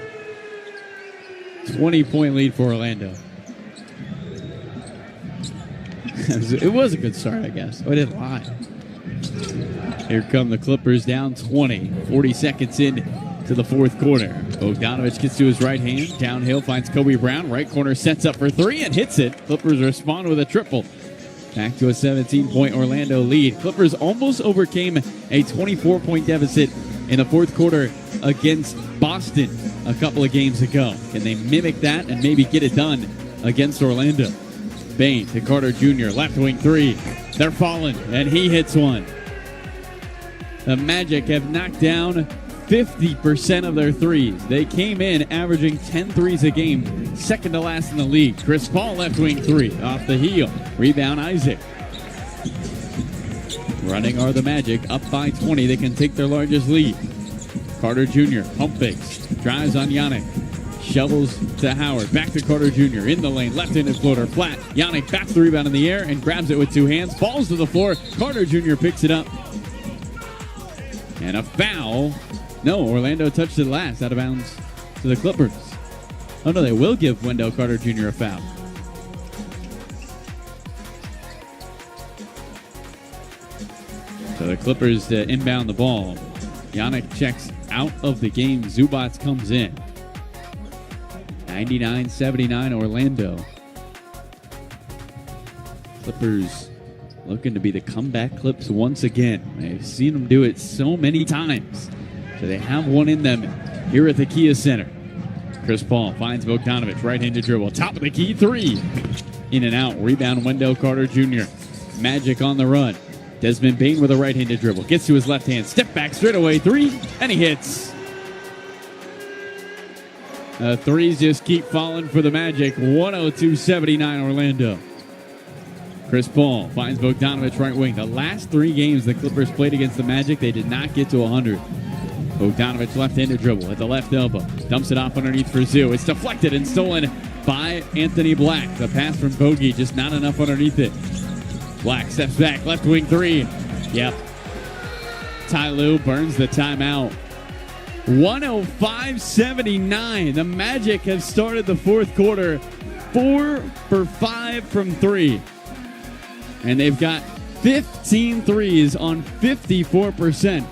20-point lead for Orlando. It was a good start, I guess. I didn't lie. Here come the Clippers down 20. 40 seconds in to the fourth quarter. Bogdanovich gets to his right hand. Downhill finds Kobe Brown. Right corner sets up for three and hits it. Clippers respond with a triple. Back to a 17-point Orlando lead. Clippers almost overcame a 24-point deficit in the fourth quarter against Boston a couple of games ago. Can they mimic that and maybe get it done against Orlando? Bain to Carter Jr. Left wing three. They're falling, and he hits one. The Magic have knocked down 50% of their threes. They came in averaging 10 threes a game, second to last in the league. Chris Paul left wing three off the heel. Rebound Isaac. Running are the Magic, up by 20. They can take their largest lead. Carter Jr. pump fakes. Drives on Yannick. Shovels to Howard. Back to Carter Jr. in the lane. Left-handed floater. Flat. Yannick bats the rebound in the air and grabs it with two hands. Falls to the floor. Carter Jr. picks it up. And a foul. No, Orlando touched it last. Out of bounds to the Clippers. Oh, no, they will give Wendell Carter Jr. a foul. So the Clippers inbound the ball. Yannick checks out of the game. Zubac comes in. 99-79 Orlando. Clippers looking to be the comeback Clips once again. They've seen them do it so many times. So they have one in them here at the Kia Center. Chris Paul finds Bogdanovich. Right-handed dribble. Top of the key. Three. In and out. Rebound Wendell Carter Jr. Magic on the run. Desmond Bain with a right-handed dribble. Gets to his left hand. Step back straight away. Three. And he hits. Threes just keep falling for the Magic. 102-79 Orlando. Chris Paul finds Bogdanovich right wing. The last three games the Clippers played against the Magic, they did not get to 100. Bogdanovich left-handed dribble at the left elbow. Dumps it off underneath for Zoo. It's deflected and stolen by Anthony Black. The pass from Bogey, just not enough underneath it. Black steps back. Left wing three. Yep. Ty Lue burns the timeout. 105-79. The Magic have started the fourth quarter 4 for 5 from 3. And they've got 15 threes on 54%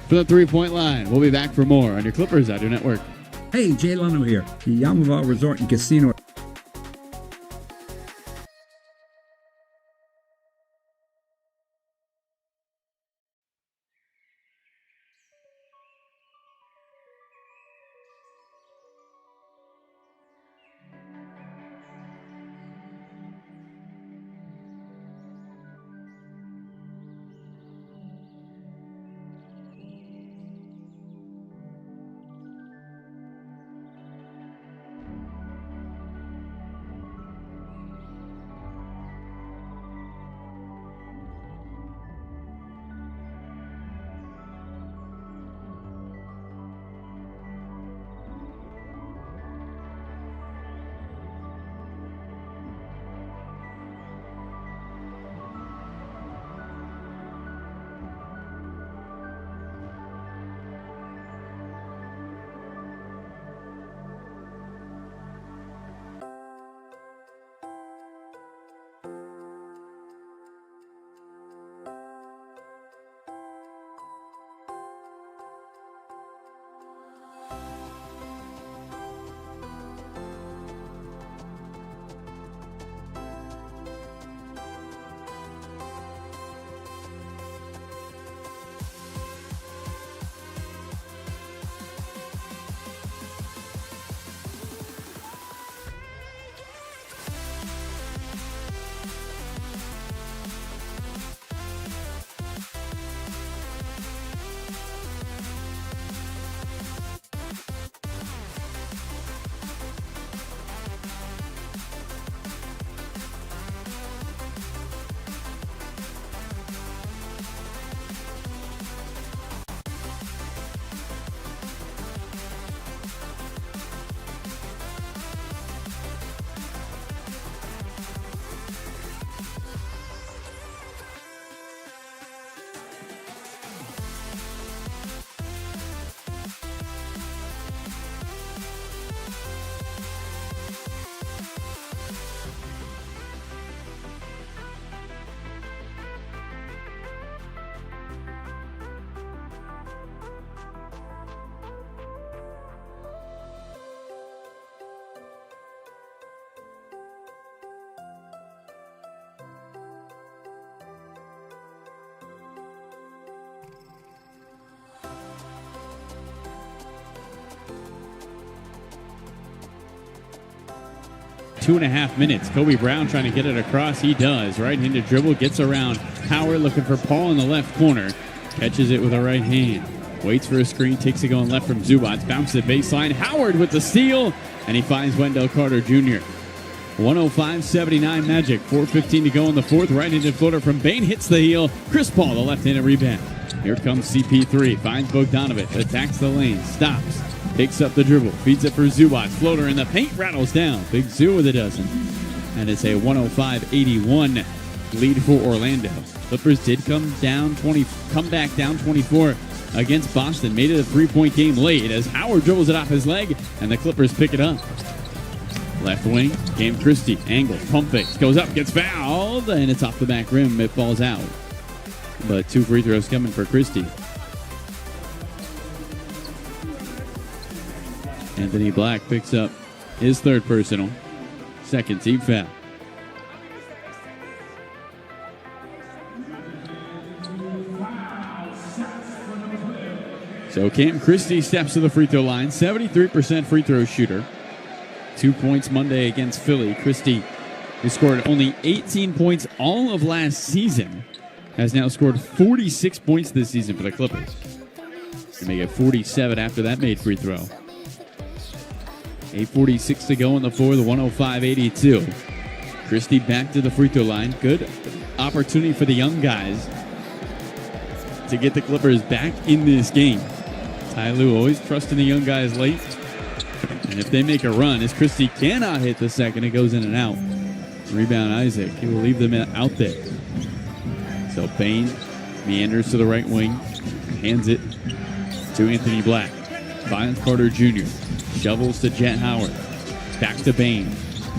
from the three-point line. We'll be back for more on your Clippers Audio Network. Hey, Jay Leno here. The Yamava Resort and Casino. 2.5 minutes. Kobe Brown trying to get it across. He does. Right-handed dribble, gets around Howard looking for Paul in the left corner. Catches it with a right hand. Waits for a screen, takes it going left from Zubats. Bounces it baseline. Howard with the steal, and he finds Wendell Carter Jr. 105-79 Magic. 4:15 to go in the fourth. Right-handed floater from Bain hits the heel. Chris Paul, the left-handed rebound. Here comes CP3. Finds Bogdanovich. Attacks the lane. Stops. Picks up the dribble. Feeds it for Zubats. Floater in the paint. Rattles down. Big Zoo with a dozen. And it's a 105-81 lead for Orlando. Clippers did come back down 24 against Boston. Made it a 3-point game late as Howard dribbles it off his leg, and the Clippers pick it up. Left wing, Cam Christie, angle, pump fakes, goes up, gets fouled, and it's off the back rim. It falls out. But 2 free throws coming for Christie. Anthony Black picks up his 3rd personal. 2nd team foul. So Cam Christie steps to the free throw line. 73% free throw shooter. 2 points Monday against Philly. Christie, who scored only 18 points all of last season, has now scored 46 points this season for the Clippers. They make it 47 after that made free throw. 8:46 to go in the fourth, 105-82. Christie back to the free throw line. Good opportunity for the young guys to get the Clippers back in this game. Ty Lue always trusting the young guys late. And if they make a run, as Christie cannot hit the second, it goes in and out. Rebound Isaac. He will leave them out there. So Bain meanders to the right wing. Hands it to Anthony Black. Finds Carter Jr. Shovels to Jet Howard. Back to Bain.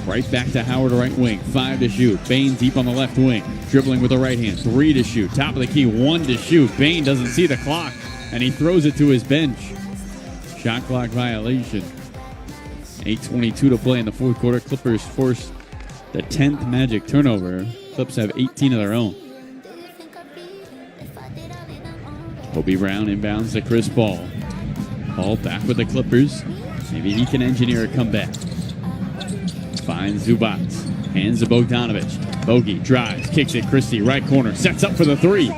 Right back to Howard, right wing. 5 to shoot. Bain deep on the left wing. Dribbling with the right hand. 3 to shoot. Top of the key. 1 to shoot. Bain doesn't see the clock, and he throws it to his bench. Shot clock violation. 8:22 to play in the fourth quarter. Clippers force the 10th Magic turnover. Clips have 18 of their own. Kobe Brown inbounds to Chris Paul. Paul back with the Clippers. Maybe he can engineer a comeback. Finds Zubats. Hands to Bogdanovich. Bogey drives, kicks it. Christie, right corner. Sets up for the 3.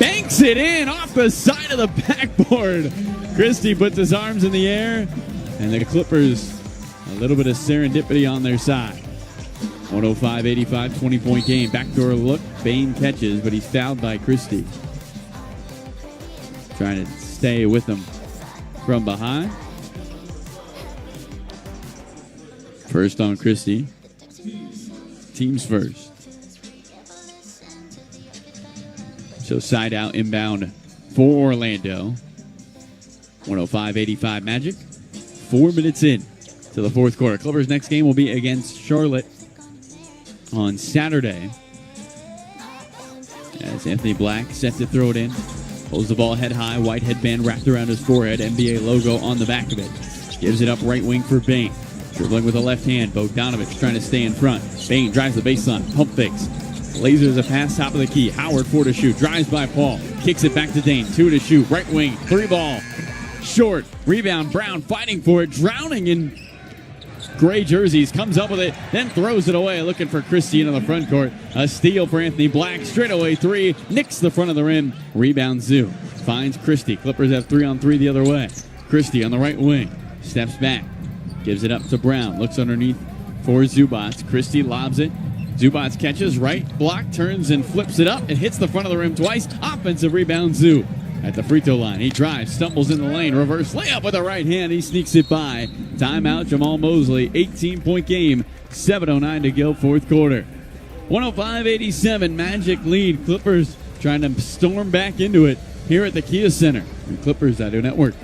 Banks it in off the side of the backboard. Christie puts his arms in the air. And the Clippers, a little bit of serendipity on their side. 105-85, 20-point game. Backdoor look. Bain catches, but he's fouled by Christie. Trying to stay with him from behind. First on Christie. Team's first. So side out inbound for Orlando. 105-85 Magic. 4 minutes in to the fourth quarter. Clippers' next game will be against Charlotte on Saturday. As Anthony Black set to throw it in. Pulls the ball head high. White headband wrapped around his forehead. NBA logo on the back of it. Gives it up right wing for Bain. Dribbling with the left hand. Bogdanovich trying to stay in front. Bain drives the baseline. Pump fakes. Lasers a pass top of the key. Howard 4 to shoot. Drives by Paul. Kicks it back to Dane. 2 to shoot. Right wing. 3 ball. Short. Rebound. Brown fighting for it. Drowning in gray jerseys. Comes up with it. Then throws it away. Looking for Christie into the front court. A steal for Anthony Black. Straightaway 3. Nicks the front of the rim. Rebound Zoo. Finds Christie. Clippers have 3-on-3 the other way. Christie on the right wing. Steps back. Gives it up to Brown. Looks underneath for Zubats. Christie lobs it. Zubats catches. Right block. Turns and flips it up. It hits the front of the rim twice. Offensive rebound Zoo. At the free throw line, he drives, stumbles in the lane, reverse layup with the right hand. He sneaks it by. Timeout, Jamal Mosley. 18-point game, 7:09 to go, fourth quarter. 105-87, Magic lead. Clippers trying to storm back into it here at the Kia Center. And Clippers.audio Network.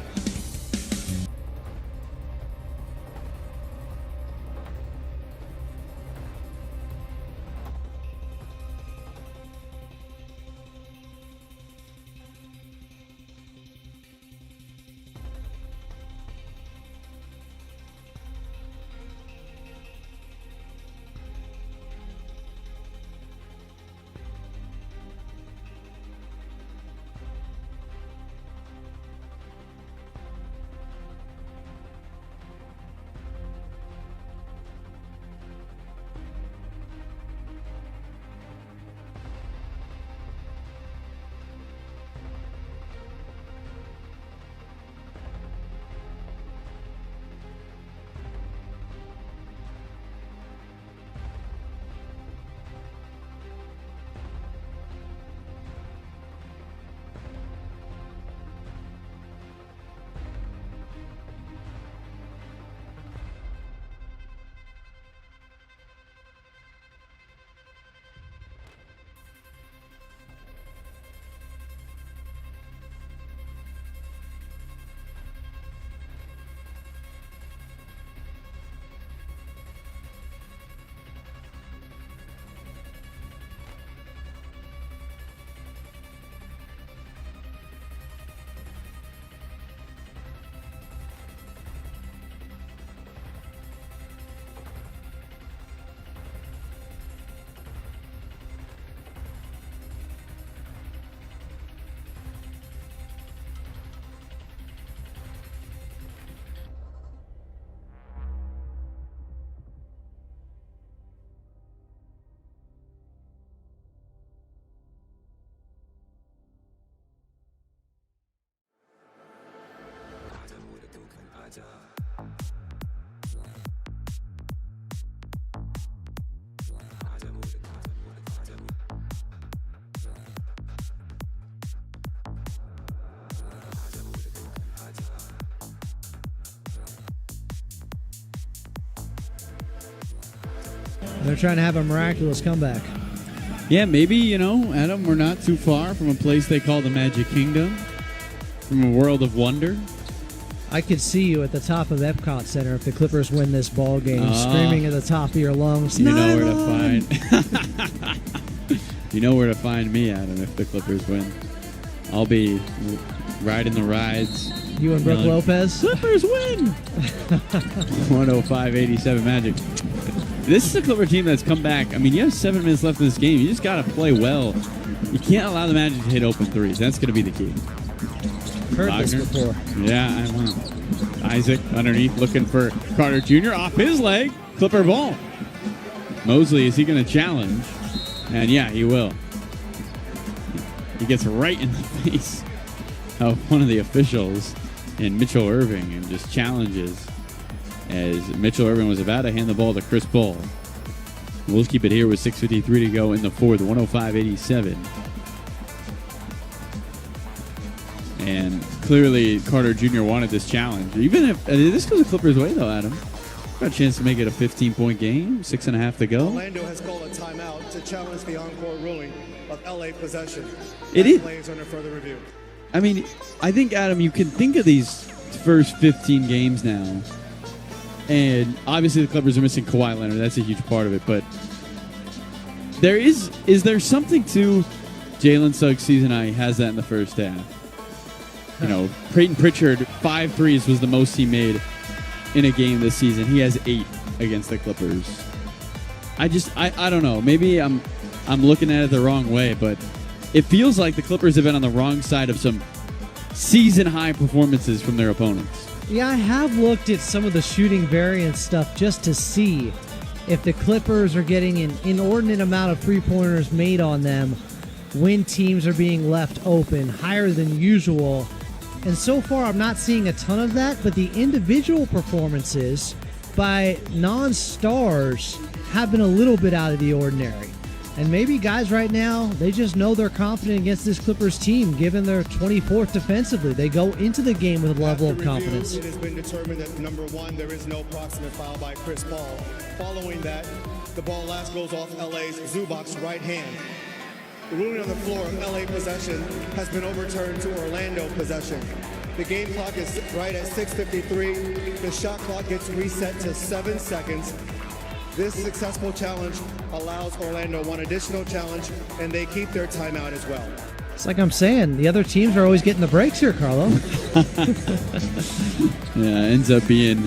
They're trying to have a miraculous comeback. Yeah, maybe, Adam, we're not too far from a place they call the Magic Kingdom, from a world of wonder. I could see you at the top of Epcot Center if the Clippers win this ball game, screaming at the top of your lungs. You know where to find. You know where to find me, Adam, if the Clippers win. I'll be riding the rides. You and Brooke Lopez? Clippers win! 105-87 Magic. This is a Clipper team that's come back. I mean, you have 7 minutes left in this game. You just got to play well. You can't allow the Magic to hit open threes. That's going to be the key. Heard this before. Yeah, I know. Isaac underneath looking for Carter Jr. off his leg. Clipper ball. Mosley, is he going to challenge? And yeah, he will. He gets right in the face of one of the officials in Mitchell Irving and just challenges as Mitchell Irving was about to hand the ball to Chris Paul. We'll keep it here with 6:53 to go in the fourth, 105-87. And clearly Carter Jr. wanted this challenge. Even if this goes the Clippers' way, though, Adam. Got a chance to make it a 15-point game, 6.5 to go. Orlando has called a timeout to challenge the encore ruling of LA possession. It is. Play is under further review. I mean, I think, Adam, you can think of these first 15 games now. And obviously the Clippers are missing Kawhi Leonard. That's a huge part of it. But is there something to Jalen Suggs' season high? He has that in the first half. Peyton Pritchard, 5 threes was the most he made in a game this season. He has 8 against the Clippers. I don't know. Maybe I'm looking at it the wrong way, but it feels like the Clippers have been on the wrong side of some season-high performances from their opponents. Yeah, I have looked at some of the shooting variance stuff just to see if the Clippers are getting an inordinate amount of three-pointers made on them when teams are being left open, higher than usual. And so far, I'm not seeing a ton of that, but the individual performances by non-stars have been a little bit out of the ordinary. And maybe guys right now, they just know they're confident against this Clippers team, given their 24th defensively. They go into the game with a level of confidence. It has been determined that, number one, there is no proximate foul by Chris Paul. Following that, the ball last goes off LA's Zubac's right hand. The ruling on the floor of LA possession has been overturned to Orlando possession. The game clock is right at 6:53. The shot clock gets reset to 7 seconds. This successful challenge allows Orlando one additional challenge, and they keep their timeout as well. It's like I'm saying, the other teams are always getting the breaks here, Carlo. Yeah, it ends up being.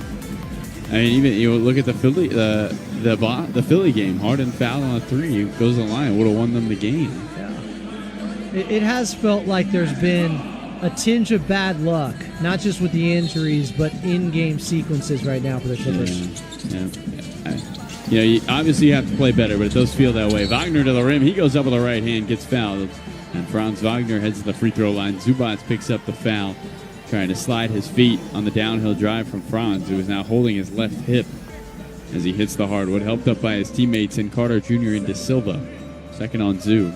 I mean, even look at the Philly, the Philly game. Harden foul on a 3, goes to the line, would have won them the game. It has felt like there's been a tinge of bad luck, not just with the injuries, but in-game sequences right now for the Clippers. Yeah. Obviously you have to play better, but it does feel that way. Wagner to the rim. He goes up with the right hand, gets fouled. And Franz Wagner heads to the free throw line. Zubac picks up the foul, trying to slide his feet on the downhill drive from Franz, who is now holding his left hip as he hits the hardwood, helped up by his teammates in Carter Jr. and De Silva. Second on Zoo.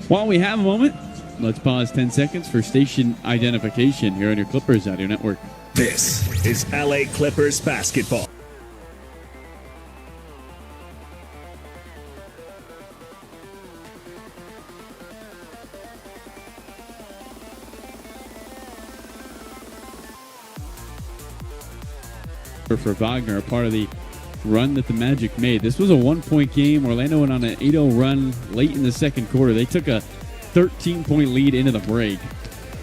While we have a moment, let's pause 10 seconds for station identification here on your Clippers Audio Network. This is LA Clippers basketball. For Wagner, a part of the run that the Magic made. This was a 1-point game. Orlando went on an 8-0 run late in the second quarter. They took a 13-point lead into the break,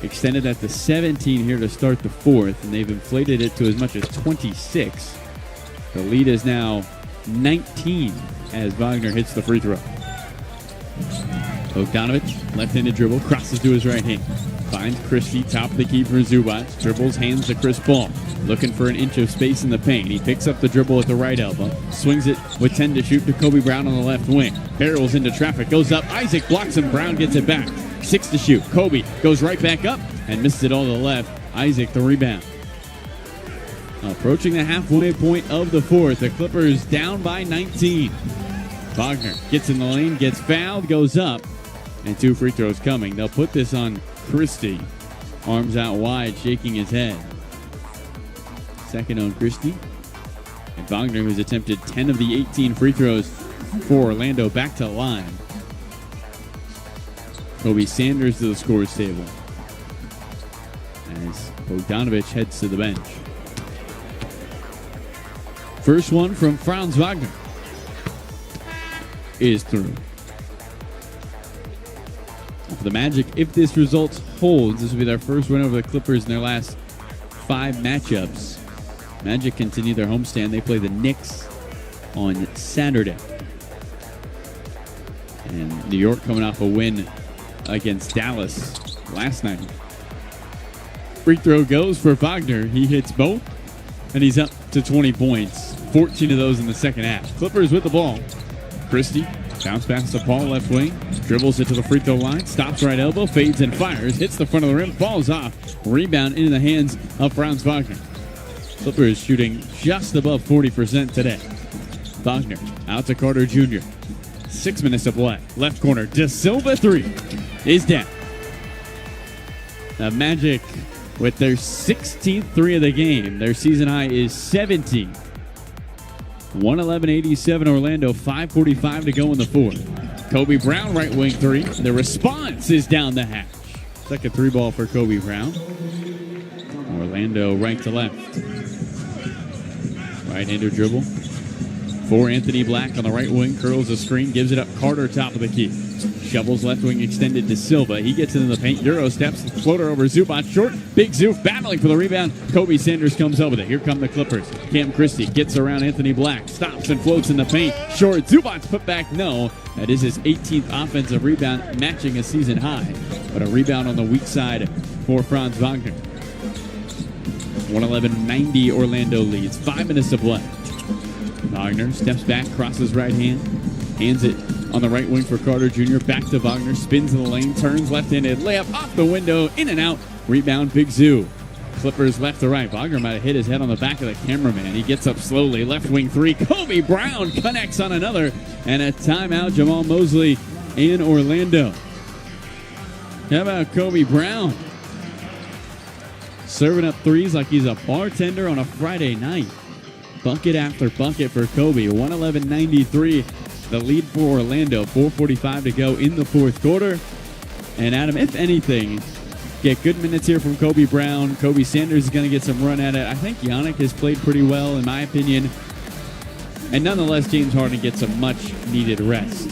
extended that to 17 here to start the fourth, and they've inflated it to as much as 26. The lead is now 19 as Wagner hits the free throw. Bogdanovich, left-handed dribble, crosses to his right hand. Finds Christie, top of the key for Zubac. Dribbles, hands to Chris Paul. Looking for an inch of space in the paint. He picks up the dribble with the right elbow. Swings it with 10 to shoot to Kobe Brown on the left wing. Barrels into traffic. Goes up. Isaac blocks him. Brown gets it back. 6 to shoot. Kobe goes right back up and misses it all to the left. Isaac the rebound. Approaching the halfway point of the fourth. The Clippers down by 19. Wagner gets in the lane, gets fouled, goes up. And 2 free throws coming. They'll put this on Christie. Arms out wide, shaking his head. Second on Christie. And Wagner, who's attempted 10 of the 18 free throws for Orlando back to the line. Kobe Sanders to the scores table as Bogdanovich heads to the bench. First one from Franz Wagner is through. For the Magic, if this result holds, this will be their first win over the Clippers in their last 5 matchups. Magic continue their homestand. They play the Knicks on Saturday. And New York coming off a win against Dallas last night. Free throw goes for Wagner. He hits both, and he's up to 20 points. 14 of those in the second half. Clippers with the ball. Christie bounce pass to Paul, left wing. Dribbles it to the free throw line. Stops right elbow. Fades and fires. Hits the front of the rim. Falls off. Rebound into the hands of Franz Wagner. Clippers shooting just above 40% today. Wagner out to Carter Jr. 6 minutes to play. Left corner. De Silva 3 is down. The Magic with their 16th 3 of the game. Their season high is 17. 111-87 Orlando, 5:45 to go in the fourth. Kobe Brown, right wing 3. The response is down the hatch. Second 3 ball for Kobe Brown. Orlando right to left. Right-hander dribble for Anthony Black on the right wing. Curls the screen, gives it up. Carter, top of the key. Shovels left wing extended to Silva. He gets into the paint. Euro steps. Floater over Zubac. Short. Big Zoof battling for the rebound. Kobe Sanders comes up with it. Here come the Clippers. Cam Christie gets around Anthony Black. Stops and floats in the paint. Short. Zubac put back. No. That is his 18th offensive rebound, matching a season high. But a rebound on the weak side for Franz Wagner. 111-90 Orlando leads. 5 minutes to play. Wagner steps back, crosses right hand. Hands it on the right wing for Carter Jr. Back to Wagner. Spins in the lane. Turns left-handed. Layup off the window. In and out. Rebound. Big Zoo. Clippers left to right. Wagner might have hit his head on the back of the cameraman. He gets up slowly. Left wing 3. Kobe Brown connects on another. And a timeout. Jamal Mosley in Orlando. How about Kobe Brown? Serving up threes like he's a bartender on a Friday night. Bucket after bucket for Kobe. 111-93. The lead for Orlando. 4:45 to go in the fourth quarter. And Adam, if anything, get good minutes here from Kobe Brown. Kobe Sanders is going to get some run at it. I think Giannis has played pretty well, in my opinion. And nonetheless, James Harden gets a much-needed rest.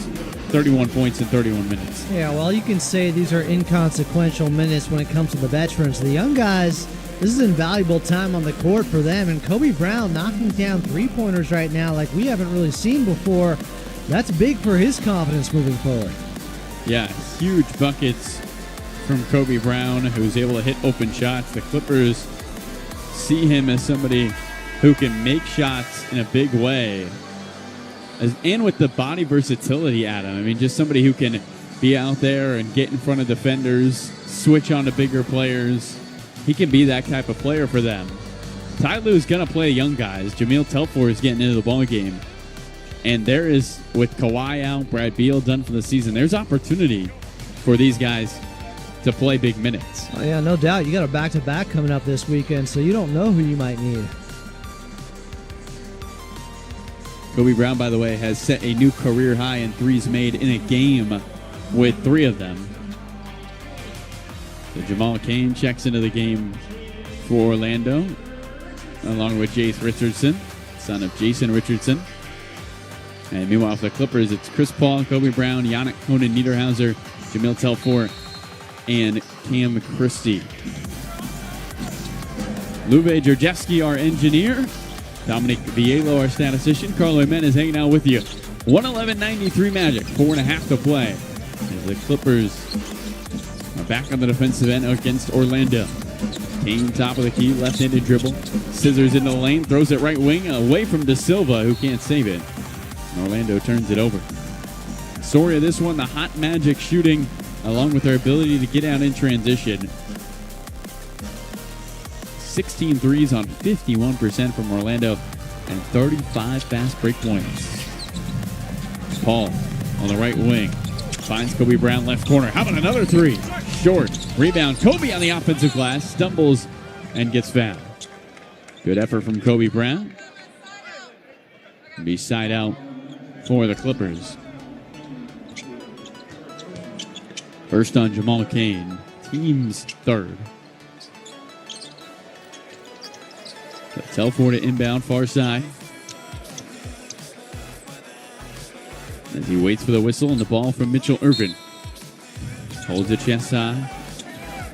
31 points in 31 minutes. Yeah, well, you can say these are inconsequential minutes when it comes to the veterans. The young guys, this is invaluable time on the court for them. And Kobe Brown knocking down three-pointers right now like we haven't really seen before. That's big for his confidence moving forward. Yeah, huge buckets from Kobe Brown, who's able to hit open shots. The Clippers see him as somebody who can make shots in a big way. And with the body versatility, Adam. I mean, just somebody who can be out there and get in front of defenders, switch on to bigger players. He can be that type of player for them. Ty Lue's going to play young guys. Jameel Telfor is getting into the ball game. And there is, with Kawhi out, Brad Beal done for the season, there's opportunity for these guys to play big minutes. Oh, yeah, no doubt. You got a back-to-back coming up this weekend, so you don't know who you might need. Kobe Brown, by the way, has set a new career high in threes made in a game with 3 of them. So Jamal Cain checks into the game for Orlando, along with Jace Richardson, son of Jason Richardson. And meanwhile, for the Clippers, it's Chris Paul, Kobe Brown, Yannick Conan Niederhauser, Jameel Telfor, and Cam Christie. Luve Georgievsky, our engineer. Dominic Vielo, our statistician. Carlo Jimenez hanging out with you. 111-93 Magic, 4.5 to play. As the Clippers are back on the defensive end against Orlando. Kane, top of the key, left-handed dribble. Scissors into the lane, throws it right wing, away from De Silva, who can't save it. And Orlando turns it over. Story of this one, the hot Magic shooting, along with their ability to get out in transition. 16 threes on 51% from Orlando and 35 fast break points. Paul on the right wing finds Kobe Brown left corner. How about another 3? Short. Rebound. Kobe on the offensive glass. Stumbles and gets fouled. Good effort from Kobe Brown. Be side out for the Clippers. First on Jamal Cain, team's third. Telford to inbound, far side. As he waits for the whistle and the ball from Mitchell Irvin. Holds it chest high.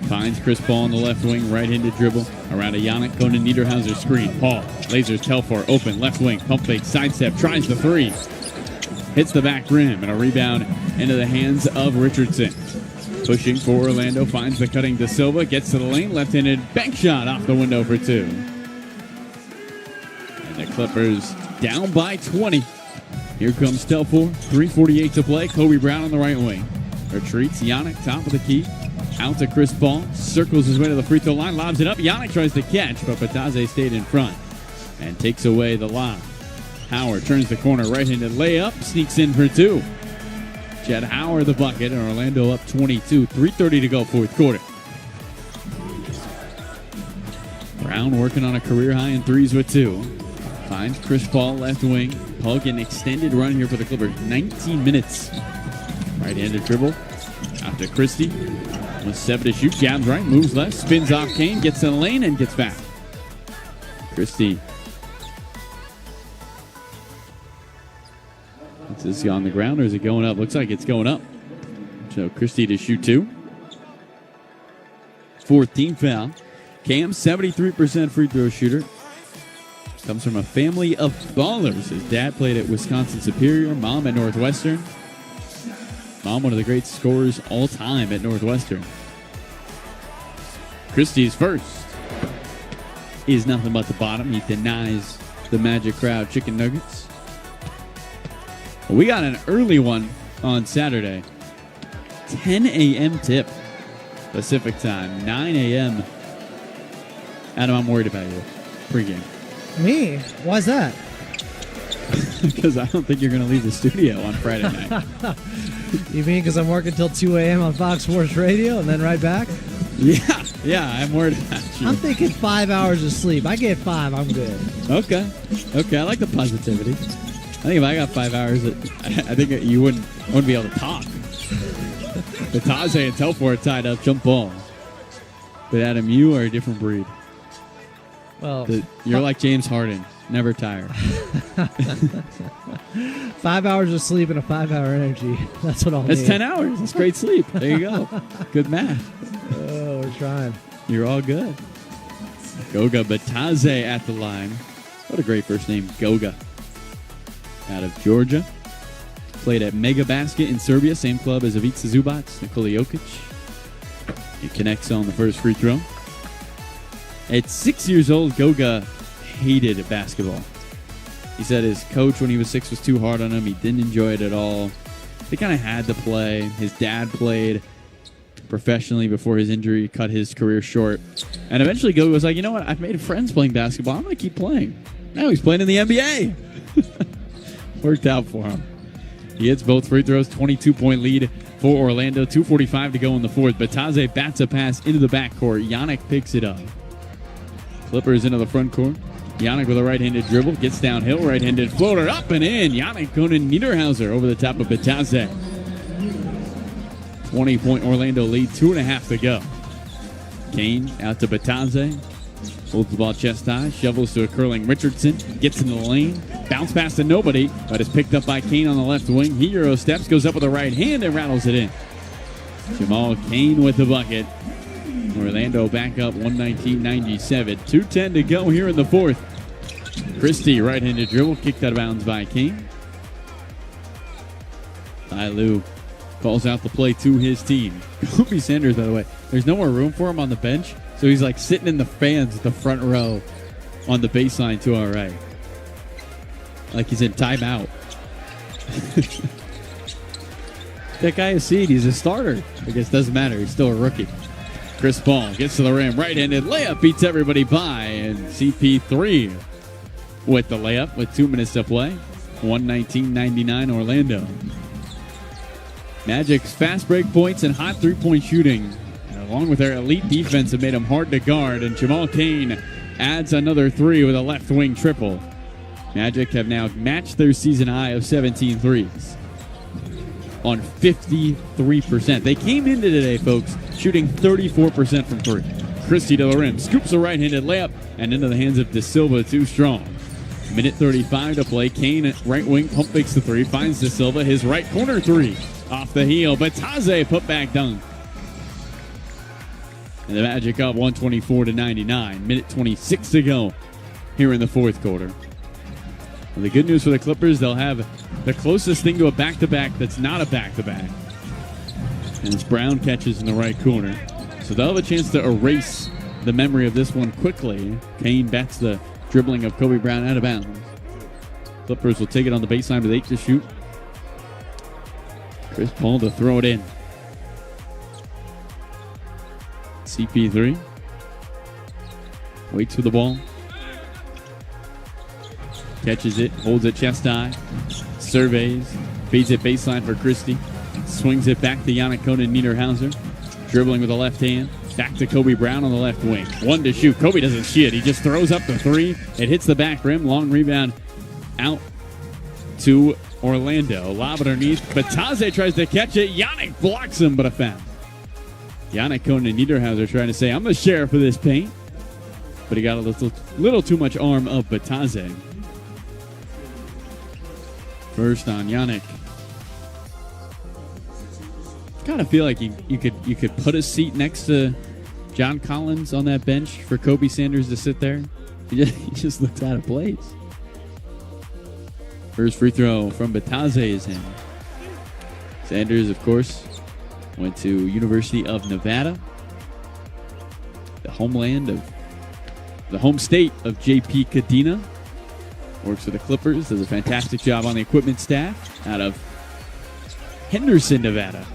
Finds Chris Paul on the left wing, right-handed dribble. Around a Yannick going to Niederhauser screen. Paul lasers Telford open, left wing, pump fake, sidestep, tries the three. Hits the back rim and a rebound into the hands of Richardson. Pushing for Orlando, finds the cutting De Silva, gets to the lane, left-handed bank shot off the window for two. And the Clippers down by 20. Here comes Telford, 3:48 to play. Kobe Brown on the right wing. Retreats, Yannick, top of the key. Out to Chris Paul, circles his way to the free throw line, lobs it up. Yannick tries to catch, but Bataze stayed in front and takes away the lob. Howard turns the corner, right-handed layup, sneaks in for two. Chet Howard the bucket, and Orlando up 22. 3:30 to go, fourth quarter. Brown working on a career high in threes with two. Finds Chris Paul, left wing. Paul getting an extended run here for the Clippers. 19 minutes. Right-handed dribble. Out to Christie. With 7 to shoot. Jabs right, moves left, spins off Kane, gets in the lane, and gets back. Christie. Is this on the ground or is it going up? Looks like it's going up. So Christie to shoot two. 14th foul. Cam, 73% free throw shooter. Comes from a family of ballers. His dad played at Wisconsin Superior, mom at Northwestern. Mom, one of the great scorers all time at Northwestern. Christie's first is nothing but the bottom. He denies the Magic Crowd chicken nuggets. We got an early one on Saturday. 10 a.m. tip Pacific time, 9 a.m. Adam, I'm worried about you. Pre-game. Me? Why's that? Because I don't think you're going to leave the studio on Friday night. You mean because I'm working till 2 a.m. on Fox Sports Radio and then right back? Yeah, I'm worried about you. I'm thinking 5 hours of sleep. I get 5, I'm good. Okay, I like the positivity. I think if I got 5 hours, I think you wouldn't be able to talk. Bataze and Telford tied up, jump ball. But Adam, you are a different breed. Well, you're like James Harden, never tired. 5 hours of sleep and a 5-hour energy. That's what I'll need. That's 10 hours. That's great sleep. There you go. Good math. Oh, we're trying. You're all good. Goga Bataze at the line. What a great first name, Goga. Out of Georgia. Played at Mega Basket in Serbia, same club as Ivica Zubac, Nikola Jokic. He connects on the first free throw. At 6 years old, Goga hated basketball. He said his coach when he was 6 was too hard on him. He didn't enjoy it at all. They kind of had to play. His dad played professionally before his injury cut his career short. And eventually Goga was like, you know what? I've made friends playing basketball. I'm going to keep playing. Now he's playing in the NBA. Worked out for him. He hits both free throws. 22-point lead for Orlando. 2:45 to go in the fourth. Bataze bats a pass into the backcourt. Yannick picks it up. Clippers into the front court. Yannick with a right-handed dribble. Gets downhill. Right-handed floater up and in. Yannick going to Niederhauser over the top of Bataze. 20-point Orlando lead. 2.5 to go. Kane out to Bataze. Holds the ball chest high. Shovels to a curling Richardson. Gets into the lane. Bounce pass to nobody, but is picked up by Kane on the left wing. He Euro steps, goes up with the right hand, and rattles it in. Jamal Cain with the bucket. Orlando back up 119-97. 2:10 to go here in the fourth. Christie, right-handed dribble, kicked out of bounds by Cain. Lou calls out the play to his team. Kobe Sanders, by the way, there's no more room for him on the bench, so he's like sitting in the fans at the front row on the baseline to our right. Like he's in timeout. That guy is seed. He's a starter. I guess it doesn't matter. He's still a rookie. Chris Paul gets to the rim. Right-handed layup beats everybody by. And CP3 with the layup with 2 minutes to play. 119-99 Orlando. Magic's fast break points and hot three-point shooting, along with their elite defense, have made them hard to guard. And Jamal Cain adds another three with a left wing triple. Magic have now matched their season high of 17 threes on 53%. They came into today, folks, shooting 34% from three. Christie to the rim, scoops a right-handed layup, and into the hands of De Silva, too strong. Minute 35 to play. Kane, right wing, pump fakes the three, finds De Silva, his right corner three. Off the heel, Bataze put back dunk. And the Magic up 124-99. Minute 26 to go here in the fourth quarter. And the good news for the Clippers, they'll have the closest thing to a back-to-back that's not a back-to-back. And it's Brown catches in the right corner. So they'll have a chance to erase the memory of this one quickly. Kane bats the dribbling of Kobe Brown out of bounds. Clippers will take it on the baseline with 8 to shoot. Chris Paul to throw it in. CP3 waits for the ball. Catches it, holds it chest high, surveys, feeds it baseline for Christie. Swings it back to Yannick Niederhauser. Dribbling with the left hand. Back to Kobe Brown on the left wing. 1 to shoot. Kobe doesn't see it. He just throws up the three. It hits the back rim. Long rebound out to Orlando. Lob it underneath. Bataze tries to catch it. Yannick blocks him, but a foul. Yannick Niederhauser trying to say, I'm the sheriff of this paint. But he got a little too much arm of Bataze. First on Yannick. Kind of feel like you could put a seat next to John Collins on that bench for Kobe Sanders to sit there. He just looks out of place. First free throw from Bataze is in. Sanders, of course, went to University of Nevada, the home state of J.P. Cadena. Works for the Clippers, does a fantastic job on the equipment staff out of Henderson, Nevada.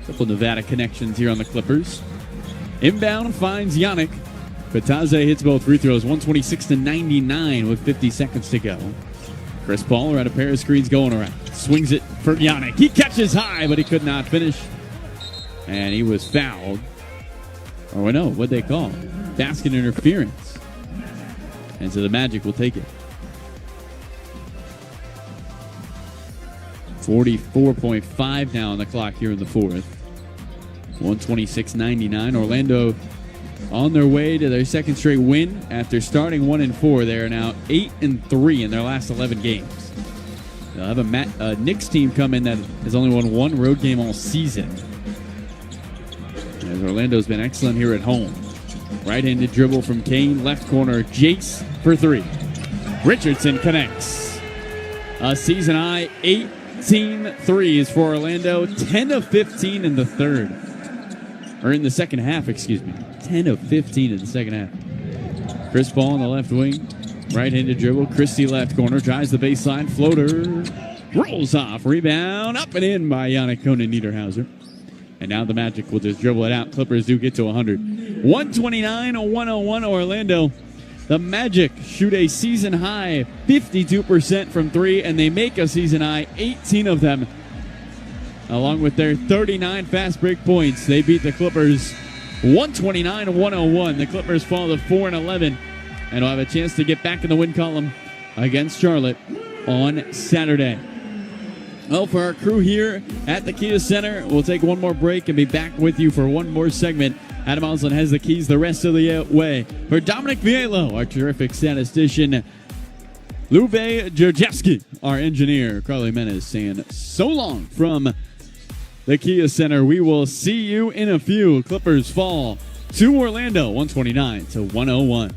Couple Nevada connections here on the Clippers. Inbound finds Yannick. Bataze hits both free throws, 126-99 with 50 seconds to go. Chris Paul around a pair of screens going around. Swings it for Yannick. He catches high, but he could not finish. And he was fouled. Or no, what'd they call it? Basket interference. And so the Magic will take it. 44.5 now on the clock here in the fourth. 126-99. Orlando on their way to their second straight win after starting 1-4. They are now 8-3 in their last 11 games. They'll have a Knicks team come in that has only won one road game all season. As Orlando's been excellent here at home. Right-handed dribble from Kane, left corner, Jace for three. Richardson connects. A season high 18 threes for Orlando, 10 of 15 in the third. Or in the second half, excuse me. 10 of 15 in the second half. Chris Paul on the left wing. Right-handed dribble. Christie left corner. Drives the baseline. Floater. Rolls off. Rebound. Up and in by Yannick Niederhauser. And now the Magic will just dribble it out. Clippers do get to 100. 129-101 Orlando. The Magic shoot a season high 52% from three, and they make a season high 18 of them. Along with their 39 fast break points, they beat the Clippers 129-101. The Clippers fall to 4-11 and will have a chance to get back in the win column against Charlotte on Saturday. Well, for our crew here at the Kia Center, we'll take one more break and be back with you for one more segment. Adam Oslin has the keys the rest of the way. For Dominic Vielo, our terrific statistician, Luve Georgievsky, our engineer, Carly Menes, saying so long from the Kia Center. We will see you in a few. Clippers fall to Orlando, 129-101.